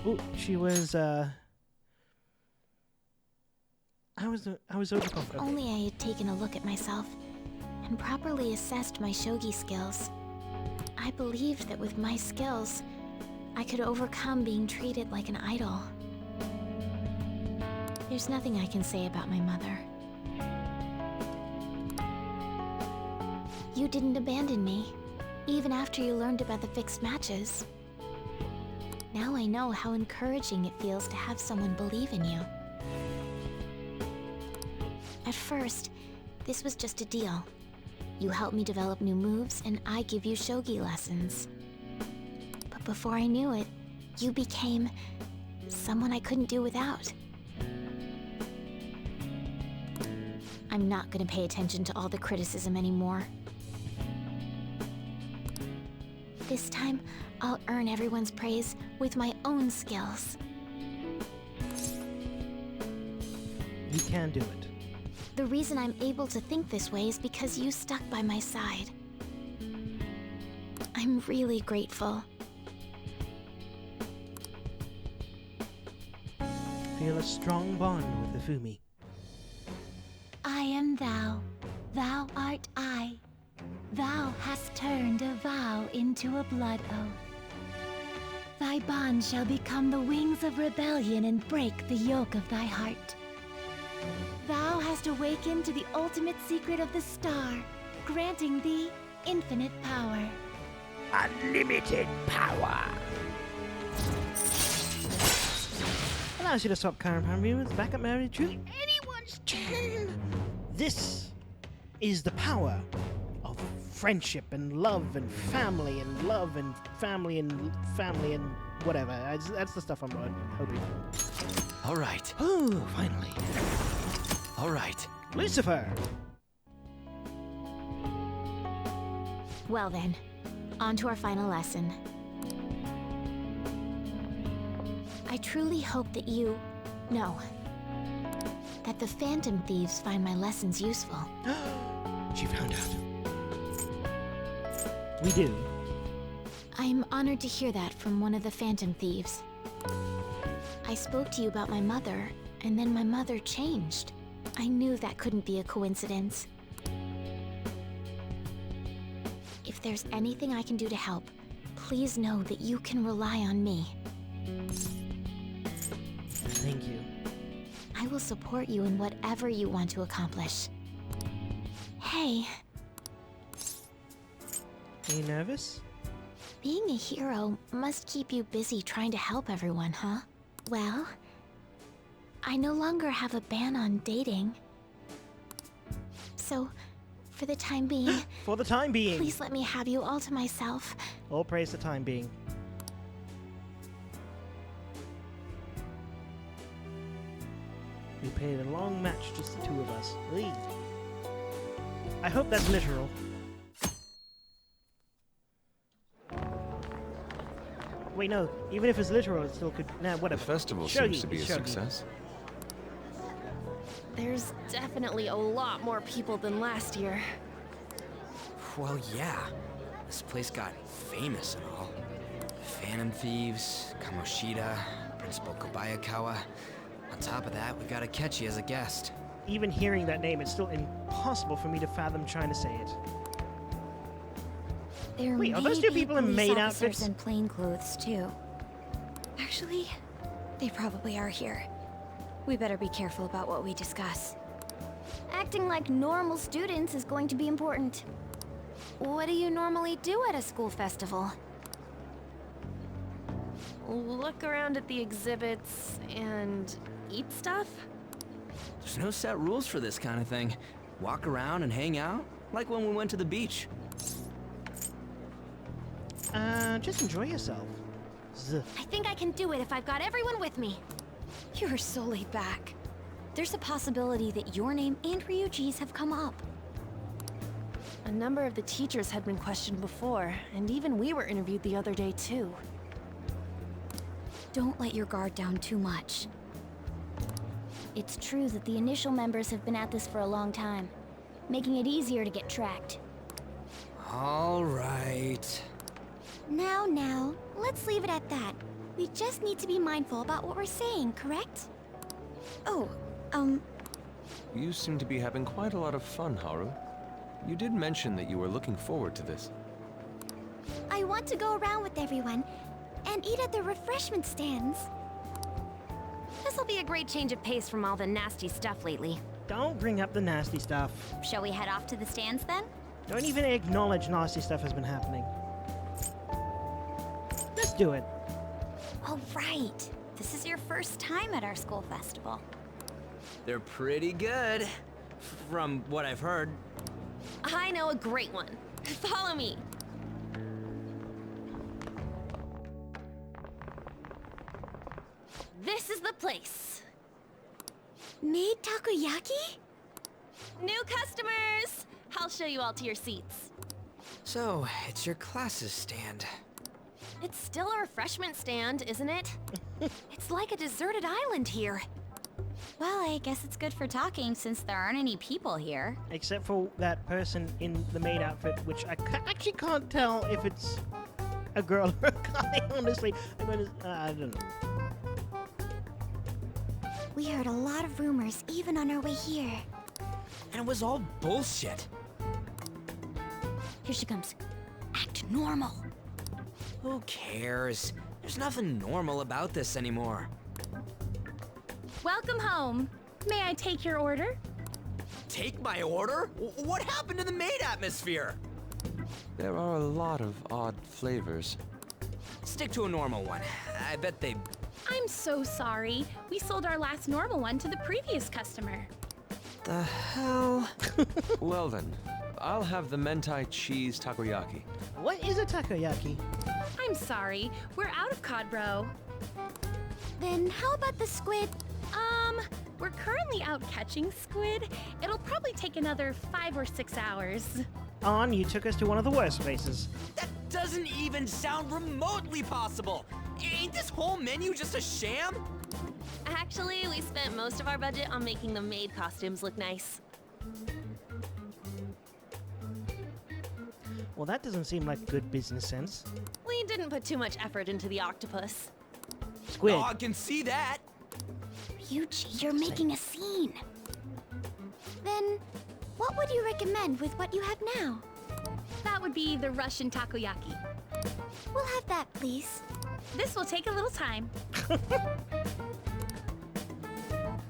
Ooh, she was, I was overconfident. If only I had taken a look at myself and properly assessed my shogi skills. I believed that with my skills, I could overcome being treated like an idol. There's nothing I can say about my mother. You didn't abandon me, even after you learned about the fixed matches. Now I know how encouraging it feels to have someone believe in you. At first, this was just a deal. You help me develop new moves, and I give you shogi lessons. But before I knew it, you became someone I couldn't do without. I'm not gonna pay attention to all the criticism anymore. This time, I'll earn everyone's praise with my own skills. You can do it. The reason I'm able to think this way is because you stuck by my side. I'm really grateful. Feel a strong bond with the Fumi. I am thou, thou art I. Thou hast turned a vow into a blood oath. Thy bond shall become the wings of rebellion and break the yoke of thy heart. Thou hast awakened to the ultimate secret of the star, granting thee infinite power. Unlimited power! Allows you to swap current power movements back up Mary True. Anyone's turn! This is the power of friendship and love and family and love and family and whatever. That's the stuff I'm hoping for. All right. Oh, finally. All right. Lucifer! Well then, on to our final lesson. I truly hope that that the Phantom Thieves find my lessons useful. She found out. We do. I'm honored to hear that from one of the Phantom Thieves. I spoke to you about my mother, and then my mother changed. I knew that couldn't be a coincidence. If there's anything I can do to help, please know that you can rely on me. Thank you. I will support you in whatever you want to accomplish. Hey. Are you nervous? Being a hero must keep you busy trying to help everyone, huh? Well, I no longer have a ban on dating. So, for the time being... For the time being! Please let me have you all to myself. All praise the time being. We played a long match, just the two of us. Eey. I hope that's literal. Wait, no. Even if it's literal, it still could... Nah, whatever. The festival Shogi, seems to be a Shogi. success. There's definitely a lot more people than last year. Well, yeah. This place got famous and all. Phantom Thieves, Kamoshida, Principal Kobayakawa. On top of that, we got Akechi as a guest. Even hearing that name, it's still impossible for me to fathom trying to say it. There Wait, are may those two be people in police maid officers outfits? in plain clothes too. Actually, they probably are here. We better be careful about what we discuss. Acting like normal students is going to be important. What do you normally do at a school festival? Look around at the exhibits and eat stuff? There's no set rules for this kind of thing. Walk around and hang out, like when we went to the beach. Just enjoy yourself. Zuh. I think I can do it if I've got everyone with me. You're so laid back. There's a possibility that your name and Ryuji's have come up. A number of the teachers had been questioned before, and even we were interviewed the other day too. Don't let your guard down too much. It's true that the initial members have been at this for a long time, making it easier to get tracked. All right. Now, let's leave it at that. We just need to be mindful about what we're saying, correct? Oh, You seem to be having quite a lot of fun, Haru. You did mention that you were looking forward to this. I want to go around with everyone and eat at the refreshment stands. This'll be a great change of pace from all the nasty stuff lately. Don't bring up the nasty stuff. Shall we head off to the stands then? Don't even acknowledge nasty stuff has been happening. Let's do it. Oh, right. This is your first time at our school festival. They're pretty good, from what I've heard. I know a great one. Follow me. This is the place. Made takoyaki? New customers! I'll show you all to your seats. So, it's your class's stand. It's still a refreshment stand, isn't it? It's like a deserted island here. Well, I guess it's good for talking since there aren't any people here. Except for that person in the maid outfit, which I actually can't tell if it's a girl or a guy, honestly. I don't know. We heard a lot of rumors even on our way here. And it was all bullshit. Here she comes. Act normal. Who cares? There's nothing normal about this anymore. Welcome home. May I take your order? Take my order? What happened to the maid atmosphere? There are a lot of odd flavors. Stick to a normal one. I bet they... I'm so sorry. We sold our last normal one to the previous customer. The hell? Well then, I'll have the mentai cheese takoyaki. What is a takoyaki? I'm sorry. We're out of cod roe. Then how about the squid? We're currently out catching squid. It'll probably take another 5 or 6 hours. On, you took us to one of the worst places. That doesn't even sound remotely possible! Ain't this whole menu just a sham? Actually, we spent most of our budget on making the maid costumes look nice. Well, that doesn't seem like good business sense. We didn't put too much effort into the octopus. Squid. Oh, I can see that! Ryuji, you're making a scene. Then, what would you recommend with what you have now? That would be the Russian takoyaki. We'll have that, please. This will take a little time.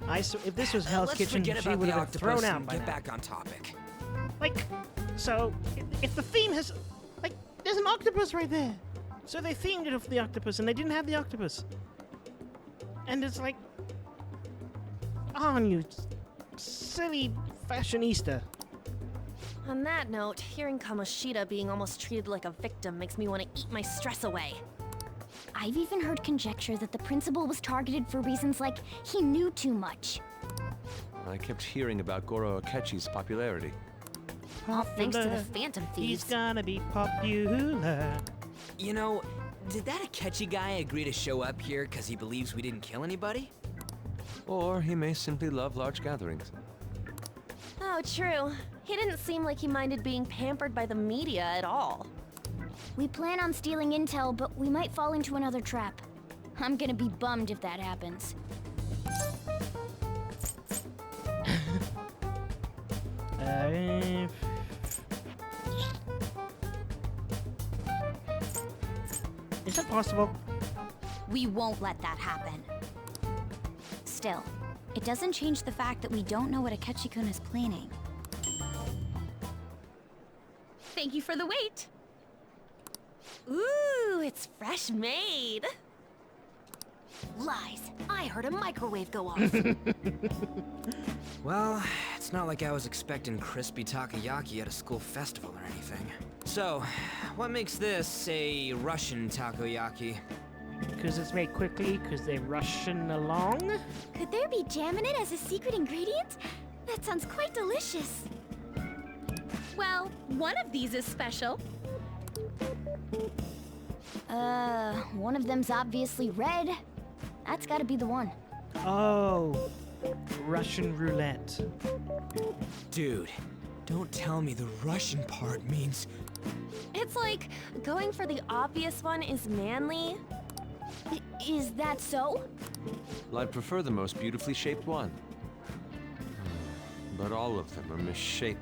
If this was Hell's Let's Kitchen, forget she about would the have been thrown octopus out and by get now. back on topic. Like, so, if the theme has... Like, there's an octopus right there. So they themed it off the octopus, and they didn't have the octopus. And it's like... Oh, you silly fashionista. On that note, hearing Kamoshida being almost treated like a victim makes me want to eat my stress away. I've even heard conjecture that the principal was targeted for reasons like he knew too much. I kept hearing about Goro Akechi's popularity. All thanks to the Phantom He's Thieves. gonna be popular. You know, did that Akechi guy agree to show up here because he believes we didn't kill anybody? Or he may simply love large gatherings. Oh, true. He didn't seem like he minded being pampered by the media at all. We plan on stealing intel, but we might fall into another trap. I'm gonna be bummed if that happens. Is that possible? We won't let that happen. Still, it doesn't change the fact that we don't know what Akechi-kun is planning. Thank you for the wait. Ooh, it's fresh made. Lies. I heard a microwave go off. Well, it's not like I was expecting crispy takoyaki at a school festival or anything. So, what makes this a Russian takoyaki? Because it's made quickly, because they're rushing along? Could there be jam in it as a secret ingredient? That sounds quite delicious. Well, one of these is special. One of them's obviously red. That's gotta be the one. Oh, Russian roulette. Dude, don't tell me the Russian part means... It's like going for the obvious one is manly. Is that so? Well, I'd prefer the most beautifully shaped one. but all of them are misshapen.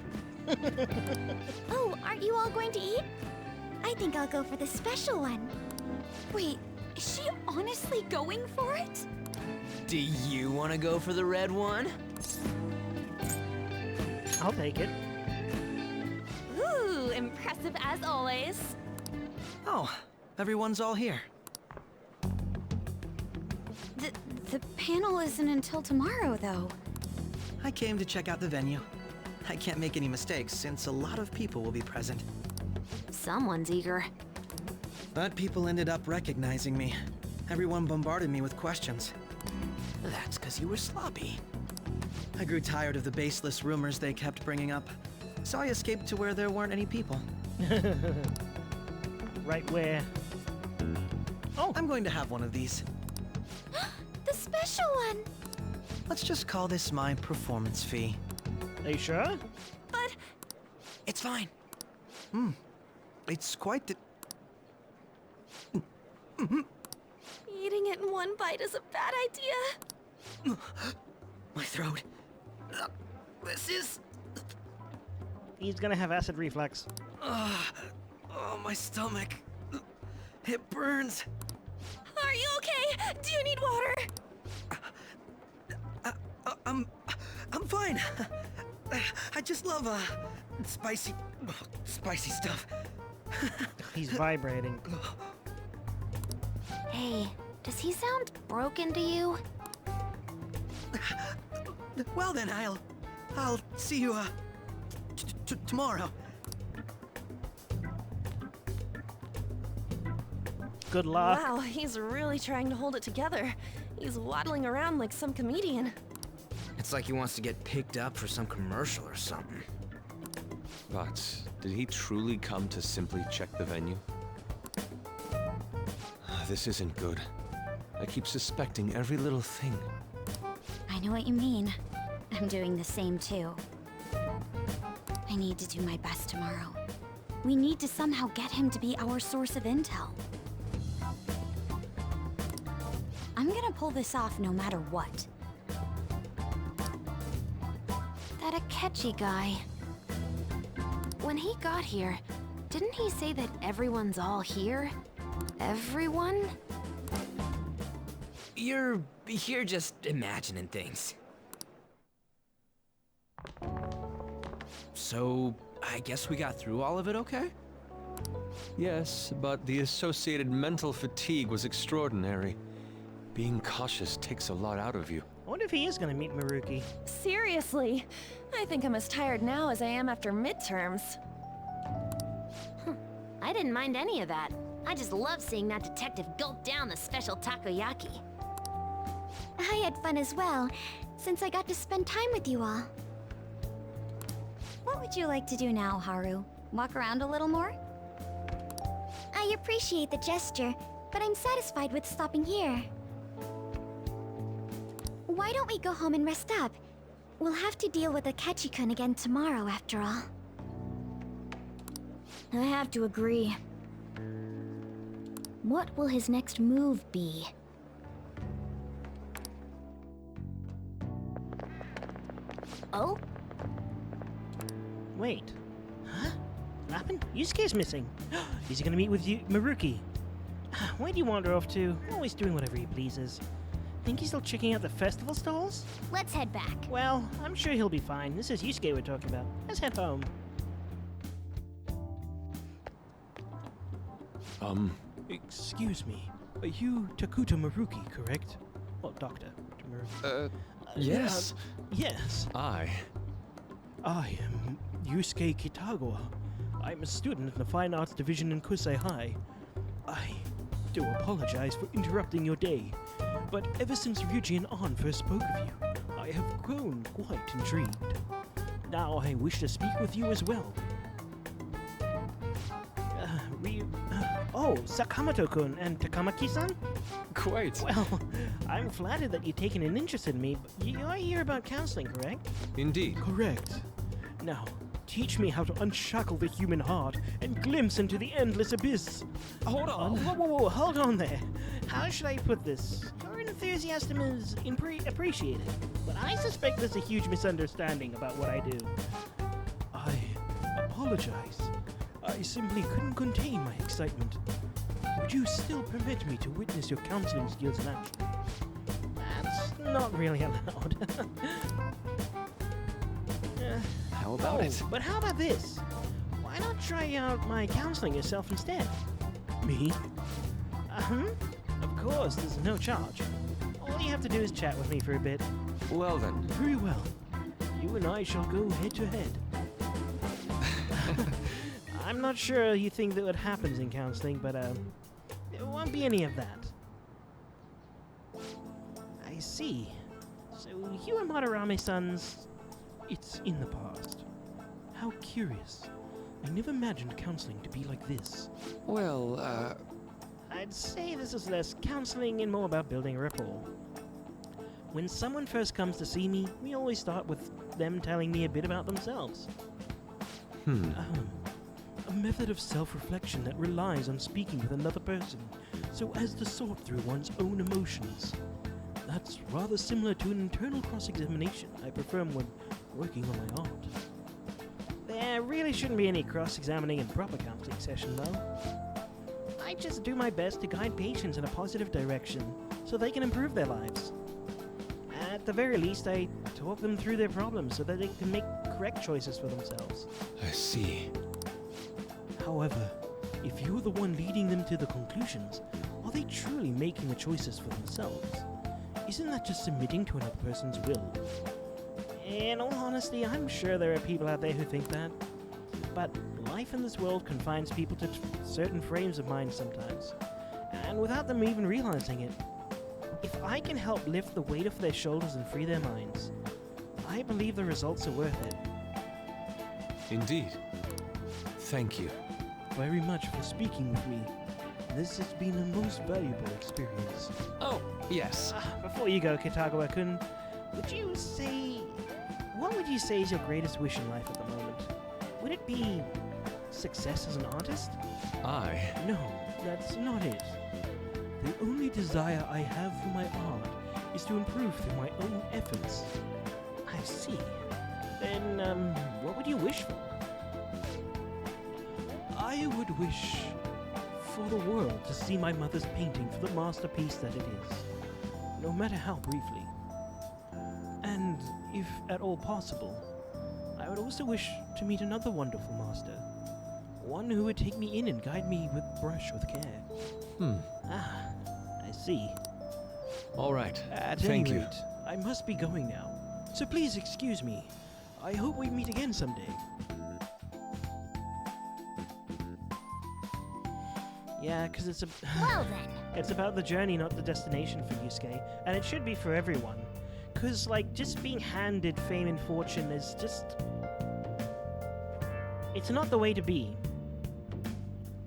Oh, aren't you all going to eat? I think I'll go for the special one. Wait, is she honestly going for it? Do you want to go for the red one? I'll take it. Ooh, impressive as always. Oh, everyone's all here. The panel isn't until tomorrow, though. I came to check out the venue. I can't make any mistakes since a lot of people will be present. Someone's eager. But people ended up recognizing me. Everyone bombarded me with questions. That's because you were sloppy. I grew tired of the baseless rumors they kept bringing up, so I escaped to where there weren't any people. Right where? Oh, I'm going to have one of these. The special one! Let's just call this my performance fee. Are you sure? But... It's fine. It's quite the... Eating it in one bite is a bad idea. My throat. This is... He's gonna have acid reflux. Oh, my stomach. It burns. Are you okay? Do you need water? I'm fine. I just love spicy stuff. He's vibrating. Hey, does he sound broken to you? Well then, I'll see you tomorrow. Good luck. Wow, he's really trying to hold it together. He's waddling around like some comedian. It's like he wants to get picked up for some commercial or something. But did he truly come to simply check the venue? This isn't good. I keep suspecting every little thing. I know what you mean. I'm doing the same too. I need to do my best tomorrow. We need to somehow get him to be our source of intel. I'm gonna pull this off no matter what. That Akechi guy. When he got here, didn't he say that everyone's all here? Everyone? You're just imagining things. So, I guess we got through all of it okay? Yes, but the associated mental fatigue was extraordinary. Being cautious takes a lot out of you. I wonder if he is gonna meet Maruki. Seriously, I think I'm as tired now as I am after midterms. I didn't mind any of that. I just love seeing that detective gulp down the special takoyaki. I had fun as well, since I got to spend time with you all. What would you like to do now, Haru? Walk around a little more? I appreciate the gesture, but I'm satisfied with stopping here. Why don't we go home and rest up? We'll have to deal with Akechi-kun again tomorrow, after all. I have to agree. What will his next move be? Oh? Wait. Huh? What happened? Yusuke's missing. Is he gonna meet with Maruki? Where do you wander off to? Always doing whatever he pleases. Think he's still checking out the festival stalls? Let's head back. Well, I'm sure he'll be fine. This is Yusuke we're talking about. Let's head home. Excuse me. Are you Takuto Maruki, correct? Well, Dr. Maruki. Yes. Yes. I am Yusuke Kitagawa. I'm a student in the Fine Arts Division in Kusei High. I do apologize for interrupting your day, but ever since Ryuji and An first spoke of you, I have grown quite intrigued. Now I wish to speak with you as well. Oh, Sakamoto-kun and Takamaki-san? Quite. Well, I'm flattered that you've taken an interest in me, but you are here about counseling, correct? Indeed. Correct. Now, Teach me how to unshackle the human heart and glimpse into the endless abyss. Hold on. Whoa, hold on there. How should I put this? Your enthusiasm is appreciated, but I suspect there's a huge misunderstanding about what I do. I apologize. I simply couldn't contain my excitement. Would you still permit me to witness your counseling skills in action? That's not really allowed. How about it? But how about this? Why not try out my counseling yourself instead? Me? Of course, there's no charge. All you have to do is chat with me for a bit. Well then. Very well. You and I shall go head to head. I'm not sure you think that what happens in counseling, but there won't be any of that. I see. So you and Madarame-san's... It's in the past. How curious. I never imagined counseling to be like this. Well, I'd say this is less counseling and more about building a rapport. When someone first comes to see me, we always start with them telling me a bit about themselves. A method of self-reflection that relies on speaking with another person so as to sort through one's own emotions. That's rather similar to an internal cross-examination I perform when working on my art. There really shouldn't be any cross-examining in proper counseling session, though. I just do my best to guide patients in a positive direction so they can improve their lives. At the very least, I talk them through their problems so that they can make correct choices for themselves. I see. However, if you're the one leading them to the conclusions, are they truly making the choices for themselves? Isn't that just submitting to another person's will? In all honesty, I'm sure there are people out there who think that. But life in this world confines people to certain frames of mind sometimes. And without them even realizing it, if I can help lift the weight off their shoulders and free their minds, I believe the results are worth it. Indeed. Thank you. Very much for speaking with me. This has been a most valuable experience. Oh, yes. Before you go, Kitagawa-kun, what would you say is your greatest wish in life at the moment? Would it be success as an artist? No, that's not it. The only desire I have for my art is to improve through my own efforts. I see. Then, what would you wish for? I would wish for the world to see my mother's painting for the masterpiece that it is, no matter how briefly. And, if at all possible, I would also wish to meet another wonderful master. One who would take me in and guide me with care. I see. All right. Thank you. I must be going now, so please excuse me. I hope we meet again someday. Yeah, because it's Well then. It's about the journey, not the destination for Yusuke, and it should be for everyone. Because, just being handed fame and fortune is just... It's not the way to be.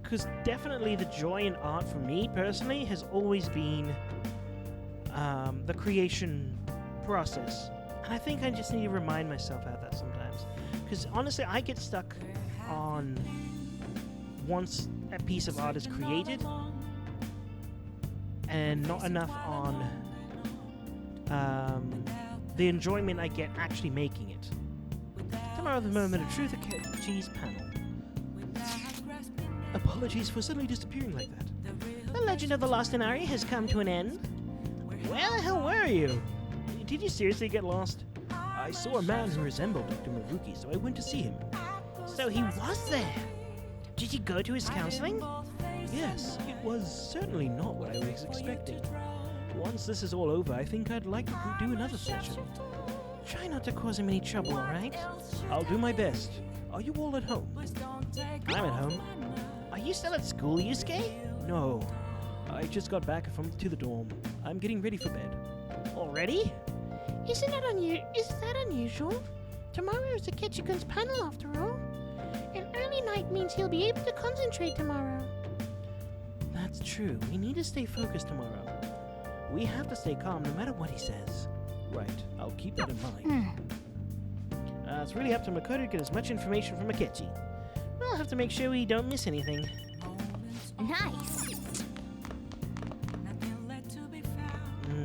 Because definitely the joy in art for me, personally, has always been the creation process. And I think I just need to remind myself of that sometimes. Because honestly, I get stuck on once a piece of art is created and not enough on the enjoyment I get actually making it. Tomorrow, the moment of truth, a cheese panel. Apologies for suddenly disappearing like that. The legend of the Lost Inari has come to an end. Where the hell were you? Did you seriously get lost? I saw a man who resembled Dr. Maruki, so I went to see him. So he was there? Did you go to his counseling? Yes, it was certainly not what I was expecting. Once this is all over, I think I'd like to do another session. Try not to cause him any trouble, alright? I'll do my best. Are you all at home? I'm at home. Are you still at school, Yusuke? No. I just got back to the dorm. I'm getting ready for bed. Already? Is that unusual? Tomorrow is the Ketchikun's panel after all. An early night means he'll be able to concentrate tomorrow. That's true. We need to stay focused tomorrow. We have to stay calm no matter what he says. Right. I'll keep that in mind. it's really up to Makoto to get as much information from Akechi. We'll have to make sure we don't miss anything. Nice.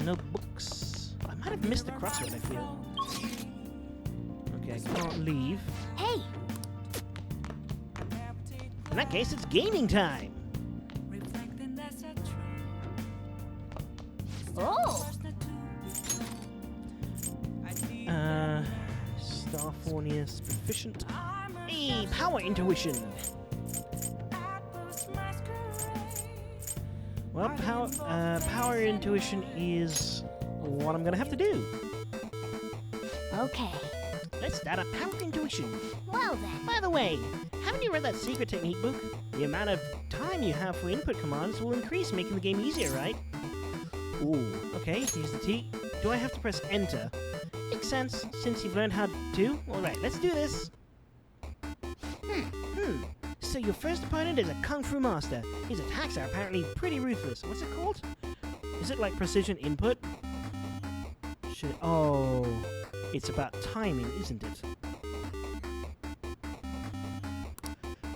No books. I might have missed the crossroad, I feel. Okay, I can't leave. Hey! In that case, it's gaming time! Oh! Starfornius proficient. Hey, power intuition! Well, power intuition is what I'm gonna have to do. Okay. Let's start a power intuition. Well then. By the way, haven't you read that secret technique book? The amount of time you have for input commands will increase, making the game easier, right? Ooh, okay, here's the T. Do I have to press enter? Makes sense, since you've learned how to. Alright, let's do this. So your first opponent is a Kung Fu master. His attacks are apparently pretty ruthless. What's it called? Is it like precision input? Oh, it's about timing, isn't it?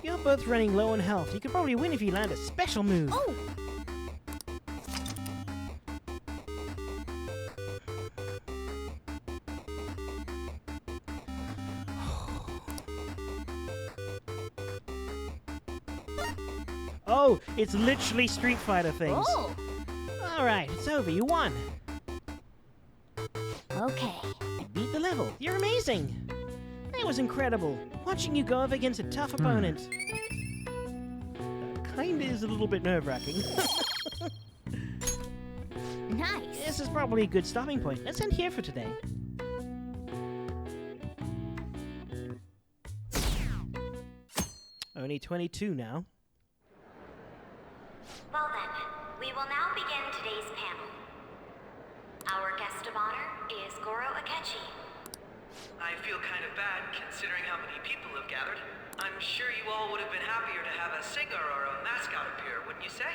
You're both running low on health. You could probably win if you land a special move. Oh! Oh, it's literally Street Fighter things. Oh! Alright, it's over. You won. Okay. You beat the level. You're amazing. That was incredible. Watching you go up against a tough opponent. Kinda is a little bit nerve-wracking. Nice. This is probably a good stopping point. Let's end here for today. Only 22 now. Well then, we will now begin today's panel. Our guest of honor is Goro Akechi. I feel kind of bad considering how many people have gathered. I'm sure you all would have been happier to have a singer or a mascot appear, wouldn't you say?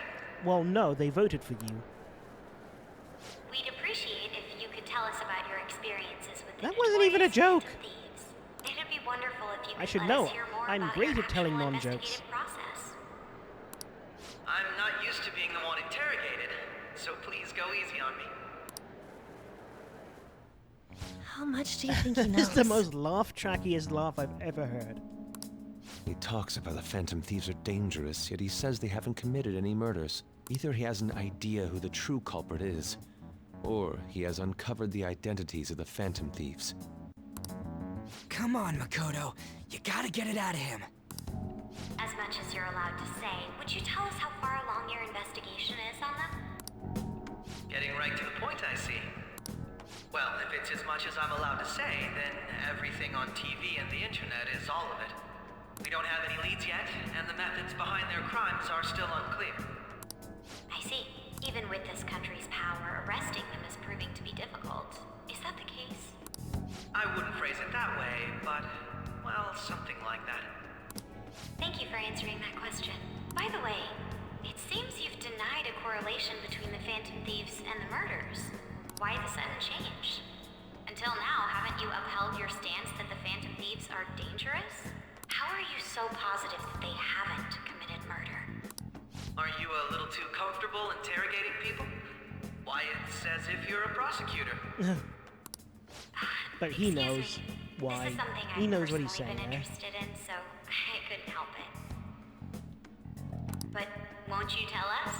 Well, no, they voted for you. We'd appreciate if you could tell us about your experiences with the That wasn't even a joke. thieves. It'd be wonderful if you could I should let know. us hear more I'm about great your at telling actual non-jokes. investigative process. I'm not used to being the one interrogated, so please go easy on me. How much do you think he knows? This is the most laugh-trackiest laugh I've ever heard. He talks about the Phantom Thieves are dangerous, yet he says they haven't committed any murders. Either he has an idea who the true culprit is, or he has uncovered the identities of the Phantom Thieves. Come on, Makoto. You gotta get it out of him. As much as you're allowed to say, would you tell us how far along your investigation is on them? Getting right to the point, I see. Well, if it's as much as I'm allowed to say, then everything on TV and the internet is all of it. We don't have any leads yet, and the methods behind their crimes are still unclear. I see. Even with this country's power, arresting them is proving to be difficult. Is that the case? I wouldn't phrase it that way, but, well, something like that. Thank you for answering that question. By the way, it seems you've denied a correlation between the Phantom Thieves and the murders. Why the sudden change? Until now, haven't you upheld your stance that the Phantom Thieves are dangerous? How are you so positive that they haven't committed murder? Aren't you a little too comfortable interrogating people? Why, it's as if you're a prosecutor. But he knows why. This is something He I've knows what he's personally saying been there. interested in, so I couldn't help it. But won't you tell us?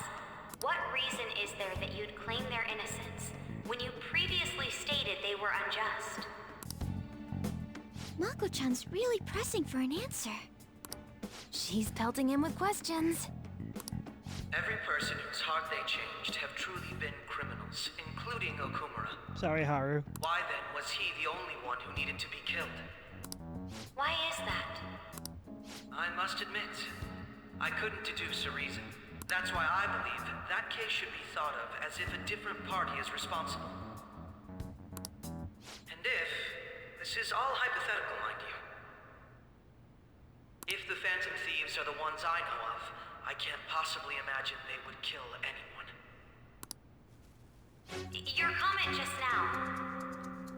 What reason is there that you'd claim their innocence when you previously stated they were unjust? Mako-chan's really pressing for an answer. She's pelting him with questions. Every person whose heart they changed have truly been criminals, including Okumura. Sorry, Haru. Why then was he the only one who needed to be killed? Why is that? I must admit, I couldn't deduce a reason. That's why I believe that case should be thought of as if a different party is responsible. And this is all hypothetical, mind you. If the Phantom Thieves are the ones I know of, I can't possibly imagine they would kill anyone. Your comment just now.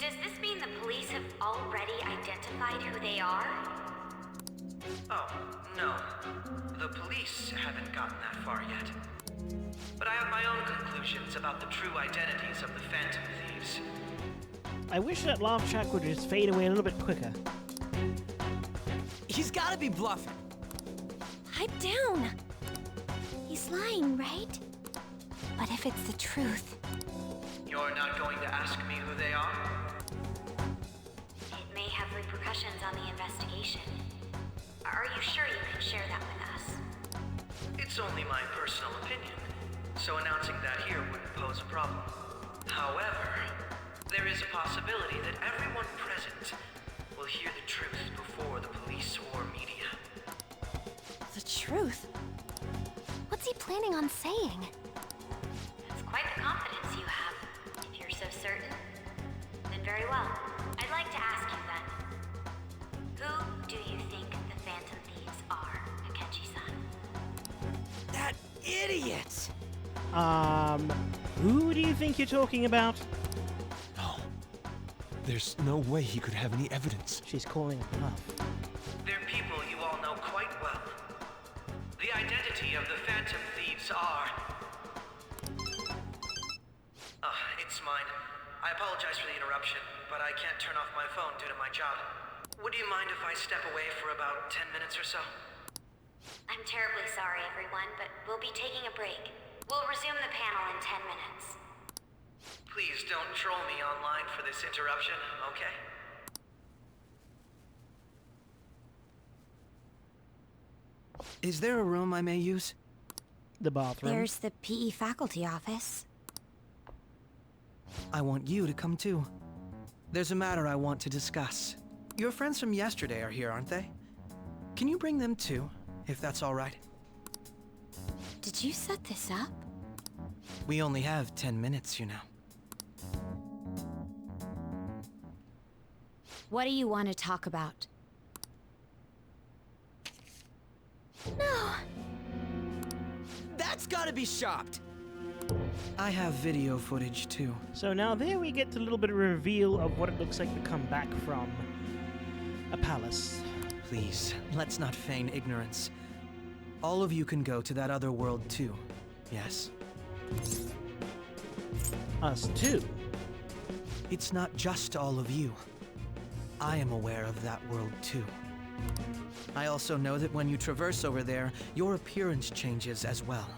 Does this mean the police have already identified who they are? Oh, no. The police haven't gotten that far yet. But I have my own conclusions about the true identities of the Phantom Thieves. I wish that laugh track would just fade away a little bit quicker. He's gotta be bluffing. Pipe down. He's lying, right? But if it's the truth... You're not going to ask me who they are? It may have repercussions on the investigation. Are you sure you can share that with us? It's only my personal opinion, so announcing that here wouldn't pose a problem. However, there is a possibility that everyone present will hear the truth before the police or media. The truth? What's he planning on saying? That's quite the confidence you have. If you're so certain, then very well. I'd like to ask you then. Who do you think the Phantom Thieves are, Akechi-san? That idiot! Who do you think you're talking about? No. There's no way he could have any evidence. She's calling a bluff. They're people you all know quite well. The identity of the Phantom Thieves are... it's mine. I apologize for the interruption, but I can't turn off my phone due to my job. Would you mind if I step away for about 10 minutes or so? I'm terribly sorry, everyone, but we'll be taking a break. We'll resume the panel in 10 minutes. Please don't troll me online for this interruption, okay? Is there a room I may use? The bathroom. There's the PE faculty office. I want you to come too. There's a matter I want to discuss. Your friends from yesterday are here, aren't they? Can you bring them too, if that's all right? Did you set this up? We only have 10 minutes, you know. What do you want to talk about? No! That's gotta be shopped! I have video footage too. So now there we get to a little bit of reveal of what it looks like to come back from a palace. Please, let's not feign ignorance. All of you can go to that other world too, yes? Us too? It's not just all of you. I am aware of that world too. I also know that when you traverse over there, your appearance changes as well.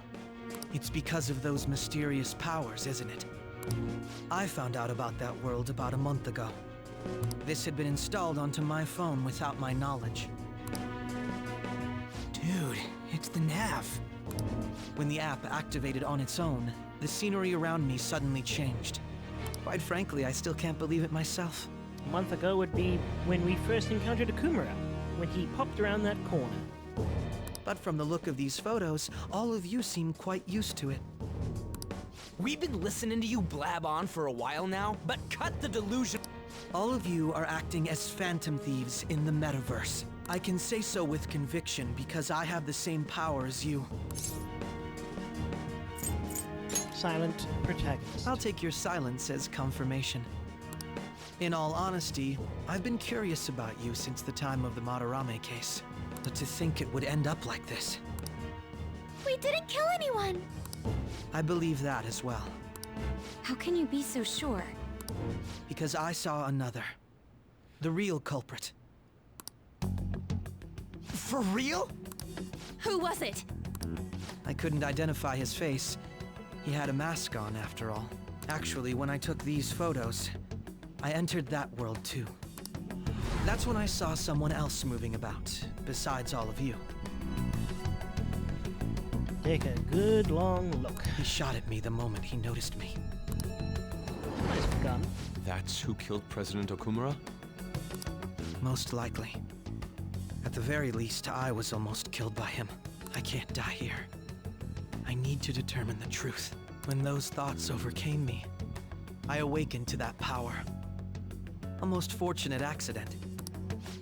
It's because of those mysterious powers, isn't it? I found out about that world about a month ago. This had been installed onto my phone without my knowledge. Dude, it's the nav. When the app activated on its own, the scenery around me suddenly changed. Quite frankly, I still can't believe it myself. A month ago would be when we first encountered Okumura, when he popped around that corner. But from the look of these photos, all of you seem quite used to it. We've been listening to you blab on for a while now, but cut the delusion. All of you are acting as Phantom Thieves in the metaverse. I can say so with conviction because I have the same power as you. Silent protagonist. I'll take your silence as confirmation. In all honesty, I've been curious about you since the time of the Madarame case. But to think it would end up like this. We didn't kill anyone! I believe that as well. How can you be so sure? Because I saw another. The real culprit. For real? Who was it? I couldn't identify his face. He had a mask on, after all. Actually, when I took these photos, I entered that world too. That's when I saw someone else moving about, besides all of you. Take a good long look. He shot at me the moment he noticed me. Nice gun. That's who killed President Okumura? Most likely. At the very least, I was almost killed by him. I can't die here. I need to determine the truth. When those thoughts overcame me, I awakened to that power. A most fortunate accident.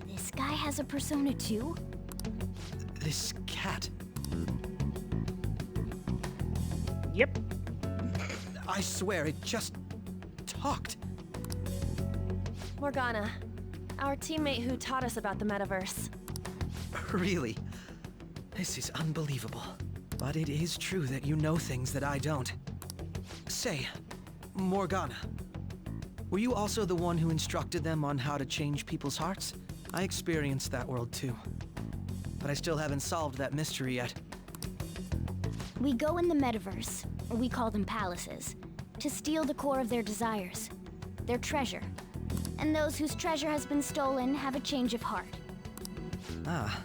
This guy has a persona too? This cat. Yep. I swear, it just talked. Morgana. Our teammate who taught us about the metaverse. Really? This is unbelievable. But it is true that you know things that I don't. Say, Morgana, were you also the one who instructed them on how to change people's hearts? I experienced that world too. But I still haven't solved that mystery yet. We go in the metaverse, or we call them palaces, to steal the core of their desires, their treasure. And those whose treasure has been stolen have a change of heart. Ah.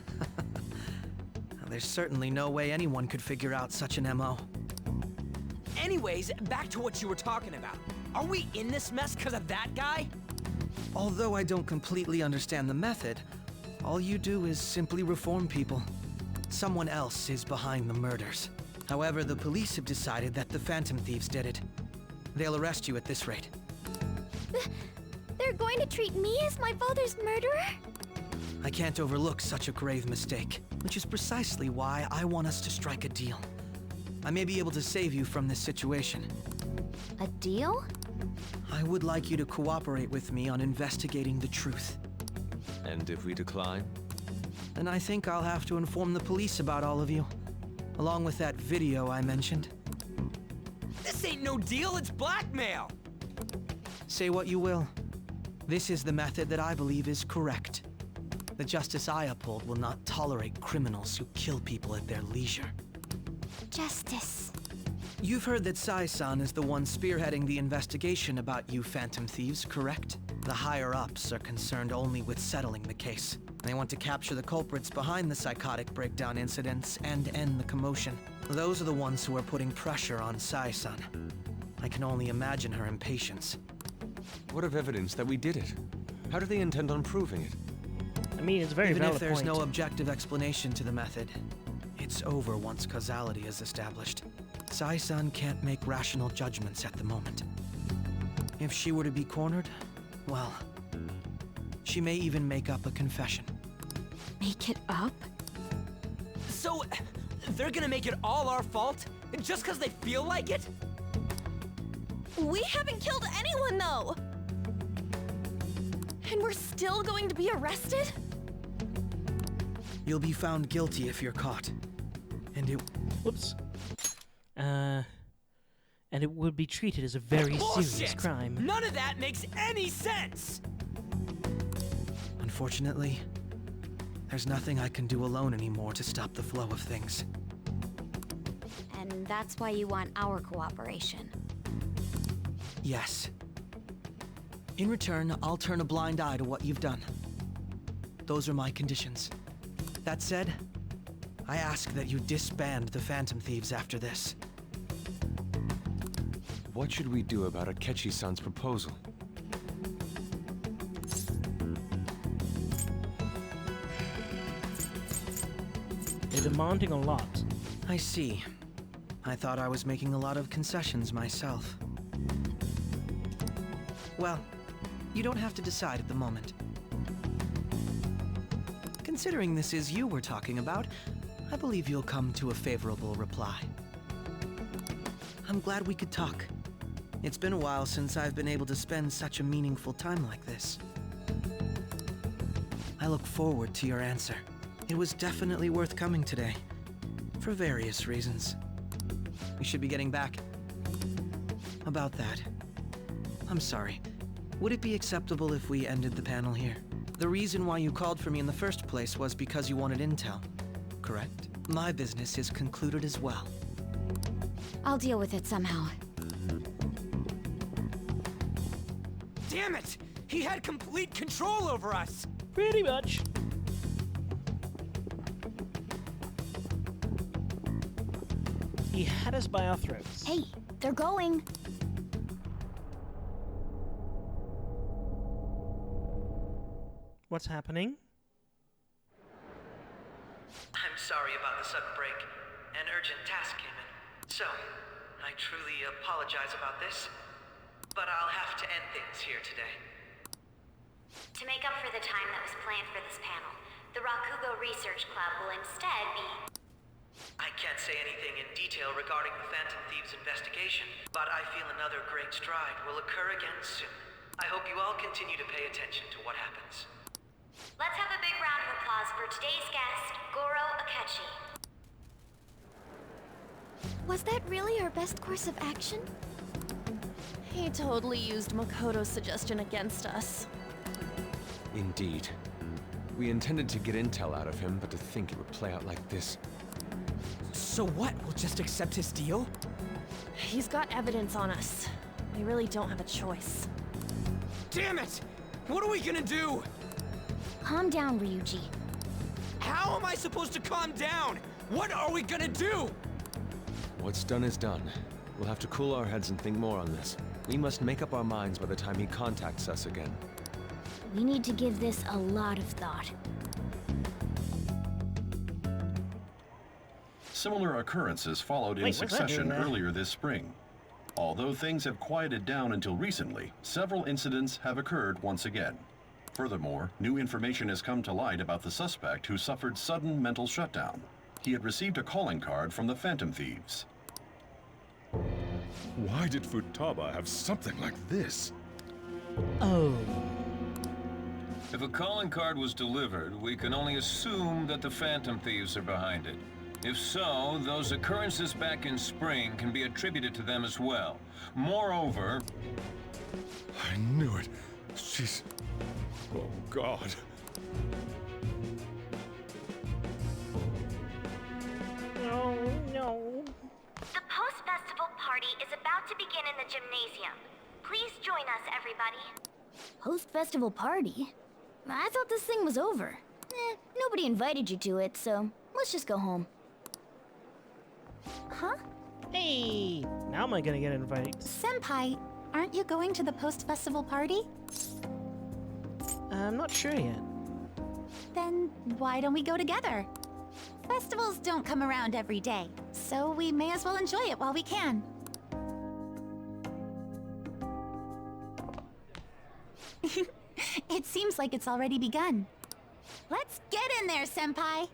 There's certainly no way anyone could figure out such an MO. Anyways, back to what you were talking about. Are we in this mess because of that guy? Although I don't completely understand the method, all you do is simply reform people. Someone else is behind the murders. However, the police have decided that the Phantom Thieves did it. They'll arrest you at this rate. They're going to treat me as my father's murderer? I can't overlook such a grave mistake, which is precisely why I want us to strike a deal. I may be able to save you from this situation. A deal? I would like you to cooperate with me on investigating the truth. And if we decline? Then I think I'll have to inform the police about all of you, along with that video I mentioned. This ain't no deal, it's blackmail! Say what you will. This is the method that I believe is correct. The justice I uphold will not tolerate criminals who kill people at their leisure. Justice. You've heard that Sai-san is the one spearheading the investigation about you Phantom Thieves, correct? The higher-ups are concerned only with settling the case. They want to capture the culprits behind the psychotic breakdown incidents and end the commotion. Those are the ones who are putting pressure on Sai-san. I can only imagine her impatience. What of evidence that we did it? How do they intend on proving it? I mean, it's a very Even valid if there's point. no objective explanation to the method, it's over once causality is established. Sai-san can't make rational judgments at the moment. If she were to be cornered, well, she may even make up a confession. Make it up? So, they're gonna make it all our fault? Just because they feel like it? We haven't killed anyone, though! And we're still going to be arrested? You'll be found guilty if you're caught. And it... Whoops. And it would be treated as a very serious crime. None of that makes any sense! Unfortunately, there's nothing I can do alone anymore to stop the flow of things. And that's why you want our cooperation. Yes. In return, I'll turn a blind eye to what you've done. Those are my conditions. That said, I ask that you disband the Phantom Thieves after this. What should we do about Akechi-san's proposal? They're demanding a lot. I see. I thought I was making a lot of concessions myself. Well, you don't have to decide at the moment. Considering this is you we're talking about, I believe you'll come to a favorable reply. I'm glad we could talk. It's been a while since I've been able to spend such a meaningful time like this. I look forward to your answer. It was definitely worth coming today, for various reasons. We should be getting back. About that, I'm sorry. Would it be acceptable if we ended the panel here? The reason why you called for me in the first place was because you wanted intel, correct? My business is concluded as well. I'll deal with it somehow. Damn it! He had complete control over us! Pretty much. He had us by our throats. Hey, they're going. What's happening? I'm sorry about the sudden break. An urgent task came in. So, I truly apologize about this, but I'll have to end things here today. To make up for the time that was planned for this panel, the Rakugo Research Club will instead be... I can't say anything in detail regarding the Phantom Thieves investigation, but I feel another great stride will occur again soon. I hope you all continue to pay attention to what happens. Let's have a big round of applause for today's guest, Goro Akechi. Was that really our best course of action? He totally used Makoto's suggestion against us. Indeed. We intended to get intel out of him, but to think it would play out like this. So what? We'll just accept his deal? He's got evidence on us. We really don't have a choice. Damn it! What are we gonna do? Calm down, Ryuji. How am I supposed to calm down? What are we gonna do? What's done is done. We'll have to cool our heads and think more on this. We must make up our minds by the time he contacts us again. We need to give this a lot of thought. Similar occurrences followed in succession earlier this spring. Although things have quieted down until recently, several incidents have occurred once again. Furthermore, new information has come to light about the suspect who suffered sudden mental shutdown. He had received a calling card from the Phantom Thieves. Why did Futaba have something like this? Oh. If a calling card was delivered, we can only assume that the Phantom Thieves are behind it. If so, those occurrences back in spring can be attributed to them as well. Moreover... I knew it. She's... Oh, God. No, no. The post-festival party is about to begin in the gymnasium. Please join us, everybody. Post-festival party? I thought this thing was over. Nobody invited you to it, so let's just go home. Huh? Hey, now am I gonna get invited? Senpai, aren't you going to the post-festival party? I'm not sure yet. Then why don't we go together? Festivals don't come around every day, so we may as well enjoy it while we can. It seems like it's already begun. Let's get in there, Senpai!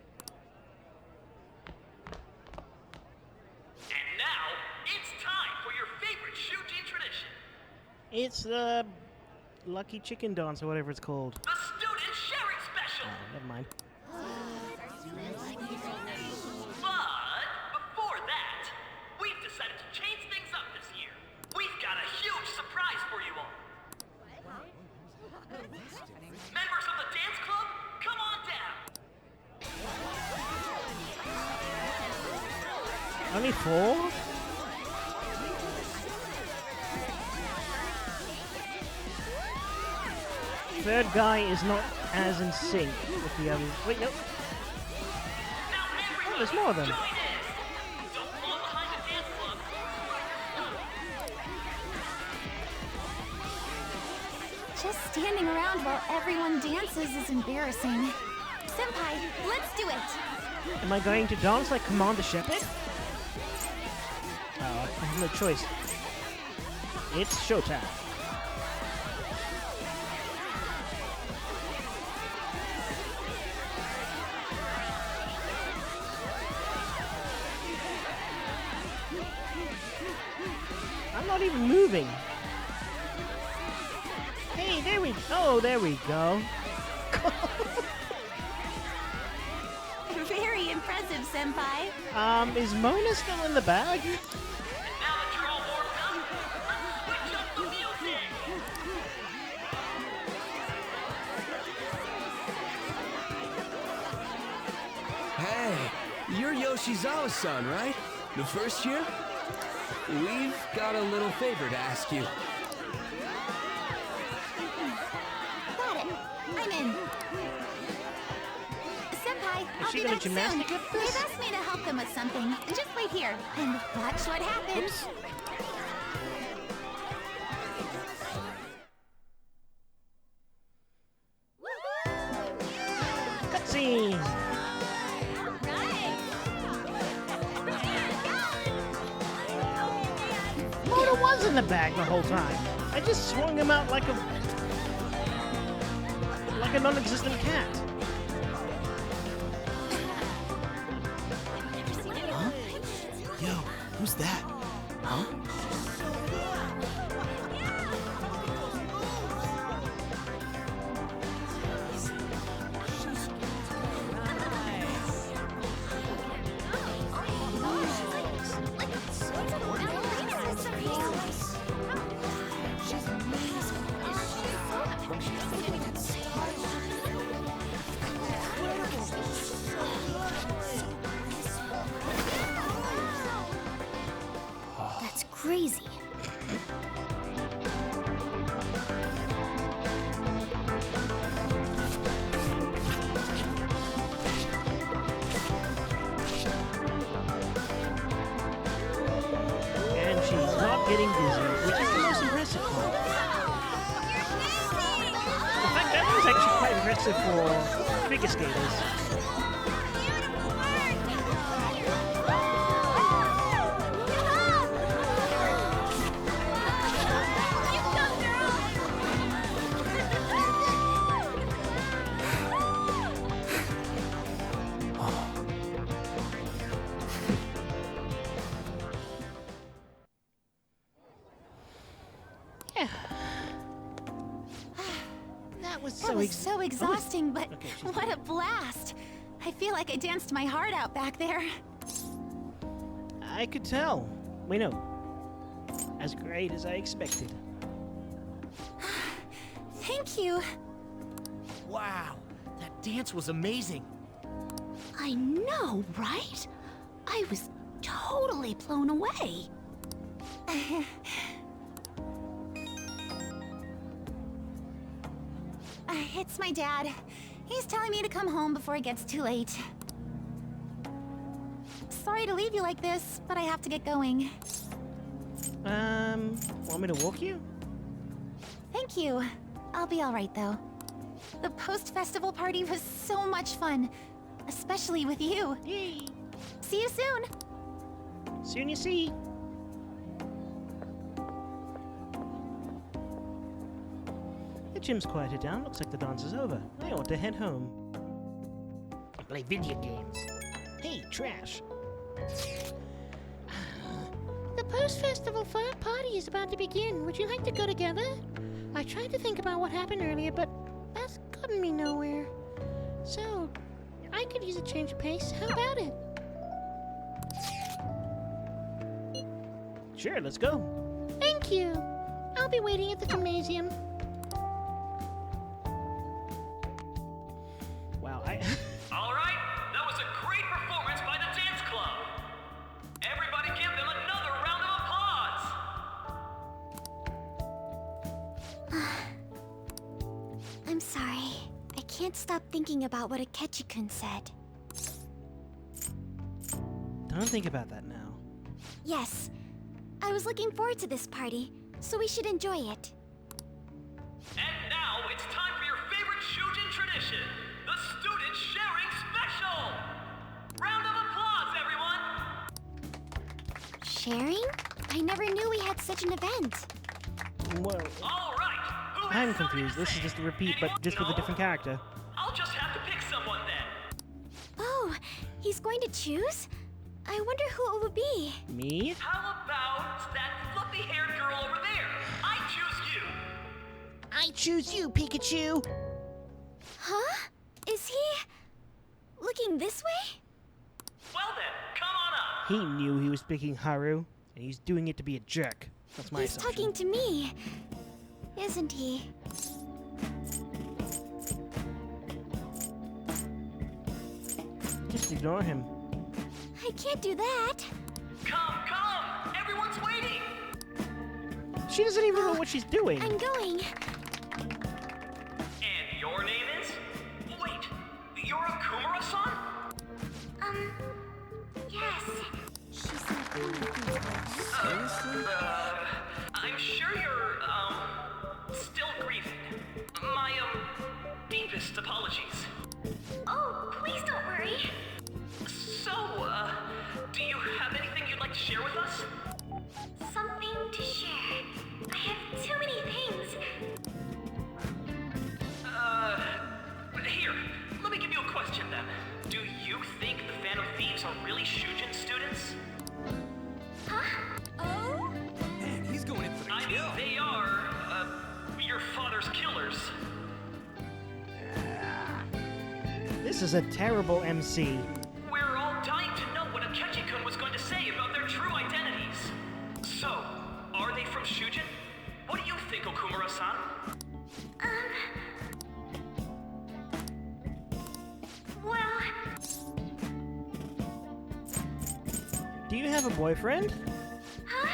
And now, it's time for your favorite Shuji tradition. It's the Lucky Chicken Dance or whatever it's called. The student sharing special! Oh, never mind. But before that, we've decided to change things up this year. We've got a huge surprise for you all. Members of the dance club, come on down. Only 4? Third guy is not as in sync with the others. Wait, no. Oh, there's more of them. Just standing around while everyone dances is embarrassing. Senpai, let's do it! Am I going to dance like Commander Shepard? Oh, I have no choice. It's showtime. I'm not even moving. Hey, there we go. Oh, there we go. Very impressive, Senpai. Is Mona still in the bag? Hey, you're Yoshizawa-san, right? The first year? We've got a little favor to ask you. Got it. I'm in. Senpai, I'll she be gonna back soon. gymnastic at this? They've asked me to help them with something. Just wait here and watch what happens. Oops. Cutscene! Mona was in the bag the whole time. I just swung him out like a non-existent cat. Huh? Yo, who's that? Huh? crazy. And she's not getting dizzy, which is the most impressive part. In fact, that was actually quite impressive for figure skaters. That was so exhausting, but what a blast! I feel like I danced my heart out back there. I could tell. Wait, no. As great as I expected. Thank you. Wow, that dance was amazing. I know, right? I was totally blown away. It's my dad. He's telling me to come home before it gets too late. Sorry to leave you like this, but I have to get going. Want me to walk you? Thank you. I'll be alright though. The post-festival party was so much fun. Especially with you. Yay! See you soon! Soon you see. The gym's quieted down. Looks like the dance is over. I ought to head home. Play video games. Hey, trash. The post-festival party is about to begin. Would you like to go together? I tried to think about what happened earlier, but that's gotten me nowhere. So, I could use a change of pace. How about it? Sure, let's go. Thank you. I'll be waiting at the gymnasium. Wow, All right, that was a great performance by the dance club. Everybody give them another round of applause. I'm sorry. I can't stop thinking about what Akechi-kun said. Don't think about that now. Yes. I was looking forward to this party, so we should enjoy it. And now it's time for your favorite Shujin tradition, the Student Sharing Special! Round of applause, everyone! Sharing? I never knew we had such an event. Whoa. All right, I'm confused. This is just a repeat, but just with a different character. I'll just have to pick someone then. Oh, he's going to choose? I wonder who it would be. Me? How about that fluffy-haired girl over there? I choose you! I choose you, Pikachu! Huh? Is he... looking this way? Well then, come on up! He knew he was picking Haru, and he's doing it to be a jerk. That's my He's assumption. talking to me, isn't he? Just ignore him. I can't do that. Come! Everyone's waiting! She doesn't even know what she's doing. I'm going. And your name is? Wait, you're a Kumara-san? Yes. She's I'm sure you're, still grieving. My, deepest apologies. Oh, please don't worry. So, do you have anything you'd like to share with us? Something to share. I have too many things. Here, let me give you a question then. Do you think the Phantom Thieves are really Shujin students? Huh? Oh? Man, he's going in for the I kill. mean, they are, your father's killers. This is a terrible MC. We're all dying to know what Akechi-kun was going to say about their true identities. So, are they from Shujin? What do you think, Okumura-san? Well... Do you have a boyfriend? Huh?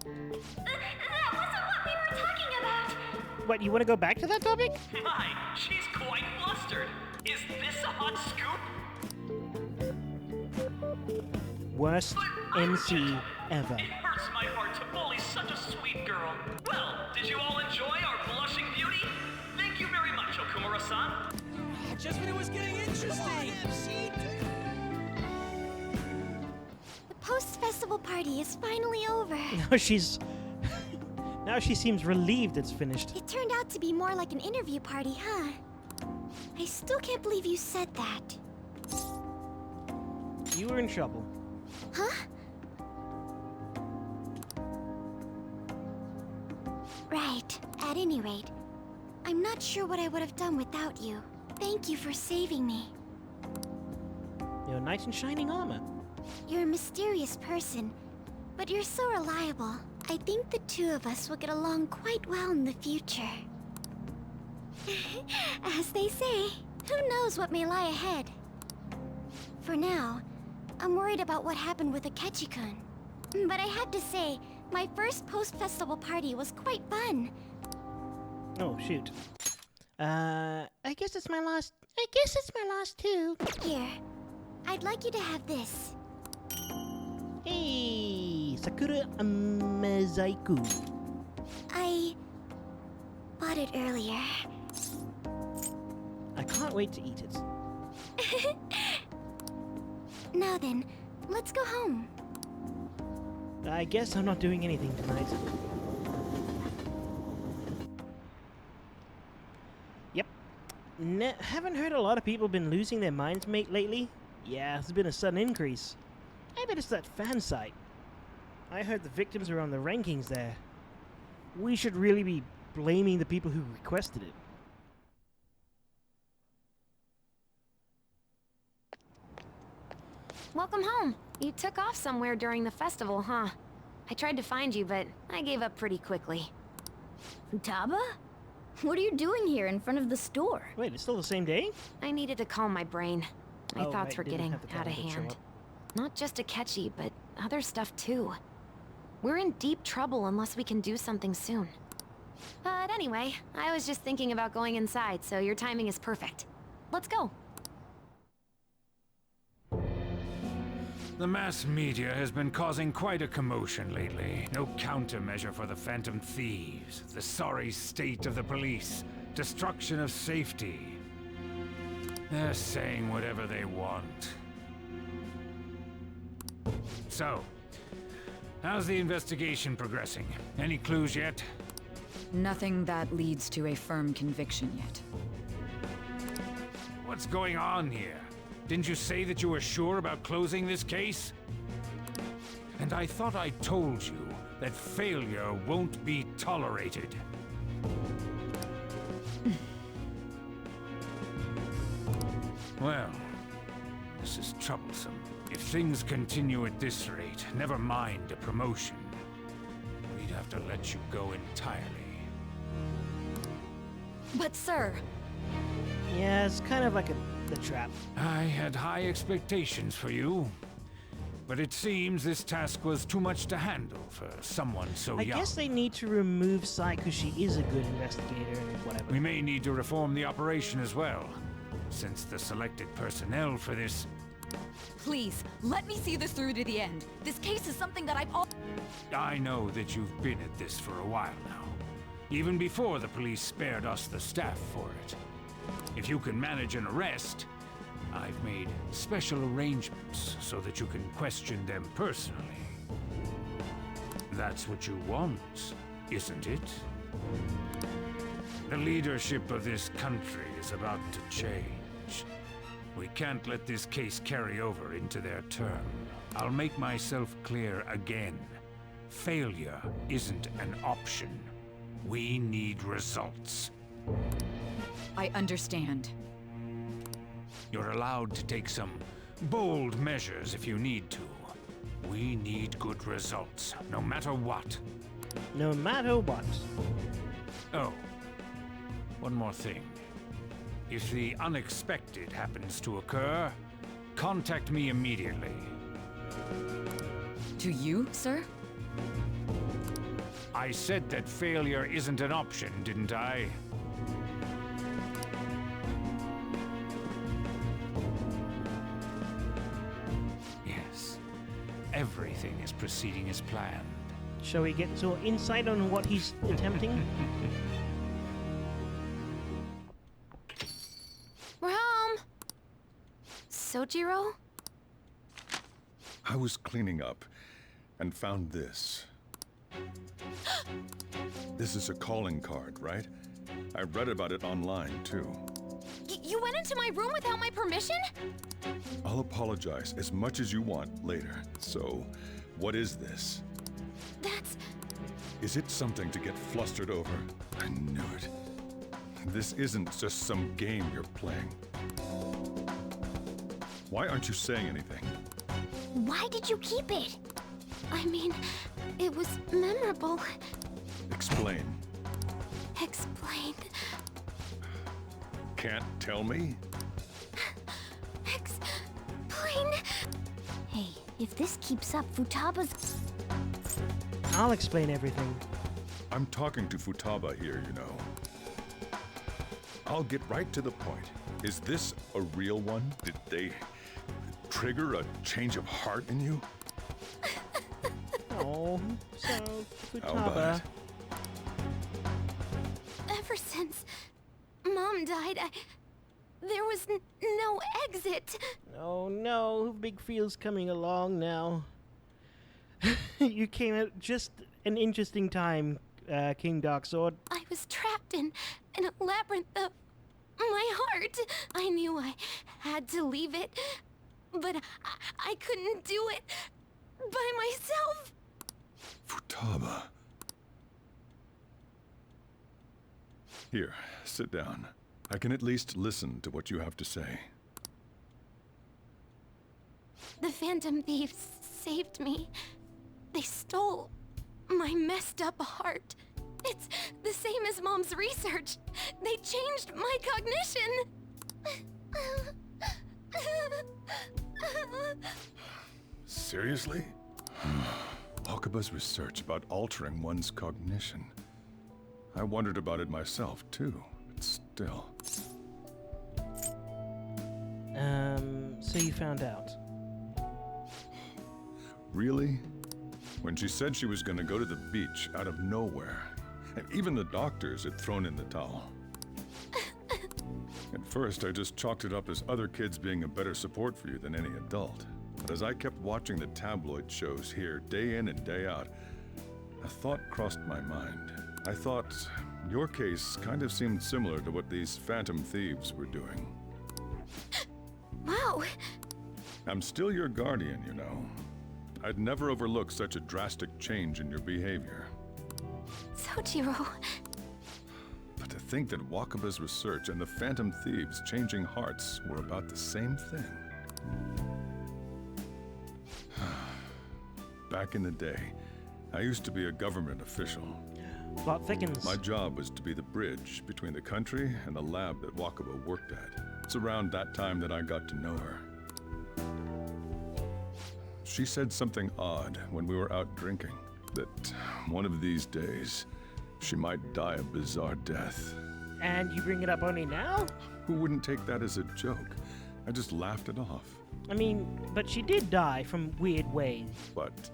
That wasn't what we were talking about! What, you want to go back to that topic? My, she's quite flustered. Is this a hot scoop? Worst MC ever. It hurts my heart to bully such a sweet girl. Well, did you all enjoy our blushing beauty? Thank you very much, Okumura-san. Just when it was getting interesting! The post-festival party is finally over. Now she seems relieved it's finished. It turned out to be more like an interview party, huh? I still can't believe you said that. You were in trouble. Huh? Right. At any rate, I'm not sure what I would have done without you. Thank you for saving me. Your knight in shining armor. You're a mysterious person, but you're so reliable. I think the two of us will get along quite well in the future. As they say, who knows what may lie ahead? For now, I'm worried about what happened with Akechi-kun. But I have to say, my first post-festival party was quite fun. Oh, shoot. I guess it's my last too. Here, I'd like you to have this. Hey, Sakura Amazaiku. I bought it earlier. I can't wait to eat it. Now then, let's go home. I guess I'm not doing anything tonight. Yep. Haven't heard a lot of people been losing their minds, mate, lately? Yeah, there's been a sudden increase. I bet it's that fan site. I heard the victims are on the rankings there. We should really be blaming the people who requested it. Welcome home. You took off somewhere during the festival, huh? I tried to find you, but I gave up pretty quickly. Futaba? What are you doing here in front of the store? Wait, it's still the same day? I needed to calm my brain. My thoughts were didn't getting have the out of time to show hand. up. Not just Akechi, but other stuff too. We're in deep trouble unless we can do something soon. But anyway, I was just thinking about going inside, so your timing is perfect. Let's go. The mass media has been causing quite a commotion lately. No countermeasure for the Phantom Thieves, the sorry state of the police, destruction of safety. They're saying whatever they want. So, how's the investigation progressing? Any clues yet? Nothing that leads to a firm conviction yet. What's going on here? Didn't you say that you were sure about closing this case? And I thought I told you that failure won't be tolerated. Well, this is troublesome. If things continue at this rate, never mind a promotion, we'd have to let you go entirely. But sir... Yeah, it's kind of like the trap. I had high expectations for you, but it seems this task was too much to handle for someone so young. I guess they need to remove Sai because she is a good investigator and whatever. We may need to reform the operation as well, since the selected personnel for this... Please, let me see this through to the end. This case is something that I know that you've been at this for a while now, even before the police spared us the staff for it. If you can manage an arrest, I've made special arrangements so that you can question them personally. That's what you want, isn't it? The leadership of this country is about to change. We can't let this case carry over into their term. I'll make myself clear again. Failure isn't an option. We need results. I understand. You're allowed to take some bold measures if you need to. We need good results, no matter what. No matter what. Oh, one more thing. If the unexpected happens to occur, contact me immediately. To you, sir? I said that failure isn't an option, didn't I? Yes. Everything is proceeding as planned. Shall we get some insight on what he's attempting? We're home. Sojiro? I was cleaning up and found this. This is a calling card, right? I read about it online, too. You went into my room without my permission? I'll apologize as much as you want later. So, what is this? That's... Is it something to get flustered over? I knew it. This isn't just some game you're playing. Why aren't you saying anything? Why did you keep it? I mean, it was memorable. Explain. Explain. Can't tell me? Explain. Hey, if this keeps up, Futaba's... I'll explain everything. I'm talking to Futaba here, you know. I'll get right to the point. Is this a real one? Did they trigger a change of heart in you? Oh, so How about Futaba. it? Ever since Mom died, there was no exit. Oh no, Big Feel's coming along now. You came at just an interesting time, King Darksword. I was trapped in a labyrinth of my heart. I knew I had to leave it, but I couldn't do it by myself. Futaba. Here, sit down. I can at least listen to what you have to say. The Phantom Thieves saved me. They stole my messed up heart. It's the same as Mom's research. They changed my cognition. Seriously? Wakaba's research about altering one's cognition. I wondered about it myself, too, but still. So you found out. Really? When she said she was going to go to the beach out of nowhere, and even the doctors had thrown in the towel. At first, I just chalked it up as other kids being a better support for you than any adult. But as I kept watching the tabloid shows here, day in and day out, a thought crossed my mind. I thought your case kind of seemed similar to what these Phantom Thieves were doing. Wow. I'm still your guardian, you know. I'd never overlook such a drastic change in your behavior. Sojiro. But to think that Wakaba's research and the Phantom Thieves changing hearts were about the same thing. Back in the day, I used to be a government official. Plot thickens. My job was to be the bridge between the country and the lab that Wakaba worked at. It's around that time that I got to know her. She said something odd when we were out drinking, that one of these days, she might die a bizarre death. And you bring it up only now? Who wouldn't take that as a joke? I just laughed it off. I mean, but she did die from weird ways. But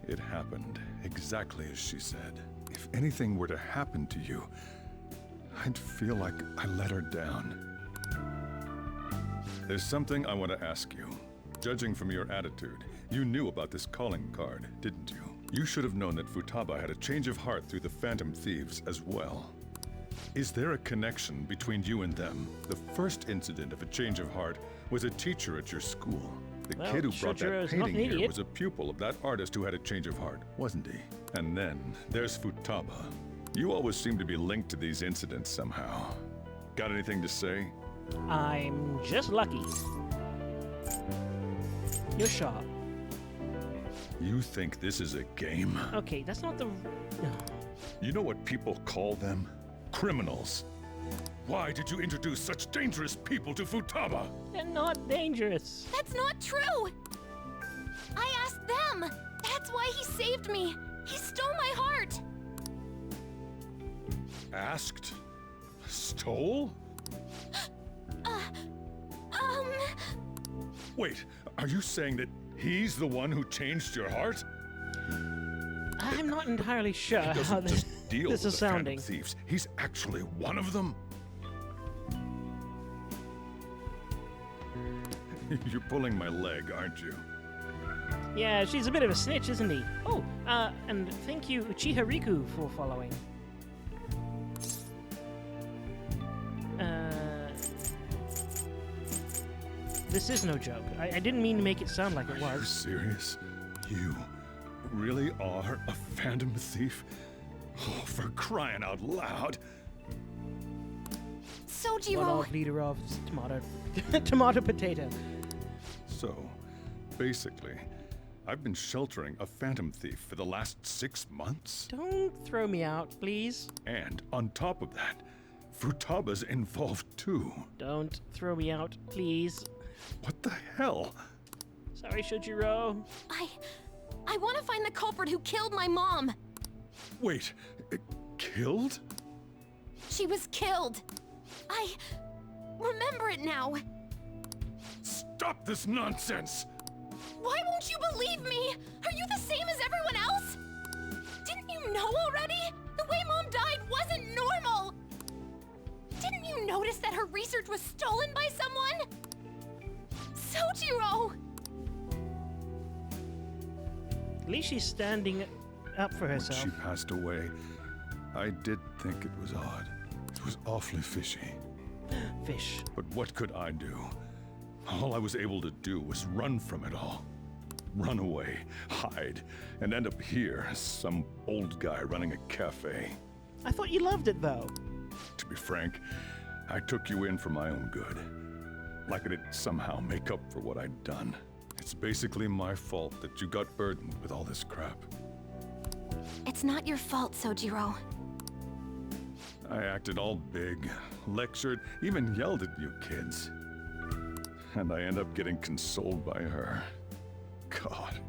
it happened exactly as she said. If anything were to happen to you, I'd feel like I let her down. There's something I want to ask you. Judging from your attitude, you knew about this calling card, didn't you? You should have known that Futaba had a change of heart through the Phantom Thieves as well. Is there a connection between you and them? The first incident of a change of heart was a teacher at your school. The kid who brought that painting here was a pupil of that artist who had a change of heart, wasn't he? And then there's Futaba. You always seem to be linked to these incidents somehow. Got anything to say? I'm just lucky. You're sharp. You think this is a game? Okay, that's not the... You know what people call them? Criminals. Why did you introduce such dangerous people to Futaba? They're not dangerous. That's not true! I asked them! That's why he saved me! He stole my heart! Asked? Stole? Wait, are you saying that he's the one who changed your heart? I'm not entirely sure He how doesn't this, just deal this with is the Phantom sounding. Thieves. He's actually one of them? You're pulling my leg, aren't you? Yeah, she's a bit of a snitch, isn't he? Oh, and thank you, Uchiha Riku, for following. This is no joke. I didn't mean to make it sound like it Are you was. serious? You really are a Phantom Thief? Oh, for crying out loud! One of leader of tomato, tomato potato. So, basically, I've been sheltering a Phantom Thief for the last 6 months? Don't throw me out, please. And on top of that, Futaba's involved too. Don't throw me out, please. What the hell? Sorry, Shojiro. I want to find the culprit who killed my mom. Wait, killed? She was killed. I remember it now. Stop this nonsense! Why won't you believe me? Are you the same as everyone else? Didn't you know already? The way Mom died wasn't normal. Didn't you notice that her research was stolen by someone? Sojiro! At least she's standing up for herself. When she passed away, I did think it was odd. It was awfully fishy. Fish. But what could I do? All I was able to do was run from it all. Run away, hide, and end up here as some old guy running a cafe. I thought you loved it, though. To be frank, I took you in for my own good. Like it'd somehow make up for what I'd done. It's basically my fault that you got burdened with all this crap. It's not your fault, Sojiro. I acted all big, lectured, even yelled at you kids. And I end up getting consoled by her. God,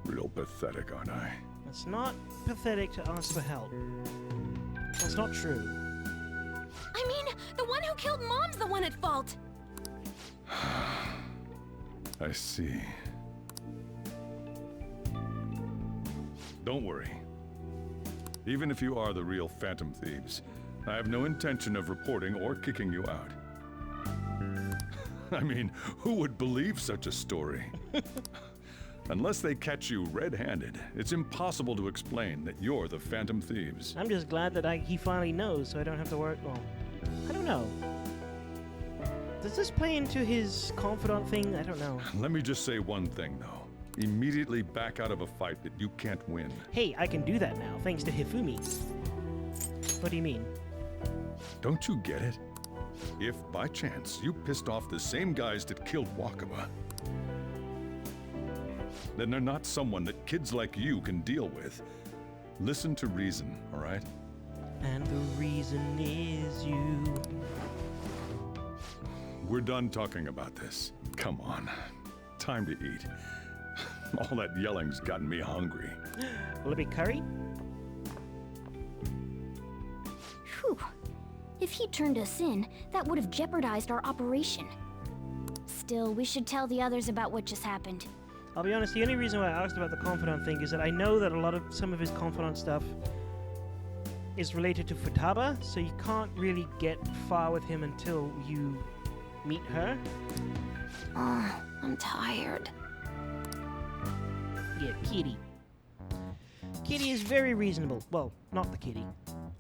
real pathetic, aren't I? It's not pathetic to ask for help. That's not true. I mean, the one who killed Mom's the one at fault. I see. Don't worry. Even if you are the real Phantom Thieves, I have no intention of reporting or kicking you out. I mean, who would believe such a story? Unless they catch you red-handed, it's impossible to explain that you're the Phantom Thieves. I'm just glad that he finally knows, so I don't have to worry. Well, I don't know. Does this play into his confidant thing? I don't know. Let me just say one thing, though. Immediately back out of a fight that you can't win. Hey, I can do that now, thanks to Hifumi. What do you mean? Don't you get it? If, by chance, you pissed off the same guys that killed Wakaba, then they're not someone that kids like you can deal with. Listen to reason, all right? And the reason is you. We're done talking about this. Come on. Time to eat. All that yelling's gotten me hungry. Will it be curry? Whew. If he turned us in, that would have jeopardized our operation. Still, we should tell the others about what just happened. I'll be honest, the only reason why I asked about the confidant thing is that I know that some of his confidant stuff is related to Futaba, so you can't really get far with him until you meet her. Oh, I'm tired. Yeah, Kitty. Kitty is very reasonable. Well, not the kitty.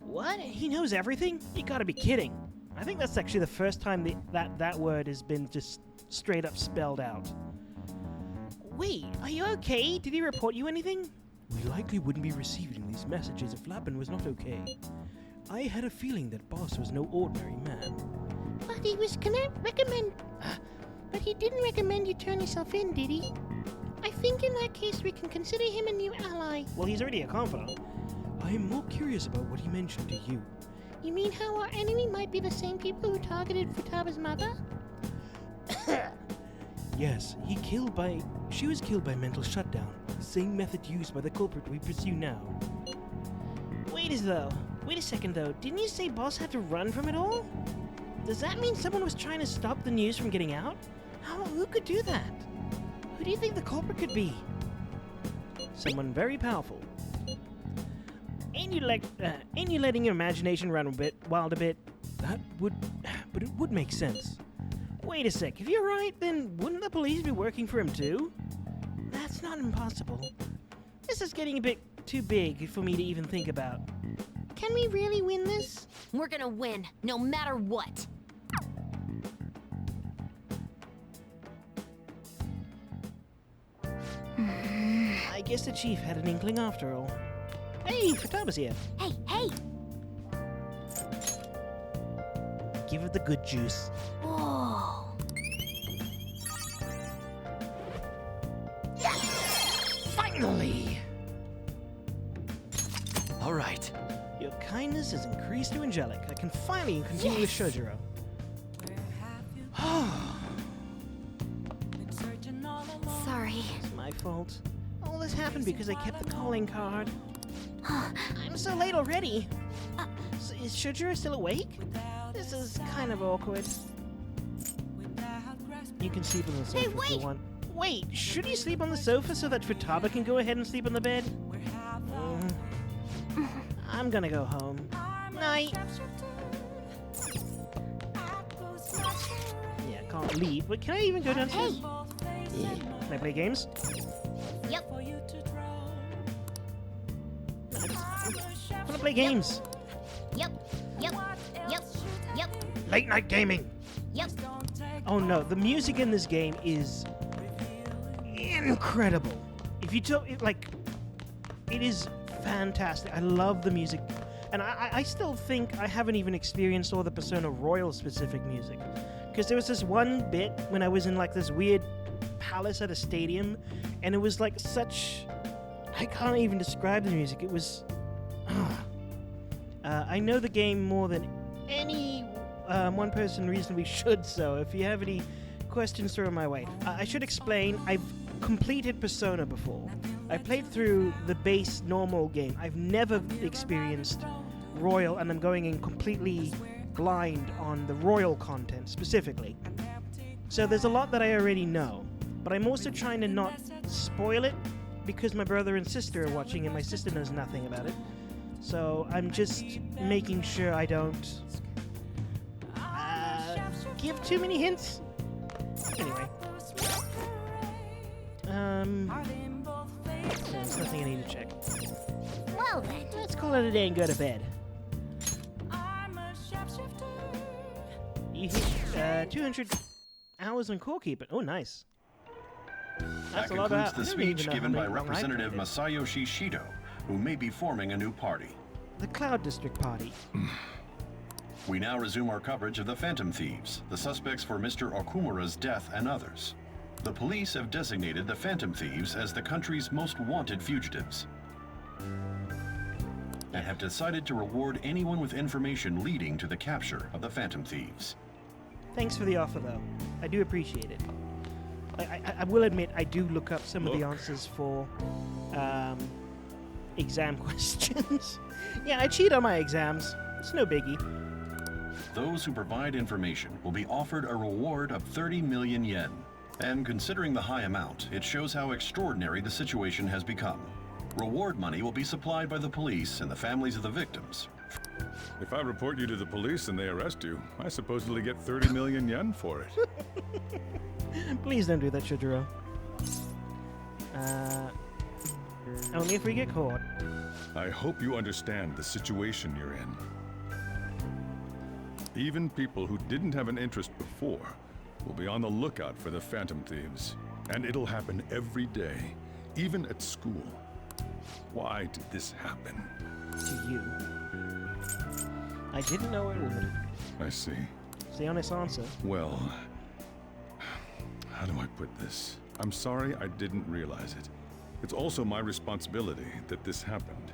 What? He knows everything? You gotta be kidding. I think that's actually the first time that word has been just straight up spelled out. Wait, are you okay? Did he report you anything? We likely wouldn't be receiving these messages if Lappin was not okay. I had a feeling that Boss was no ordinary man. But he was gonna recommend... but he didn't recommend you turn yourself in, did he? I think in that case we can consider him a new ally. Well, he's already a confidant. I am more curious about what he mentioned to you. You mean how our enemy might be the same people who targeted Futaba's mother? Yes, she was killed by mental shutdown, the same method used by the culprit we pursue now. Wait as though, Wait a second though, didn't you say Boss had to run from it all? Does that mean someone was trying to stop the news from getting out? Who could do that? Who do you think the culprit could be? Someone very powerful. Ain't you letting your imagination run wild a bit? But it would make sense. Wait a sec, if you're right, then wouldn't the police be working for him too? That's not impossible. This is getting a bit too big for me to even think about. Can we really win this? We're gonna win, no matter what. I guess the chief had an inkling after all. Hey, Futaba's here. Hey, hey! Give it the good juice. Whoa. Finally! All right. Your kindness has increased to angelic. I can finally continue with Shojiro. Sorry. It's my fault. All this happened because I kept the calling card. I'm so late already. So is Shojiro still awake? This is kind of awkward. You can sleep on the sofa if you want. Wait, should you sleep on the sofa so that Futaba can go ahead and sleep on the bed? I'm gonna go home. Night. Yeah, can't leave. But can I even go downstairs? Hey. Can I play games? Yep. I wanna play games. Yep. Late night gaming. Yep. Oh no, the music in this game is incredible. If you tell it, like, it is fantastic. I love the music, and I still think I haven't even experienced all the Persona Royal specific music, because there was this one bit when I was in like this weird palace at a stadium, and it was like such, I can't even describe the music. It was I know the game more than any one person reasonably should, so if you have any questions, throw them my way. I should explain, I've completed Persona before. I played through the base normal game. I've never experienced Royal, and I'm going in completely blind on the Royal content specifically. So there's a lot that I already know, but I'm also trying to not spoil it because my brother and sister are watching and my sister knows nothing about it. So I'm just making sure I don't give too many hints. Anyway. There's nothing I need to check. Well then. Let's call it a day and go to bed. You hit 200 hours on core keeping. Oh, nice. That concludes the speech given by Representative Masayoshi Shido, who may be forming a new party. The Cloud District Party. We now resume our coverage of the Phantom Thieves, the suspects for Mr. Okumura's death and others. The police have designated the Phantom Thieves as the country's most wanted fugitives, and have decided to reward anyone with information leading to the capture of the Phantom Thieves. Thanks for the offer, though. I do appreciate it. I will admit, I do look up some of the answers for exam questions. Yeah, I cheat on my exams. It's no biggie. Those who provide information will be offered a reward of 30 million yen. And considering the high amount, it shows how extraordinary the situation has become. Reward money will be supplied by the police and the families of the victims. If I report you to the police and they arrest you, I supposedly get 30 million yen for it. Please don't do that, Shojiro. Only if we get caught. I hope you understand the situation you're in. Even people who didn't have an interest before will be on the lookout for the Phantom Thieves. And it'll happen every day, even at school. Why did this happen? To you. I didn't know it would. I see. It's the honest answer. Well, how do I put this? I'm sorry I didn't realize it. It's also my responsibility that this happened.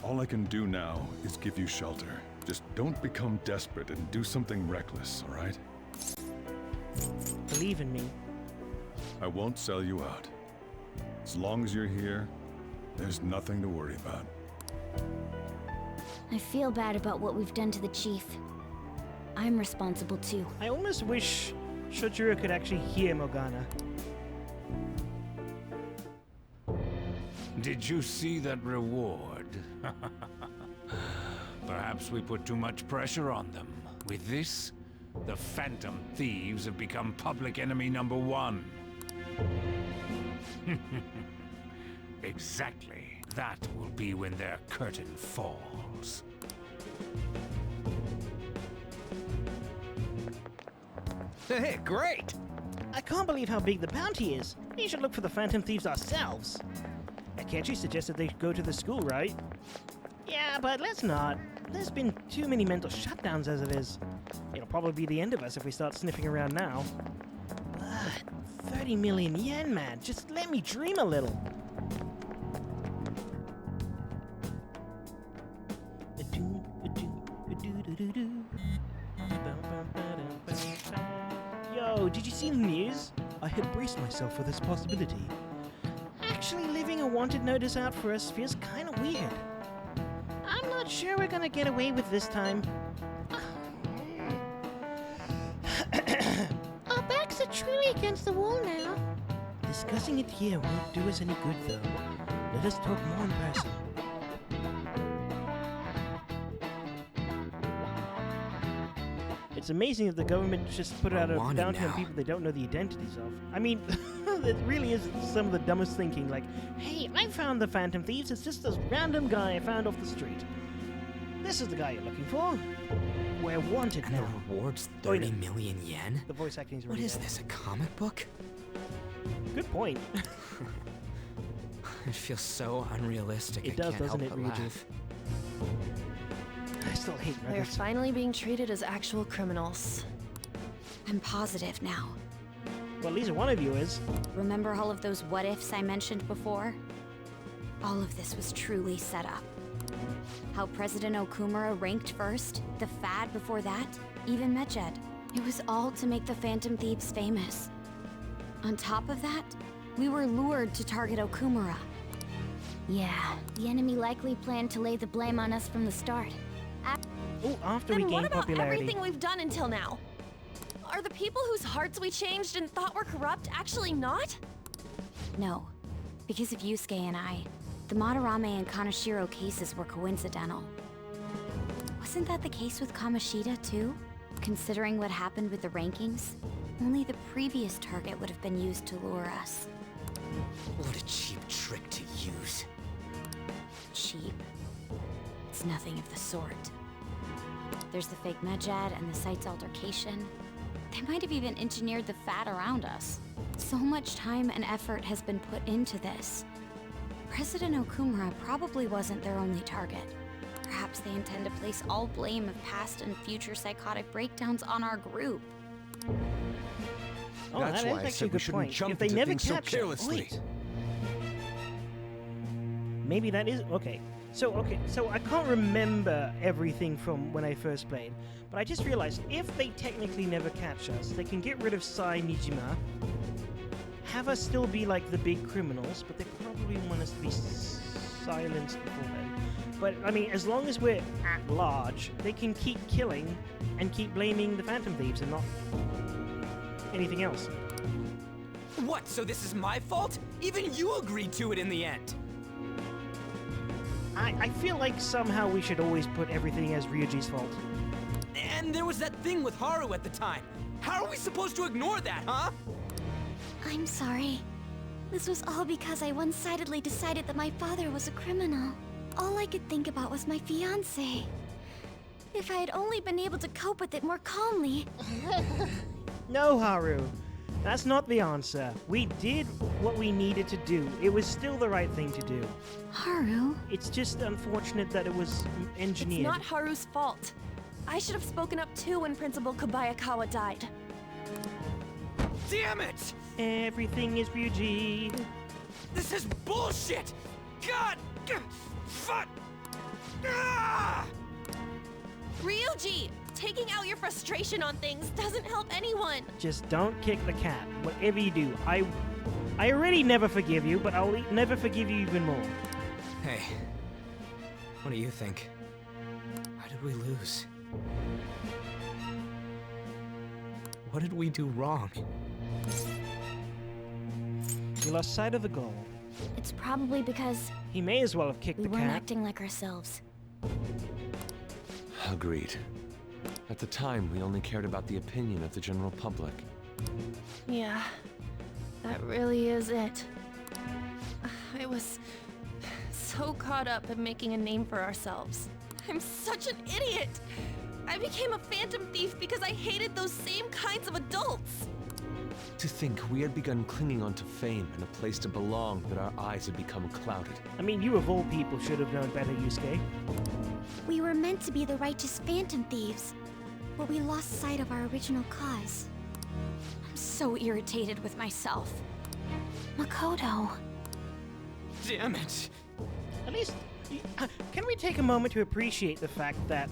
All I can do now is give you shelter. Just don't become desperate and do something reckless, all right? Believe in me. I won't sell you out. As long as you're here, there's nothing to worry about. I feel bad about what we've done to the chief. I'm responsible too. I almost wish Shojuro could actually hear Morgana. Did you see that reward? Perhaps we put too much pressure on them. With this, the Phantom Thieves have become public enemy #1. Exactly. That will be when their curtain falls. Hey, great! I can't believe how big the bounty is. We should look for the Phantom Thieves ourselves. Akechi suggested they go to the school, right? Yeah, but let's not. There's been too many mental shutdowns as it is. It'll probably be the end of us if we start sniffing around now. But 30 million yen, man. Just let me dream a little. Yo, did you see the news? I had braced myself for this possibility. Actually leaving a wanted notice out for us feels kind of weird. I'm not sure we're gonna get away with this time. Our backs are truly against the wall now. Discussing it here won't do us any good, though. Let us talk more in person. It's amazing that the government just put out a bounty on people they don't know the identities of. I mean, it really is some of the dumbest thinking, like, hey, I found the Phantom Thieves, it's just this random guy I found off the street. This is the guy you're looking for. We're wanted and now. the reward's 30 million yen? The voice acting is What really is bad. this, a comic book? Good point. It feels so unrealistic. It does, I can't doesn't help it, but Ryuji? laugh. I still hate They're Reddit. finally being treated as actual criminals. I'm positive now. Well, at least one of you is. Remember all of those what-ifs I mentioned before? All of this was truly set up. How President Okumura ranked first, the Fad before that, even Medjed. It was all to make the Phantom Thieves famous. On top of that, we were lured to target Okumura. Yeah, the enemy likely planned to lay the blame on us from the start. After Then we what gain about popularity. everything we've done until now? Are the people whose hearts we changed and thought were corrupt actually not? No, because of Yusuke and I, the Madarame and Kaneshiro cases were coincidental. Wasn't that the case with Kamoshida too? Considering what happened with the rankings, only the previous target would have been used to lure us. What a cheap trick to use. Cheap? It's nothing of the sort. There's the fake Medjed and the site's altercation. They might have even engineered the Fat around us. So much time and effort has been put into this. President Okumura probably wasn't their only target. Perhaps they intend to place all blame of past and future psychotic breakdowns on our group. Oh, That's that is why I actually said a we good shouldn't point. jump If they into never things so catch it, carelessly. wait. Maybe that is okay. So I can't remember everything from when I first played, but I just realized if they technically never catch us, they can get rid of Sai Nijima, have us still be like the big criminals, but they probably want us to be silenced before then. But I mean, as long as we're at large, they can keep killing and keep blaming the Phantom Thieves and not anything else. What, so this is my fault? Even you agreed to it in the end. I feel like somehow we should always put everything as Ryuji's fault. And there was that thing with Haru at the time. How are we supposed to ignore that, huh? I'm sorry. This was all because I one-sidedly decided that my father was a criminal. All I could think about was my fiancé. If I had only been able to cope with it more calmly. No, Haru. That's not the answer. We did what we needed to do. It was still the right thing to do. Haru? It's just unfortunate that it was engineered. It's not Haru's fault. I should have spoken up too when Principal Kobayakawa died. Damn it! Everything is Ryuji. This is bullshit! God! Fuck! Ah! Ryuji! Taking out your frustration on things doesn't help anyone. Just don't kick the cat. Whatever you do, I already never forgive you, but I'll never forgive you even more. Hey, what do you think? Why did we lose? What did we do wrong? We lost sight of the goal. It's probably because he may as well have kicked the we weren't cat. acting like ourselves. Agreed. At the time, we only cared about the opinion of the general public. Yeah, that really is it. I was so caught up in making a name for ourselves. I'm such an idiot! I became a phantom thief because I hated those same kinds of adults! To think we had begun clinging onto fame and a place to belong, that our eyes had become clouded. I mean, you of all people should have known better, Yusuke. We were meant to be the righteous phantom thieves, but we lost sight of our original cause. I'm so irritated with myself. Makoto. Damn it! At least, can we take a moment to appreciate the fact that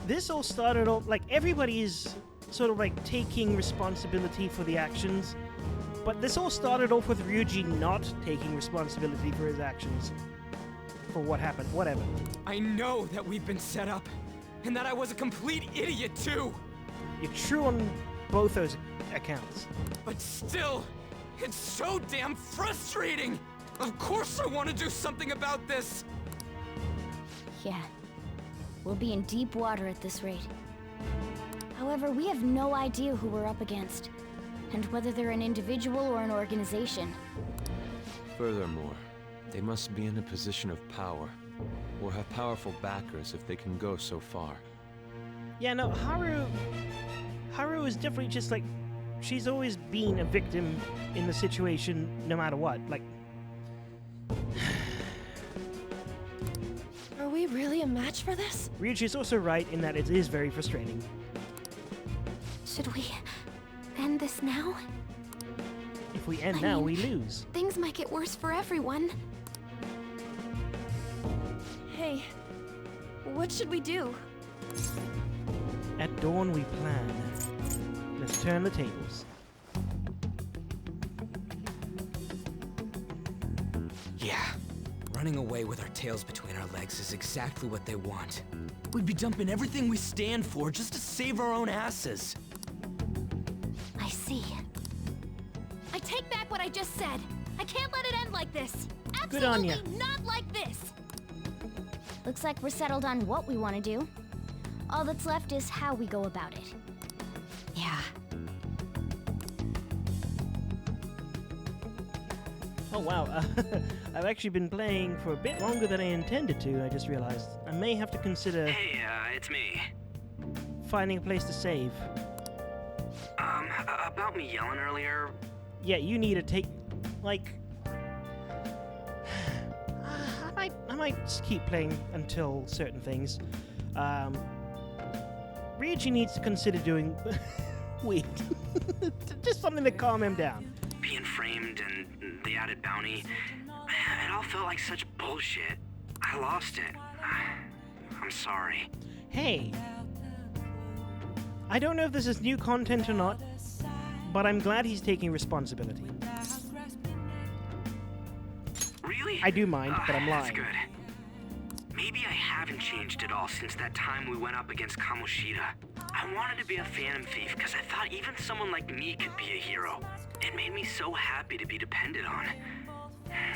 this all started off, like, everybody is sort of like taking responsibility for the actions, but this all started off with Ryuji not taking responsibility for his actions. For what happened, whatever. I know that we've been set up, and that I was a complete idiot too! You're true on both those accounts. But still, it's so damn frustrating! Of course I want to do something about this! Yeah. We'll be in deep water at this rate. However, we have no idea who we're up against, and whether they're an individual or an organization. Furthermore, they must be in a position of power, or have powerful backers if they can go so far. Yeah, no, Haru is definitely just like, she's always been a victim in the situation no matter what. Like, Are we really a match for this? Ryuji is also right in that it is very frustrating. Should we end this now? If we end now, we lose. Things might get worse for everyone. Hey, what should we do? At dawn we plan. Let's turn the tables. Yeah, running away with our tails between our legs is exactly what they want. We'd be dumping everything we stand for just to save our own asses. I see. I take back what I just said. I can't let it end like this. Good on ya. Absolutely not like this. Looks like we're settled on what we want to do. All that's left is how we go about it. Yeah. Oh wow, I've actually been playing for a bit longer than I intended to, I just realized. I may have to consider... Hey, it's me. Finding a place to save. About me yelling earlier... Yeah, you need to take... like... I might just keep playing until certain things. Ryuji needs to consider doing... weed. Just something to calm him down. Being framed and the added bounty... It all felt like such bullshit. I lost it. I'm sorry. Hey. I don't know if this is new content or not, but I'm glad he's taking responsibility. Really? I do mind, but I'm lying. That's good. Maybe I haven't changed at all since that time we went up against Kamoshida. I wanted to be a phantom thief because I thought even someone like me could be a hero. It made me so happy to be depended on.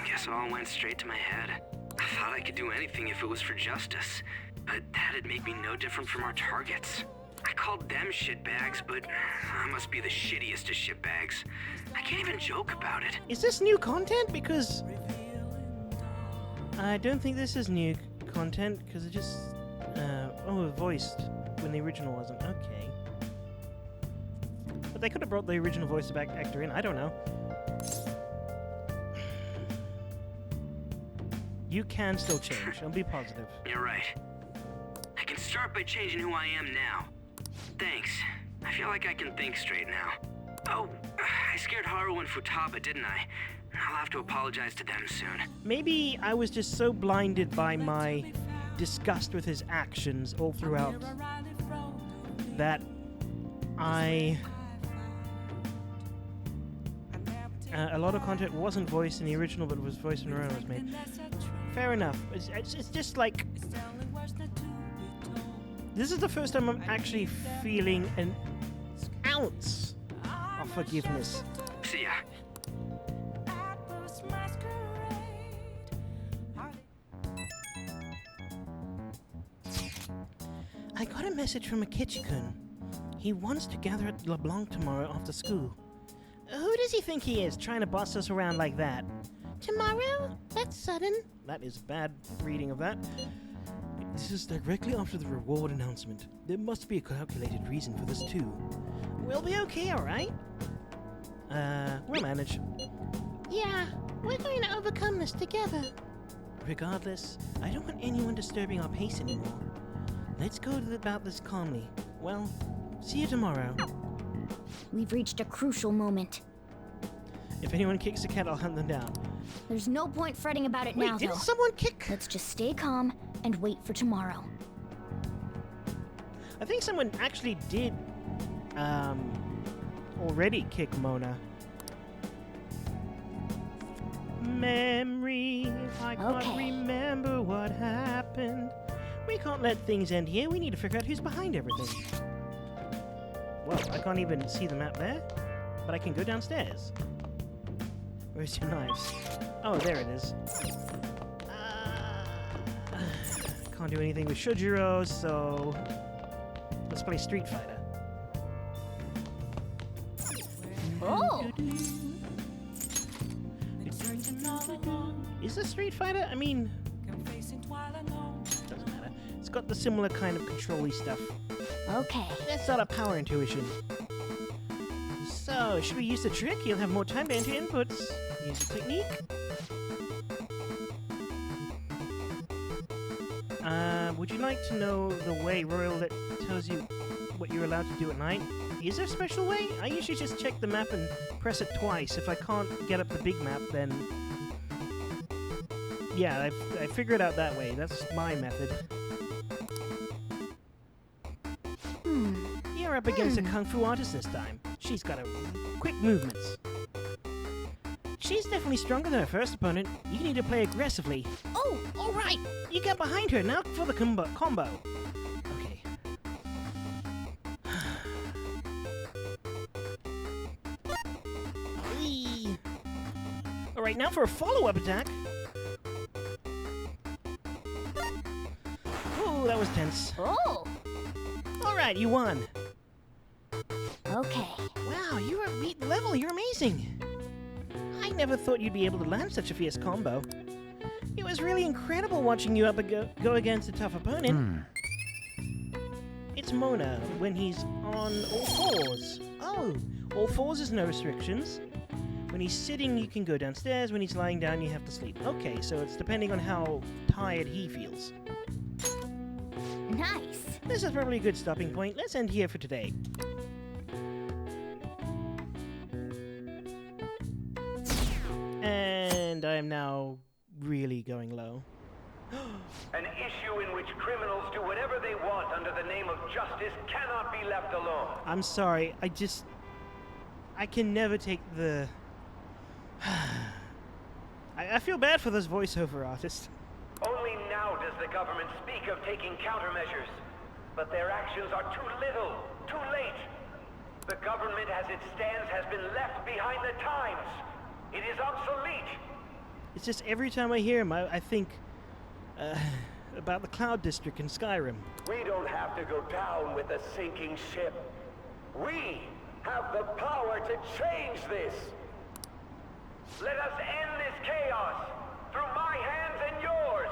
Guess it all went straight to my head. I thought I could do anything if it was for justice, but that'd make me no different from our targets. I called them shitbags, but I must be the shittiest of shitbags. I can't even joke about it. Is this new content? Because... I don't think this is new content, because it just... oh, voiced when the original wasn't. Okay. But they could have brought the original voice actor in. I don't know. You can still change. I'll be positive. You're right. I can start by changing who I am now. Thanks. I feel like I can think straight now. Oh, I scared Haru and Futaba, didn't I? I'll have to apologize to them soon. Maybe I was just so blinded by my disgust with his actions all throughout that a lot of content wasn't voiced in the original, but was voiced when Rona was made. Fair enough. It's just like... This is the first time I'm actually feeling an ounce of forgiveness. See ya. I got a message from Akechi-kun. He wants to gather at LeBlanc tomorrow after school. Who does he think he is, trying to boss us around like that? Tomorrow? That's sudden. That is bad reading of that. This is directly after the reward announcement. There must be a calculated reason for this too. We'll be okay, alright? We'll manage. Yeah, we're going to overcome this together. Regardless, I don't want anyone disturbing our pace anymore. Let's go about this calmly. Well, see you tomorrow. We've reached a crucial moment. If anyone kicks a cat, I'll hunt them down. There's no point fretting about it Wait, now, did though. someone kick? Let's just stay calm and wait for tomorrow. I think someone actually did, already kick Mona. Memory, I can't remember what happened. We can't let things end here. We need to figure out who's behind everything. Well, I can't even see the map there, but I can go downstairs. Where's your knives? Oh, there it is. Can't do anything with Shujiro, so let's play Street Fighter. Oh! Is this Street Fighter? I mean, doesn't matter. It's got the similar kind of control-y stuff. Okay. That's not a power intuition. So, should we use the trick? You'll have more time to enter inputs. Use the technique. Would you like to know the way Royal that tells you what you're allowed to do at night? Is there a special way? I usually just check the map and press it twice. If I can't get up the big map, then... yeah, I figure it out that way. That's my method. You're up against a kung fu artist this time. She's got quick movements. She's definitely stronger than her first opponent. You need to play aggressively. Oh, all right. You get behind her. Now for the combo. Okay. All right, now for a follow-up attack. Oh, that was tense. Oh. All right, you won. Okay. Wow, you're at elite level. You're amazing. I never thought you'd be able to land such a fierce combo. It was really incredible watching you go against a tough opponent. It's Mona when he's on all fours. Oh, all fours is no restrictions. When he's sitting, you can go downstairs. When he's lying down, you have to sleep. Okay, so it's depending on how tired he feels. Nice. This is probably a good stopping point. Let's end here for today. And I am now really going low. An issue in which criminals do whatever they want under the name of justice cannot be left alone. I'm sorry, I can never take the... I feel bad for those voiceover artists. Only now does the government speak of taking countermeasures. But their actions are too little, too late. The government as it stands has been left behind the times. It is obsolete. It's just every time I hear him, I think about the Cloud District in Skyrim. We don't have to go down with a sinking ship. We have the power to change this. Let us end this chaos through my hands and yours.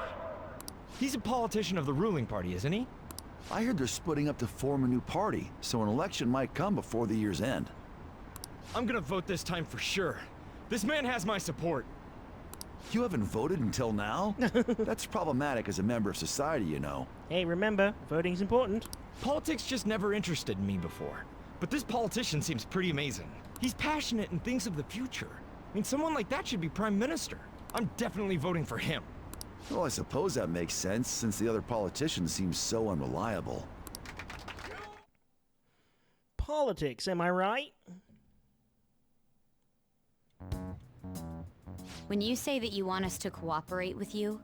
He's a politician of the ruling party, isn't he? I heard they're splitting up to form a new party, so an election might come before the year's end. I'm gonna vote this time for sure. This man has my support. You haven't voted until now? That's problematic as a member of society, you know. Hey, remember, voting's important. Politics just never interested me before. But this politician seems pretty amazing. He's passionate and thinks of the future. I mean, someone like that should be prime minister. I'm definitely voting for him. Well, I suppose that makes sense, since the other politicians seem so unreliable. Politics, am I right? When you say that you want us to cooperate with you,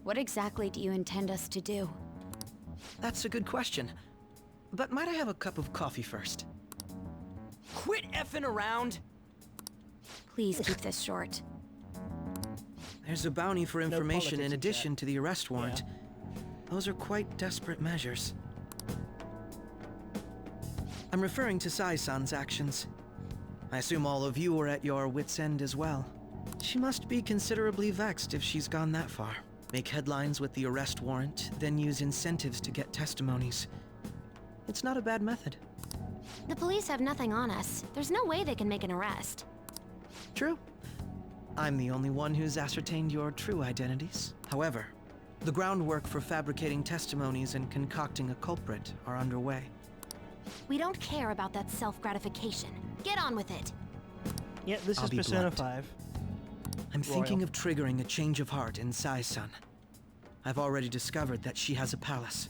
what exactly do you intend us to do? That's a good question. But might I have a cup of coffee first? Quit effing around! Please keep this short. There's a bounty for information in politics in addition chat. to the arrest warrant. Those are quite desperate measures. I'm referring to Sai-san's actions. I assume all of you are at your wits' end as well. She must be considerably vexed if she's gone that far. Make headlines with the arrest warrant, then use incentives to get testimonies. It's not a bad method. The police have nothing on us. There's no way they can make an arrest. True. I'm the only one who's ascertained your true identities. However, the groundwork for fabricating testimonies and concocting a culprit are underway. We don't care about that self-gratification. Get on with it. Yeah, this I'll is be Persona blunt. 5. I'm Royal. thinking of triggering a change of heart in Sai-san. I've already discovered that she has a palace.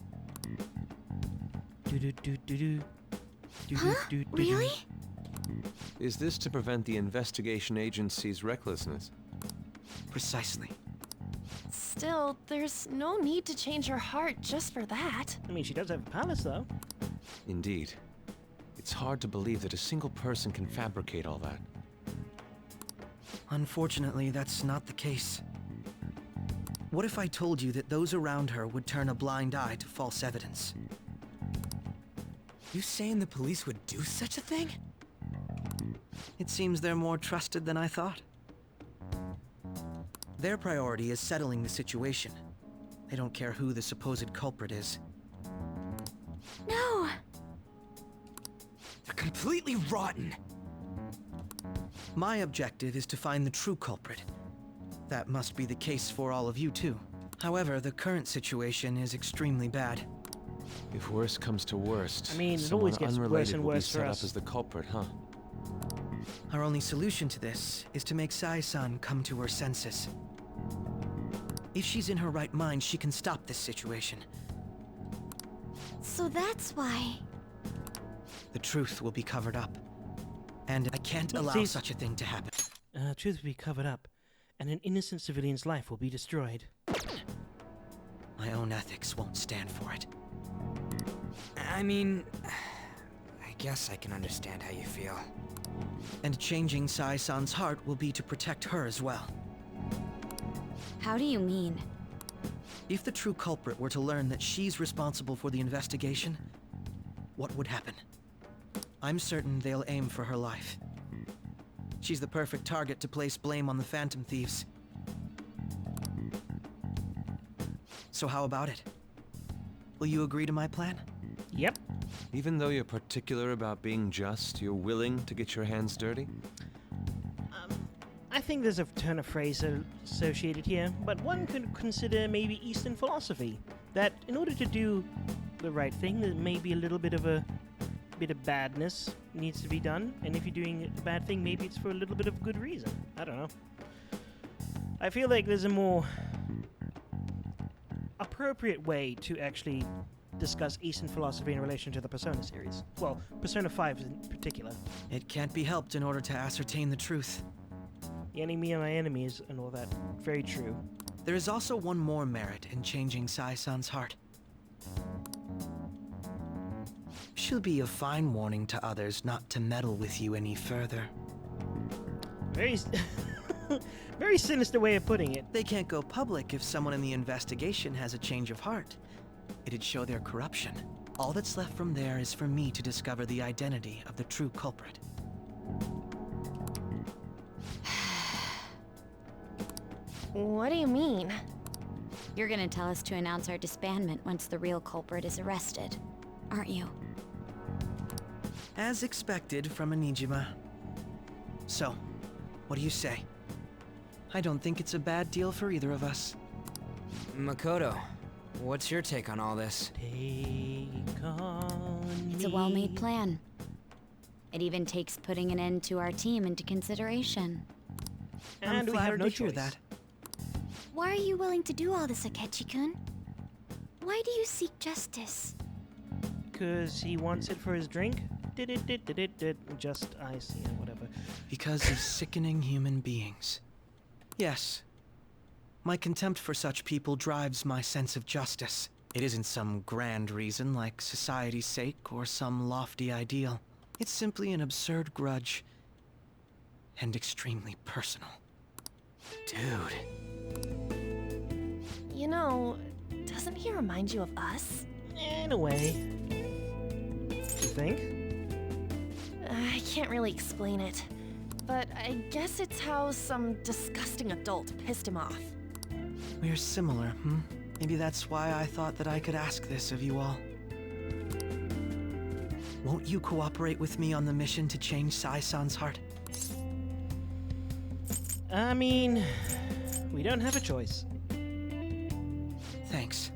Huh? Really? Is this to prevent the investigation agency's recklessness? Precisely. Still, there's no need to change her heart just for that. I mean, she does have a palace, though. Indeed. It's hard to believe that a single person can fabricate all that. Unfortunately, that's not the case. What if I told you that those around her would turn a blind eye to false evidence? You saying the police would do such a thing? It seems they're more trusted than I thought. Their priority is settling the situation. They don't care who the supposed culprit is. No! They're completely rotten! My objective is to find the true culprit. That must be the case for all of you too. However, the current situation is extremely bad. If worst comes to worst, I mean, it someone always gets worse unrelated and will be worse for set us. up as the culprit, huh? Our only solution to this is to make Sai-san come to her senses. If she's in her right mind, she can stop this situation. So that's why. The truth will be covered up. And I can't allow Oopsies. such a thing to happen. Truth will be covered up, and an innocent civilian's life will be destroyed. My own ethics won't stand for it. I mean, I guess I can understand how you feel. And changing Sai-san's heart will be to protect her as well. How do you mean? If the true culprit were to learn that she's responsible for the investigation, what would happen? I'm certain they'll aim for her life. She's the perfect target to place blame on the Phantom Thieves. So how about it? Will you agree to my plan? Yep. Even though you're particular about being just, you're willing to get your hands dirty? I think there's a turn of phrase associated here, but one could consider maybe Eastern philosophy. That in order to do the right thing, there may be a little bit of badness needs to be done, and if you're doing a bad thing, maybe it's for a little bit of good reason. I don't know. I feel like there's a more appropriate way to actually discuss Eastern philosophy in relation to the Persona series. Well, Persona 5 in particular. It can't be helped in order to ascertain the truth. The enemy of my enemies and all that. Very true. There is also one more merit in changing Sai-san's heart. She'll be a fine warning to others not to meddle with you any further. Very, very sinister way of putting it. They can't go public if someone in the investigation has a change of heart. It'd show their corruption. All that's left from there is for me to discover the identity of the true culprit. What do you mean? You're gonna tell us to announce our disbandment once the real culprit is arrested, aren't you? As expected from a Nijima. So, what do you say? I don't think it's a bad deal for either of us. Makoto, what's your take on all this? It's a well-made plan. It even takes putting an end to our team into consideration. I'm we have flattered no to hear choice. that. Why are you willing to do all this, Akechi-kun? Why do you seek justice? Because he wants it for his drink? Just ice, yeah, whatever. Because of sickening human beings. Yes. My contempt for such people drives my sense of justice. It isn't some grand reason like society's sake or some lofty ideal. It's simply an absurd grudge. And extremely personal. Dude. You know, doesn't he remind you of us? In a way. You think? I can't really explain it, but I guess it's how some disgusting adult pissed him off. We're similar, Maybe that's why I thought that I could ask this of you all. Won't you cooperate with me on the mission to change Sai-san's heart? I mean, we don't have a choice. Thanks.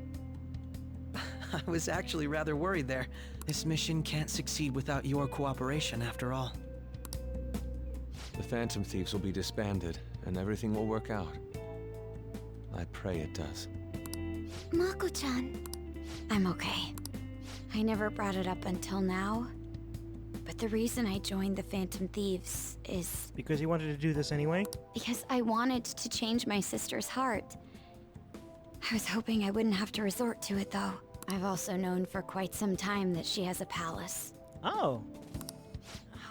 I was actually rather worried there. This mission can't succeed without your cooperation, after all. The Phantom Thieves will be disbanded, and everything will work out. I pray it does. Mako-chan. I'm okay. I never brought it up until now, but the reason I joined the Phantom Thieves is... Because you wanted to do this anyway? Because I wanted to change my sister's heart. I was hoping I wouldn't have to resort to it, though. I've also known for quite some time that she has a palace. Oh.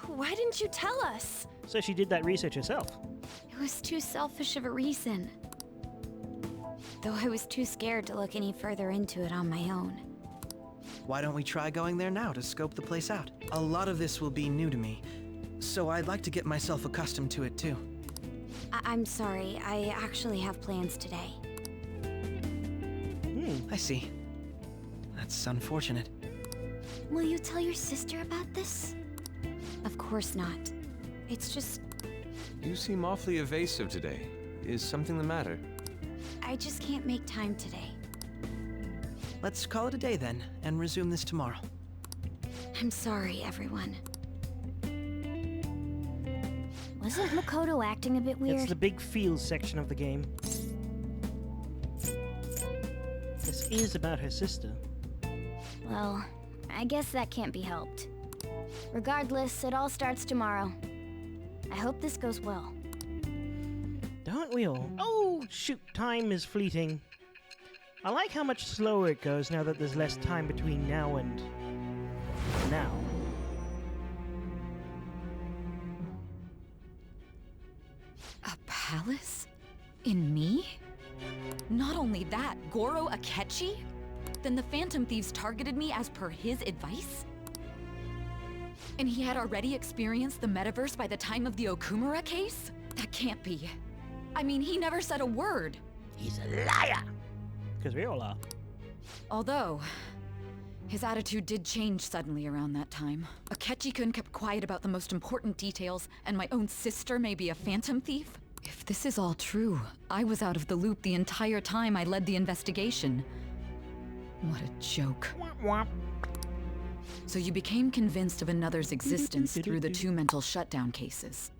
Why didn't you tell us? So she did that research herself. It was too selfish of a reason. Though I was too scared to look any further into it on my own. Why don't we try going there now to scope the place out? A lot of this will be new to me, so I'd like to get myself accustomed to it too. I'm sorry, I actually have plans today. I see. That's unfortunate. Will you tell your sister about this? Of course not. It's just... You seem awfully evasive today. Is something the matter? I just can't make time today. Let's call it a day then, and resume this tomorrow. I'm sorry, everyone. Wasn't Makoto acting a bit weird? It's the big feels section of the game. This is about her sister. Well, I guess that can't be helped. Regardless, it all starts tomorrow. I hope this goes well. Don't we all? Oh, shoot, time is fleeting. I like how much slower it goes now that there's less time between now and... now. A palace? In me? Not only that, Goro Akechi? Then the Phantom Thieves targeted me as per his advice? And he had already experienced the metaverse by the time of the Okumura case? That can't be. I mean, he never said a word. He's a liar! Because we all are. Although, his attitude did change suddenly around that time. Akechi-kun kept quiet about the most important details, and my own sister may be a Phantom Thief? If this is all true, I was out of the loop the entire time I led the investigation. What a joke. So you became convinced of another's existence through the 2 mental shutdown cases.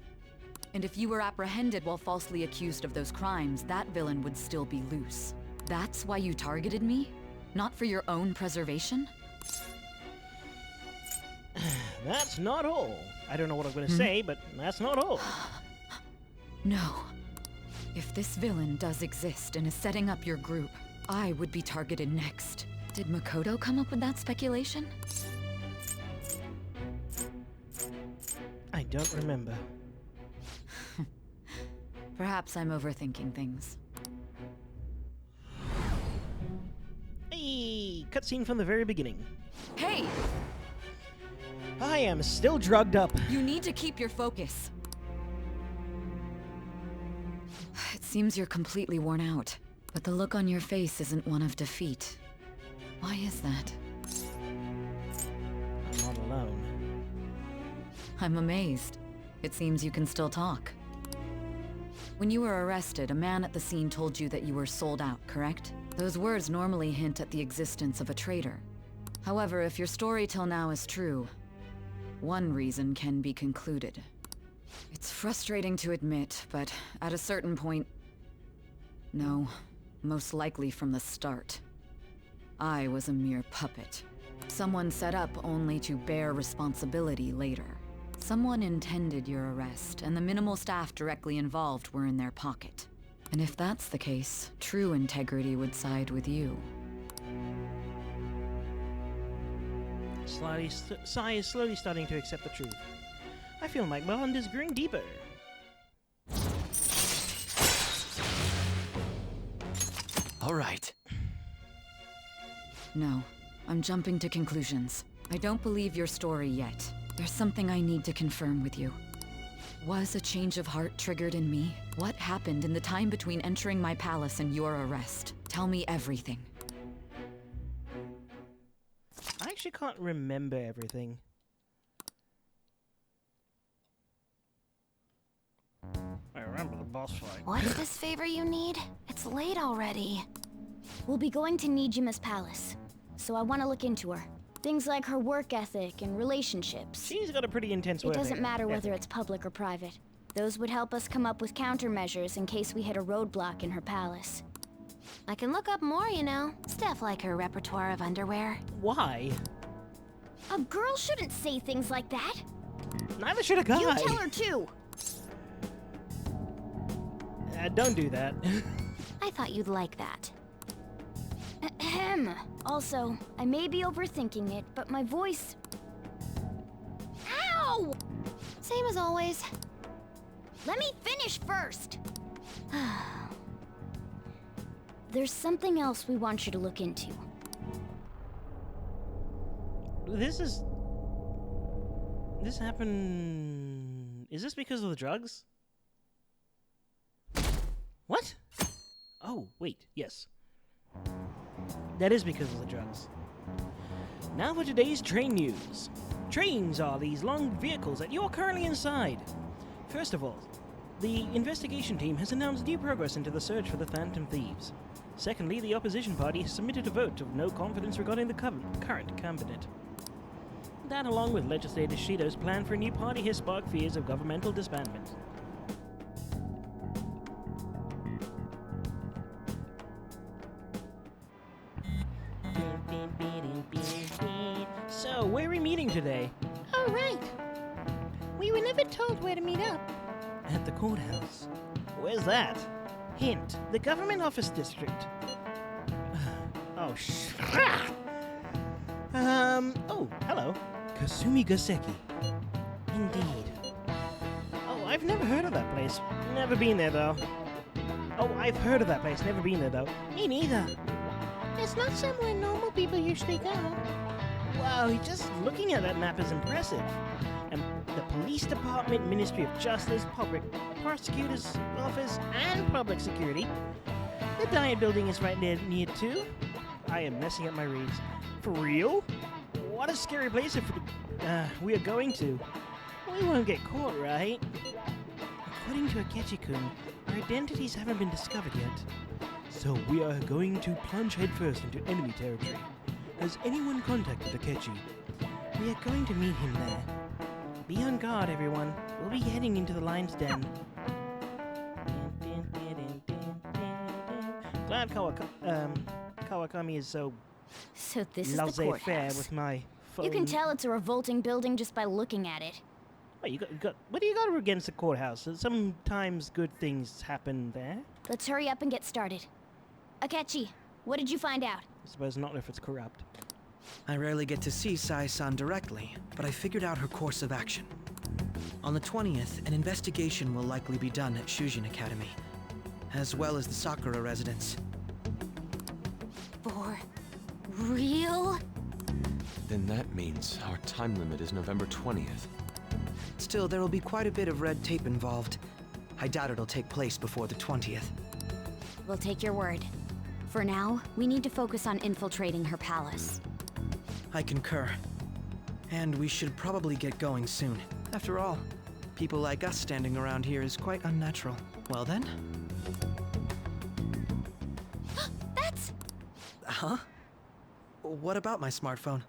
And if you were apprehended while falsely accused of those crimes, that villain would still be loose. That's why you targeted me? Not for your own preservation? That's not all. I don't know what I'm going to say, but that's not all. No. If this villain does exist and is setting up your group, I would be targeted next. Did Makoto come up with that speculation? I don't remember. Perhaps I'm overthinking things. Hey, cutscene from the very beginning. Hey! I am still drugged up. You need to keep your focus. It seems you're completely worn out, but the look on your face isn't one of defeat. Why is that? I'm not alone. I'm amazed. It seems you can still talk. When you were arrested, a man at the scene told you that you were sold out, correct? Those words normally hint at the existence of a traitor. However, if your story till now is true, one reason can be concluded. It's frustrating to admit, but at a certain point... No, most likely from the start. I was a mere puppet. Someone set up only to bear responsibility later. Someone intended your arrest, and the minimal staff directly involved were in their pocket. And if that's the case, true integrity would side with you. Sai is slowly starting to accept the truth. I feel my bond is growing deeper. All right. No, I'm jumping to conclusions. I don't believe your story yet. There's something I need to confirm with you. Was a change of heart triggered in me? What happened in the time between entering my palace and your arrest? Tell me everything. I actually can't remember everything. I remember the boss fight. What is this favor you need? It's late already. We'll be going to Nijima's palace, so I want to look into her. Things like her work ethic and relationships. She's got a pretty intense work ethic. It doesn't matter whether ethic. it's public or private. Those would help us come up with countermeasures in case we hit a roadblock in her palace. I can look up more, you know. Stuff like her repertoire of underwear. Why? A girl shouldn't say things like that. Neither should a guy. You tell her too. Don't do that. I thought you'd like that. Ahem. Also, I may be overthinking it, but my voice... Ow! Same as always. Let me finish first. There's something else we want you to look into. This happened... Is this because of the drugs? What? Oh, wait, yes. That is because of the drugs. Now for today's train news. Trains are these long vehicles that you're currently inside. First of all, the investigation team has announced new progress into the search for the Phantom Thieves. Secondly, the opposition party has submitted a vote of no confidence regarding the current cabinet. That, along with legislator Shido's plan for a new party, has sparked fears of governmental disbandment. So, where are we meeting today? All right. We were never told where to meet up. At the courthouse. Where's that? Hint, the government office district. Oh, oh, hello. Kasumi Gaseki. Indeed. Oh, I've never heard of that place. Never been there, though. Oh, I've heard of that place. Never been there, though. Me neither. It's not somewhere normal people usually go. Wow, just looking at that map is impressive. And the police department, Ministry of Justice, public prosecutor's office, and public security. The diet building is right near too. I am messing up my reads. For real? What a scary place if we are going to. We won't get caught, right? According to Akechi-kun, our identities haven't been discovered yet. So we are going to plunge headfirst into enemy territory. Has anyone contacted Akechi? We are going to meet him there. Be on guard, everyone. We'll be heading into the lion's den. Glad Kawakami is so this is the courthouse. with my phone. You can tell it's a revolting building just by looking at it. What do you got against the courthouse? Sometimes good things happen there. Let's hurry up and get started. Akechi, what did you find out? I suppose not if it's corrupt. I rarely get to see Sai-san directly, but I figured out her course of action. On the 20th, an investigation will likely be done at Shujin Academy, as well as the Sakura residence. For real? Then that means our time limit is November 20th. Still, there will be quite a bit of red tape involved. I doubt it'll take place before the 20th. We'll take your word. For now, we need to focus on infiltrating her palace. I concur. And we should probably get going soon. After all, people like us standing around here is quite unnatural. Well then? That's... Huh? What about my smartphone?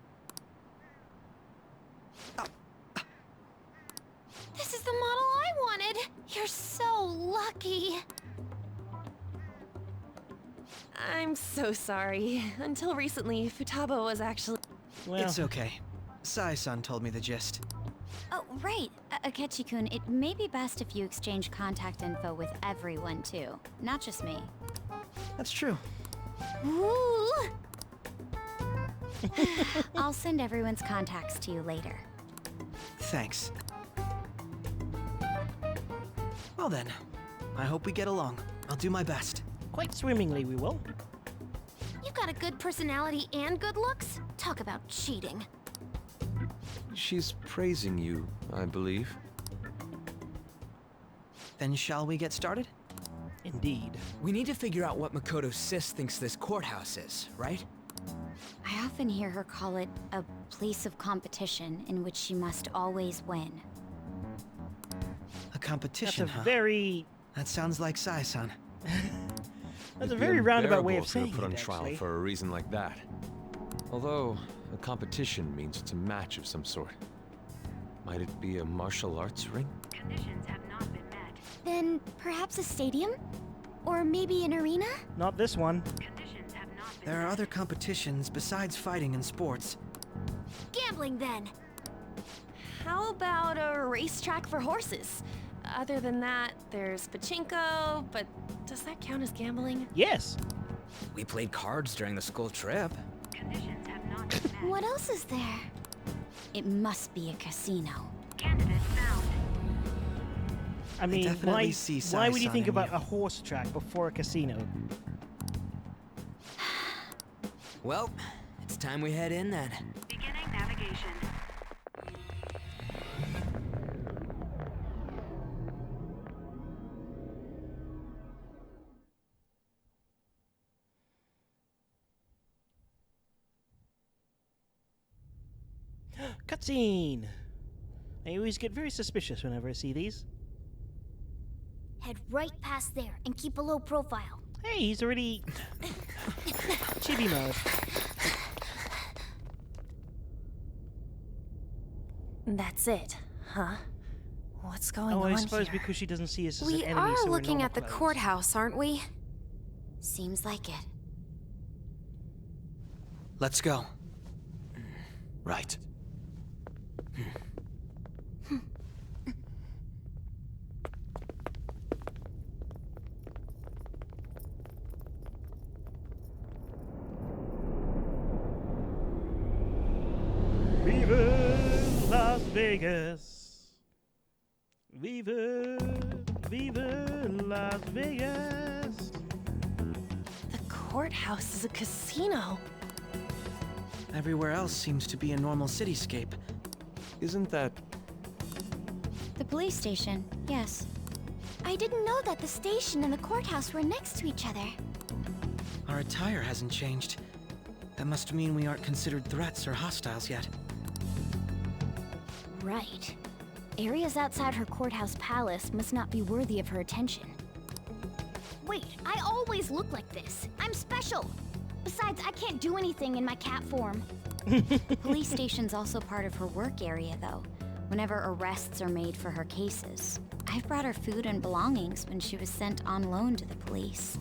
This is the model I wanted! You're so lucky! I'm so sorry. Until recently, Futaba was actually... Well, it's okay. Sai-san told me the gist. Oh, right. Akechi-kun, it may be best if you exchange contact info with everyone, too. Not just me. That's true. Ooh! I'll send everyone's contacts to you later. Thanks. Well then, I hope we get along. I'll do my best. Quite swimmingly, we will. You got a good personality and good looks? Talk about cheating. She's praising you, I believe. Then shall we get started? Indeed. We need to figure out what Makoto Sis thinks this courthouse is, right? I often hear her call it a place of competition in which she must always win. A competition, That's a huh? very... That sounds like Sai-san. That's a It'd be very roundabout way unbearable of if we were saying put on it, trial actually. for a reason like that. Although, a competition means it's a match of some sort. Might it be a martial arts ring? Conditions have not been met. Then perhaps a stadium? Or maybe an arena? Not this one. Conditions have not been There are other competitions besides fighting and sports. Gambling then. How about a racetrack for horses? Other than that, there's pachinko, but does that count as gambling? Yes. We played cards during the school trip. Conditions have not been met. What else is there? It must be a casino. Candidate found. I mean, definitely see why would you Sai-san think in about you. a horse track before a casino? Well, it's time we head in then. Beginning navigation. Cutscene! I always get very suspicious whenever I see these. Head right past there and keep a low profile. Hey, he's already... chibi mode. That's it, huh? What's going Oh, on I suppose here? because she doesn't see us as We an enemy, are so we're looking normal at the clothes. courthouse, aren't we? Seems like it. Let's go. Right. Viva Las Vegas! Viva, Viva Las Vegas! The courthouse is a casino. Everywhere else seems to be a normal cityscape. Isn't that... The police station, yes. I didn't know that the station and the courthouse were next to each other. Our attire hasn't changed. That must mean we aren't considered threats or hostiles yet. Right. Areas outside her courthouse palace must not be worthy of her attention. Wait, I always look like this. I'm special. Besides, I can't do anything in my cat form. Police station's also part of her work area, though, whenever arrests are made for her cases. I've brought her food and belongings when she was sent on loan to the police.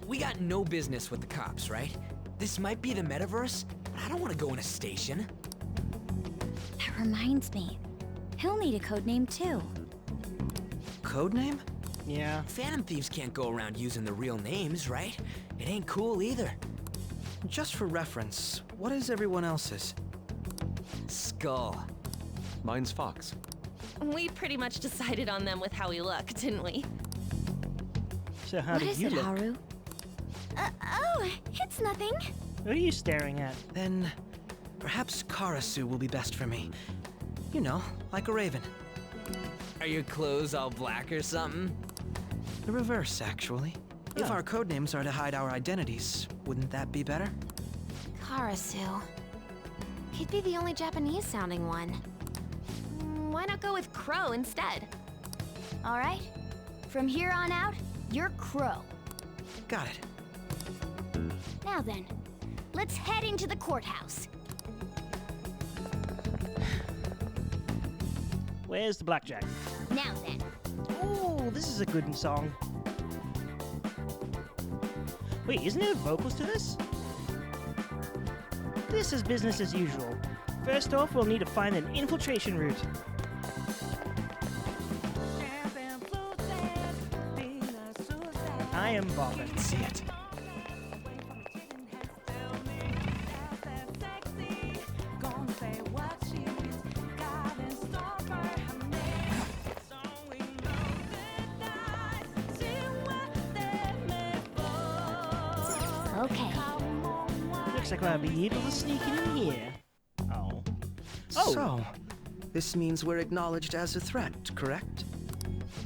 We got no business with the cops, right? This might be the metaverse, but I don't want to go in a station. That reminds me. He'll need a code name, too. Codename? Yeah. Phantom thieves can't go around using their real names, right? It ain't cool either. Just for reference, what is everyone else's? Skull. Mine's Fox. We pretty much decided on them with how we look, didn't we? So how What do is you it, look? Haru? Oh, it's nothing. What are you staring at? Then, perhaps Karasu will be best for me. You know, like a raven. Are your clothes all black or something? The reverse, actually. If Oh. our codenames are to hide our identities, wouldn't that be better? Karasu. He'd be the only Japanese-sounding one. Why not go with Crow instead? All right. From here on out, you're Crow. Got it. Now then, let's head into the courthouse. Where's the blackjack? Now then. Oh, this is a good song. Wait, isn't there vocals to this? This is business as usual. First off, we'll need to find an infiltration route. I am bobbing. See it. Okay. Looks like I'll be able to sneak in here. Oh. Oh! So, this means we're acknowledged as a threat, correct?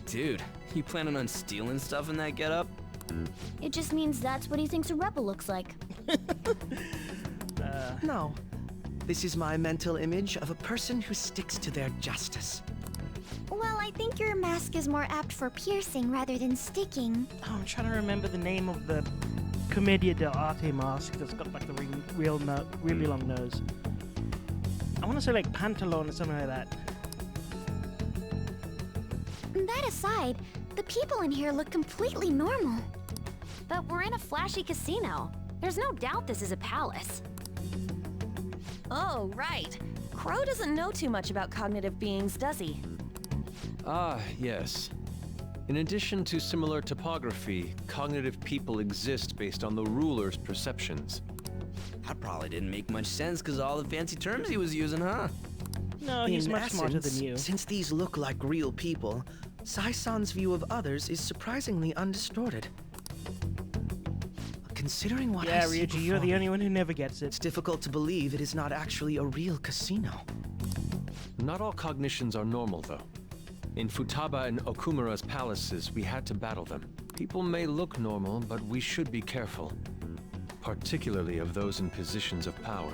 Dude, you planning on stealing stuff in that getup? It just means that's what he thinks a rebel looks like. No. This is my mental image of a person who sticks to their justice. Well, I think your mask is more apt for piercing rather than sticking. Oh, I'm trying to remember the name of the Commedia dell'arte mask that's got like the really long nose. I want to say like Pantalon or something like that. That aside, the people in here look completely normal. But we're in a flashy casino. There's no doubt this is a palace. Oh, right. Crow doesn't know too much about cognitive beings, does he? Ah, yes. In addition to similar topography, cognitive people exist based on the ruler's perceptions. That probably didn't make much sense because all the fancy terms he was using, huh? No, he's In much smarter essence, than you. Since these look like real people, Sai-san's view of others is surprisingly undistorted. Considering what I see Ryuji, you're before the me, only one who never gets it. it's difficult to believe it is not actually a real casino. Not all cognitions are normal, though. In Futaba and Okumura's palaces, we had to battle them. People may look normal, but we should be careful. Particularly of those in positions of power.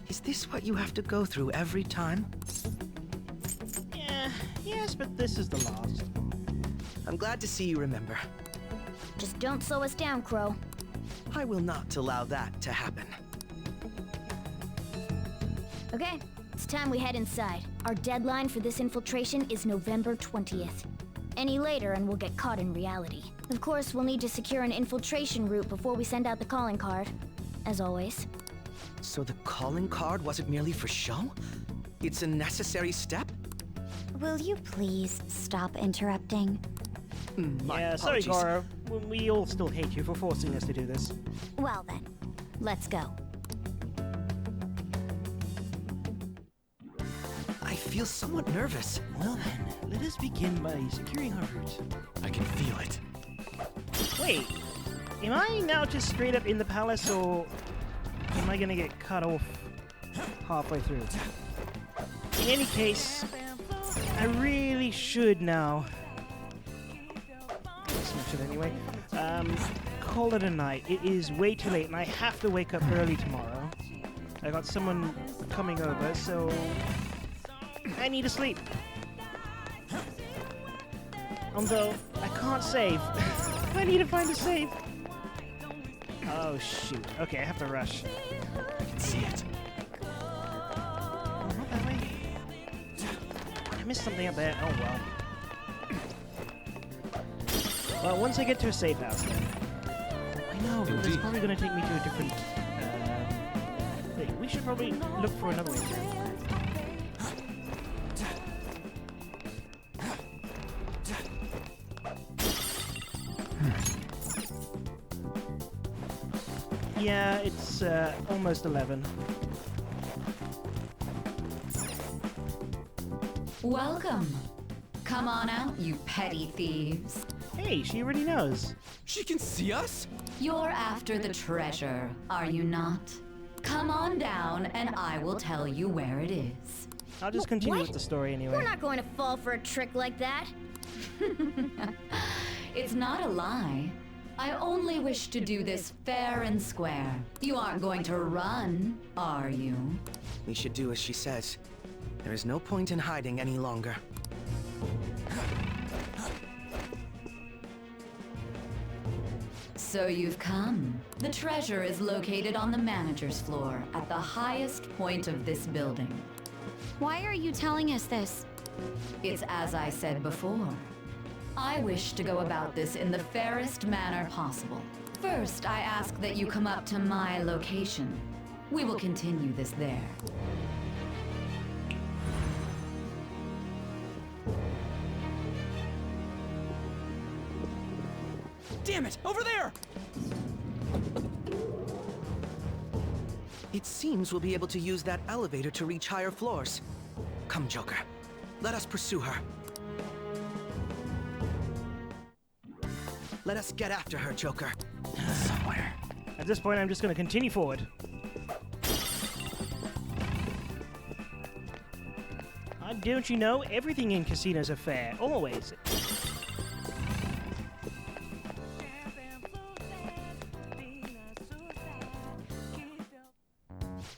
Is this what you have to go through every time? Yeah, yes, but this is the last. I'm glad to see you remember. Just don't slow us down, Crow. I will not allow that to happen. Okay, it's time we head inside. Our deadline for this infiltration is November 20th. Any later and we'll get caught in reality. Of course, we'll need to secure an infiltration route before we send out the calling card. As always. So the calling card wasn't merely for show? It's a necessary step? Will you please stop interrupting? My Yeah, sorry, apologies. Goro. We all still hate you for forcing us to do this. Well then, let's go. I feel somewhat nervous. Well then, let us begin by securing our route. I can feel it. Wait, am I now just straight up in the palace, or am I gonna get cut off halfway through? In any case, I really should now. Smash it anyway. Call it a night. It is way too late, and I have to wake up early tomorrow. I got someone coming over, so I need to sleep. Although I can't save. I need to find a save. Oh shoot. Okay, I have to rush. I can see it. Oh, not that way. I missed something up there. Oh well. Well, once I get to a safe house, then. I know, but it's probably going to take me to a different thing. We should probably look for another way through. Yeah, it's almost 11. Welcome. Come on out, you petty thieves. Hey, she already knows. She can see us? You're after the treasure, are you not? Come on down and I will tell you where it is. I'll just continue What? with the story anyway. We're not going to fall for a trick like that. It's not a lie. I only wish to do this fair and square. You aren't going to run, are you? We should do as she says. There is no point in hiding any longer. So you've come. The treasure is located on the manager's floor at the highest point of this building. Why are you telling us this? It's as I said before. I wish to go about this in the fairest manner possible. First, I ask that you come up to my location. We will continue this there. Damn it! Over there! It seems we'll be able to use that elevator to reach higher floors. Come, Joker. Let us pursue her. Let us get after her, Joker. Somewhere. At this point, I'm just going to continue forward. Don't you know, everything in casinos are fair, always.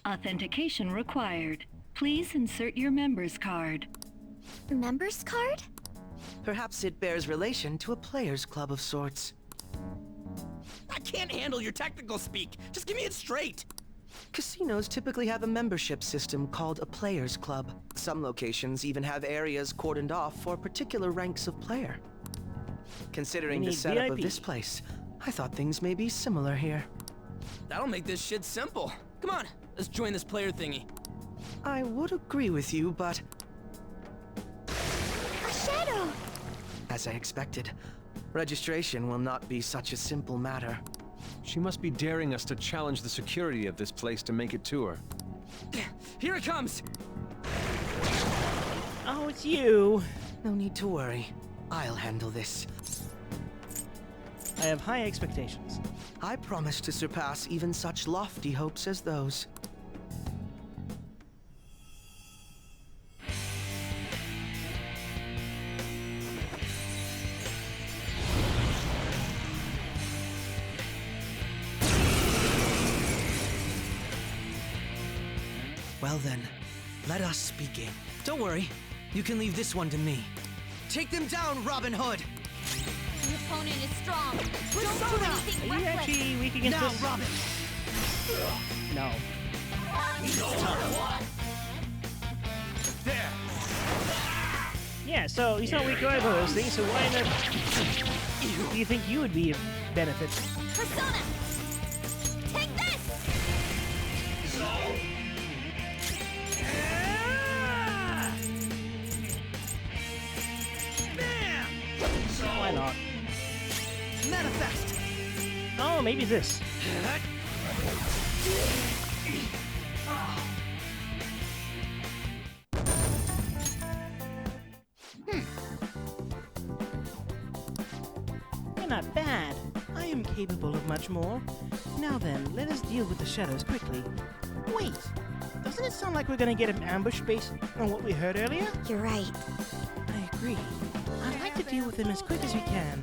Authentication required. Please insert your member's card. Member's card? Perhaps it bears relation to a players' club of sorts. I can't handle your technical speak. Just give me it straight. Casinos typically have a membership system called a players' club. Some locations even have areas cordoned off for particular ranks of player. Considering the setup of this place, I thought things may be similar here. That'll make this shit simple. Come on, let's join this player thingy. I would agree with you, but... A shadow! As I expected, registration will not be such a simple matter. She must be daring us to challenge the security of this place to make it to her. Here it comes! Oh, it's you! No need to worry. I'll handle this. I have high expectations. I promise to surpass even such lofty hopes as those. Well then, let us begin. Don't worry, you can leave this one to me. Take them down, Robin Hood! Your opponent is strong. Don't do anything Are you reckless. actually weak against Now, this? Robin! No. There! Yeah, so he's not weak to either of those things, so why not... Do you think you would be of benefit? Persona! Take this! Why not? Manifest! Oh, maybe this. You're not bad. I am capable of much more. Now then, let us deal with the shadows quickly. Wait! Doesn't it sound like we're gonna get an ambush based on what we heard earlier? You're right. I agree. I'd like to deal with them as quick as we can.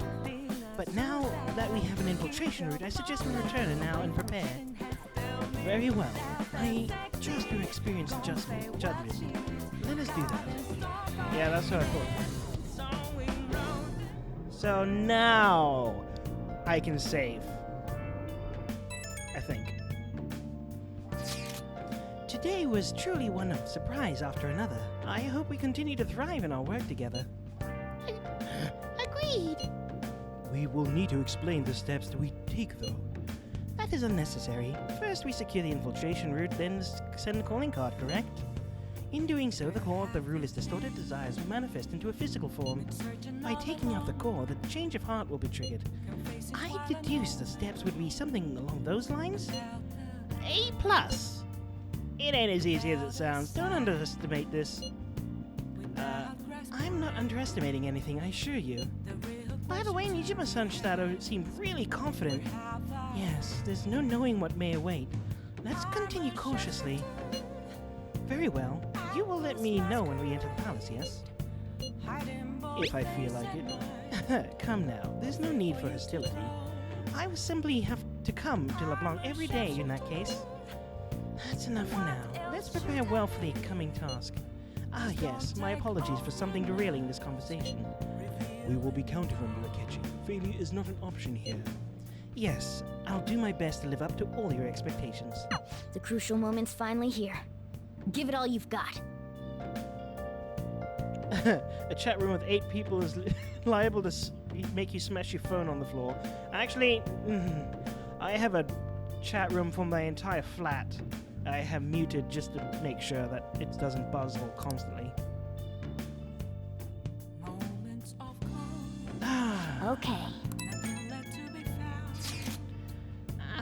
But now that we have an infiltration route, I suggest we return now and prepare. Very well. I trust your experienced judgment. Let us do that. Yeah, that's what I thought. So now I can save. I think. Today was truly one surprise after another. I hope we continue to thrive in our work together. Agreed. We will need to explain the steps that we take, though. That is unnecessary. First, we secure the infiltration route, then send a calling card, correct? In doing so, the core of the ruler's distorted desires will manifest into a physical form. By taking out the core, the change of heart will be triggered. I deduce the steps would be something along those lines? A+. It ain't as easy as it sounds. Don't underestimate this. I'm not underestimating anything, I assure you. By the way, Nijima-san Shadow seemed really confident. Yes, there's no knowing what may await. Let's continue cautiously. Very well. You will let me know when we enter the palace, yes? If I feel like it. Come now, there's no need for hostility. I will simply have to come to LeBlanc every day in that case. That's enough for now. Let's prepare well for the coming task. Ah yes, my apologies for something derailing this conversation. We will be counting on you, Akechi. Failure is not an option here. Yes, I'll do my best to live up to all your expectations. The crucial moment's finally here. Give it all you've got. A chat room with 8 people is liable to make you smash your phone on the floor. Actually, I have a chat room for my entire flat. I have muted just to make sure that it doesn't buzz all constantly. Okay.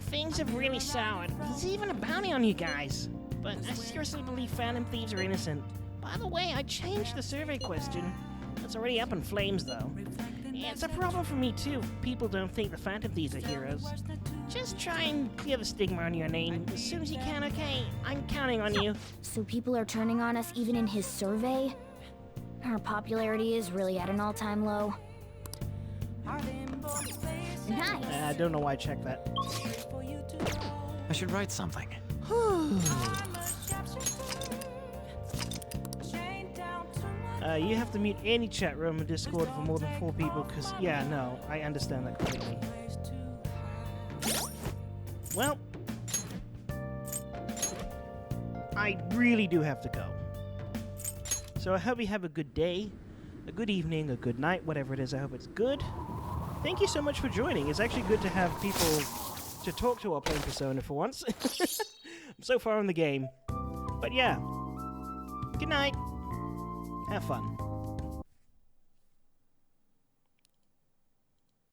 things have really soured. There's even a bounty on you guys. But I seriously believe Phantom Thieves are innocent. By the way, I changed the survey question. It's already up in flames, though. It's a problem for me, too. People don't think the Phantom Thieves are heroes. Just try and clear the stigma on your name as soon as you can, okay? I'm counting on you. So people are turning on us even in his survey? Our popularity is really at an all-time low. Nice! I don't know why I checked that. I should write something. You have to mute any chat room and Discord for more than 4 people, because, yeah, no, I understand that completely. Well, I really do have to go. So I hope you have a good day, a good evening, a good night, whatever it is. I hope it's good. Thank you so much for joining. It's actually good to have people to talk to while playing Persona for once. I'm so far in the game. But yeah, good night. Have fun.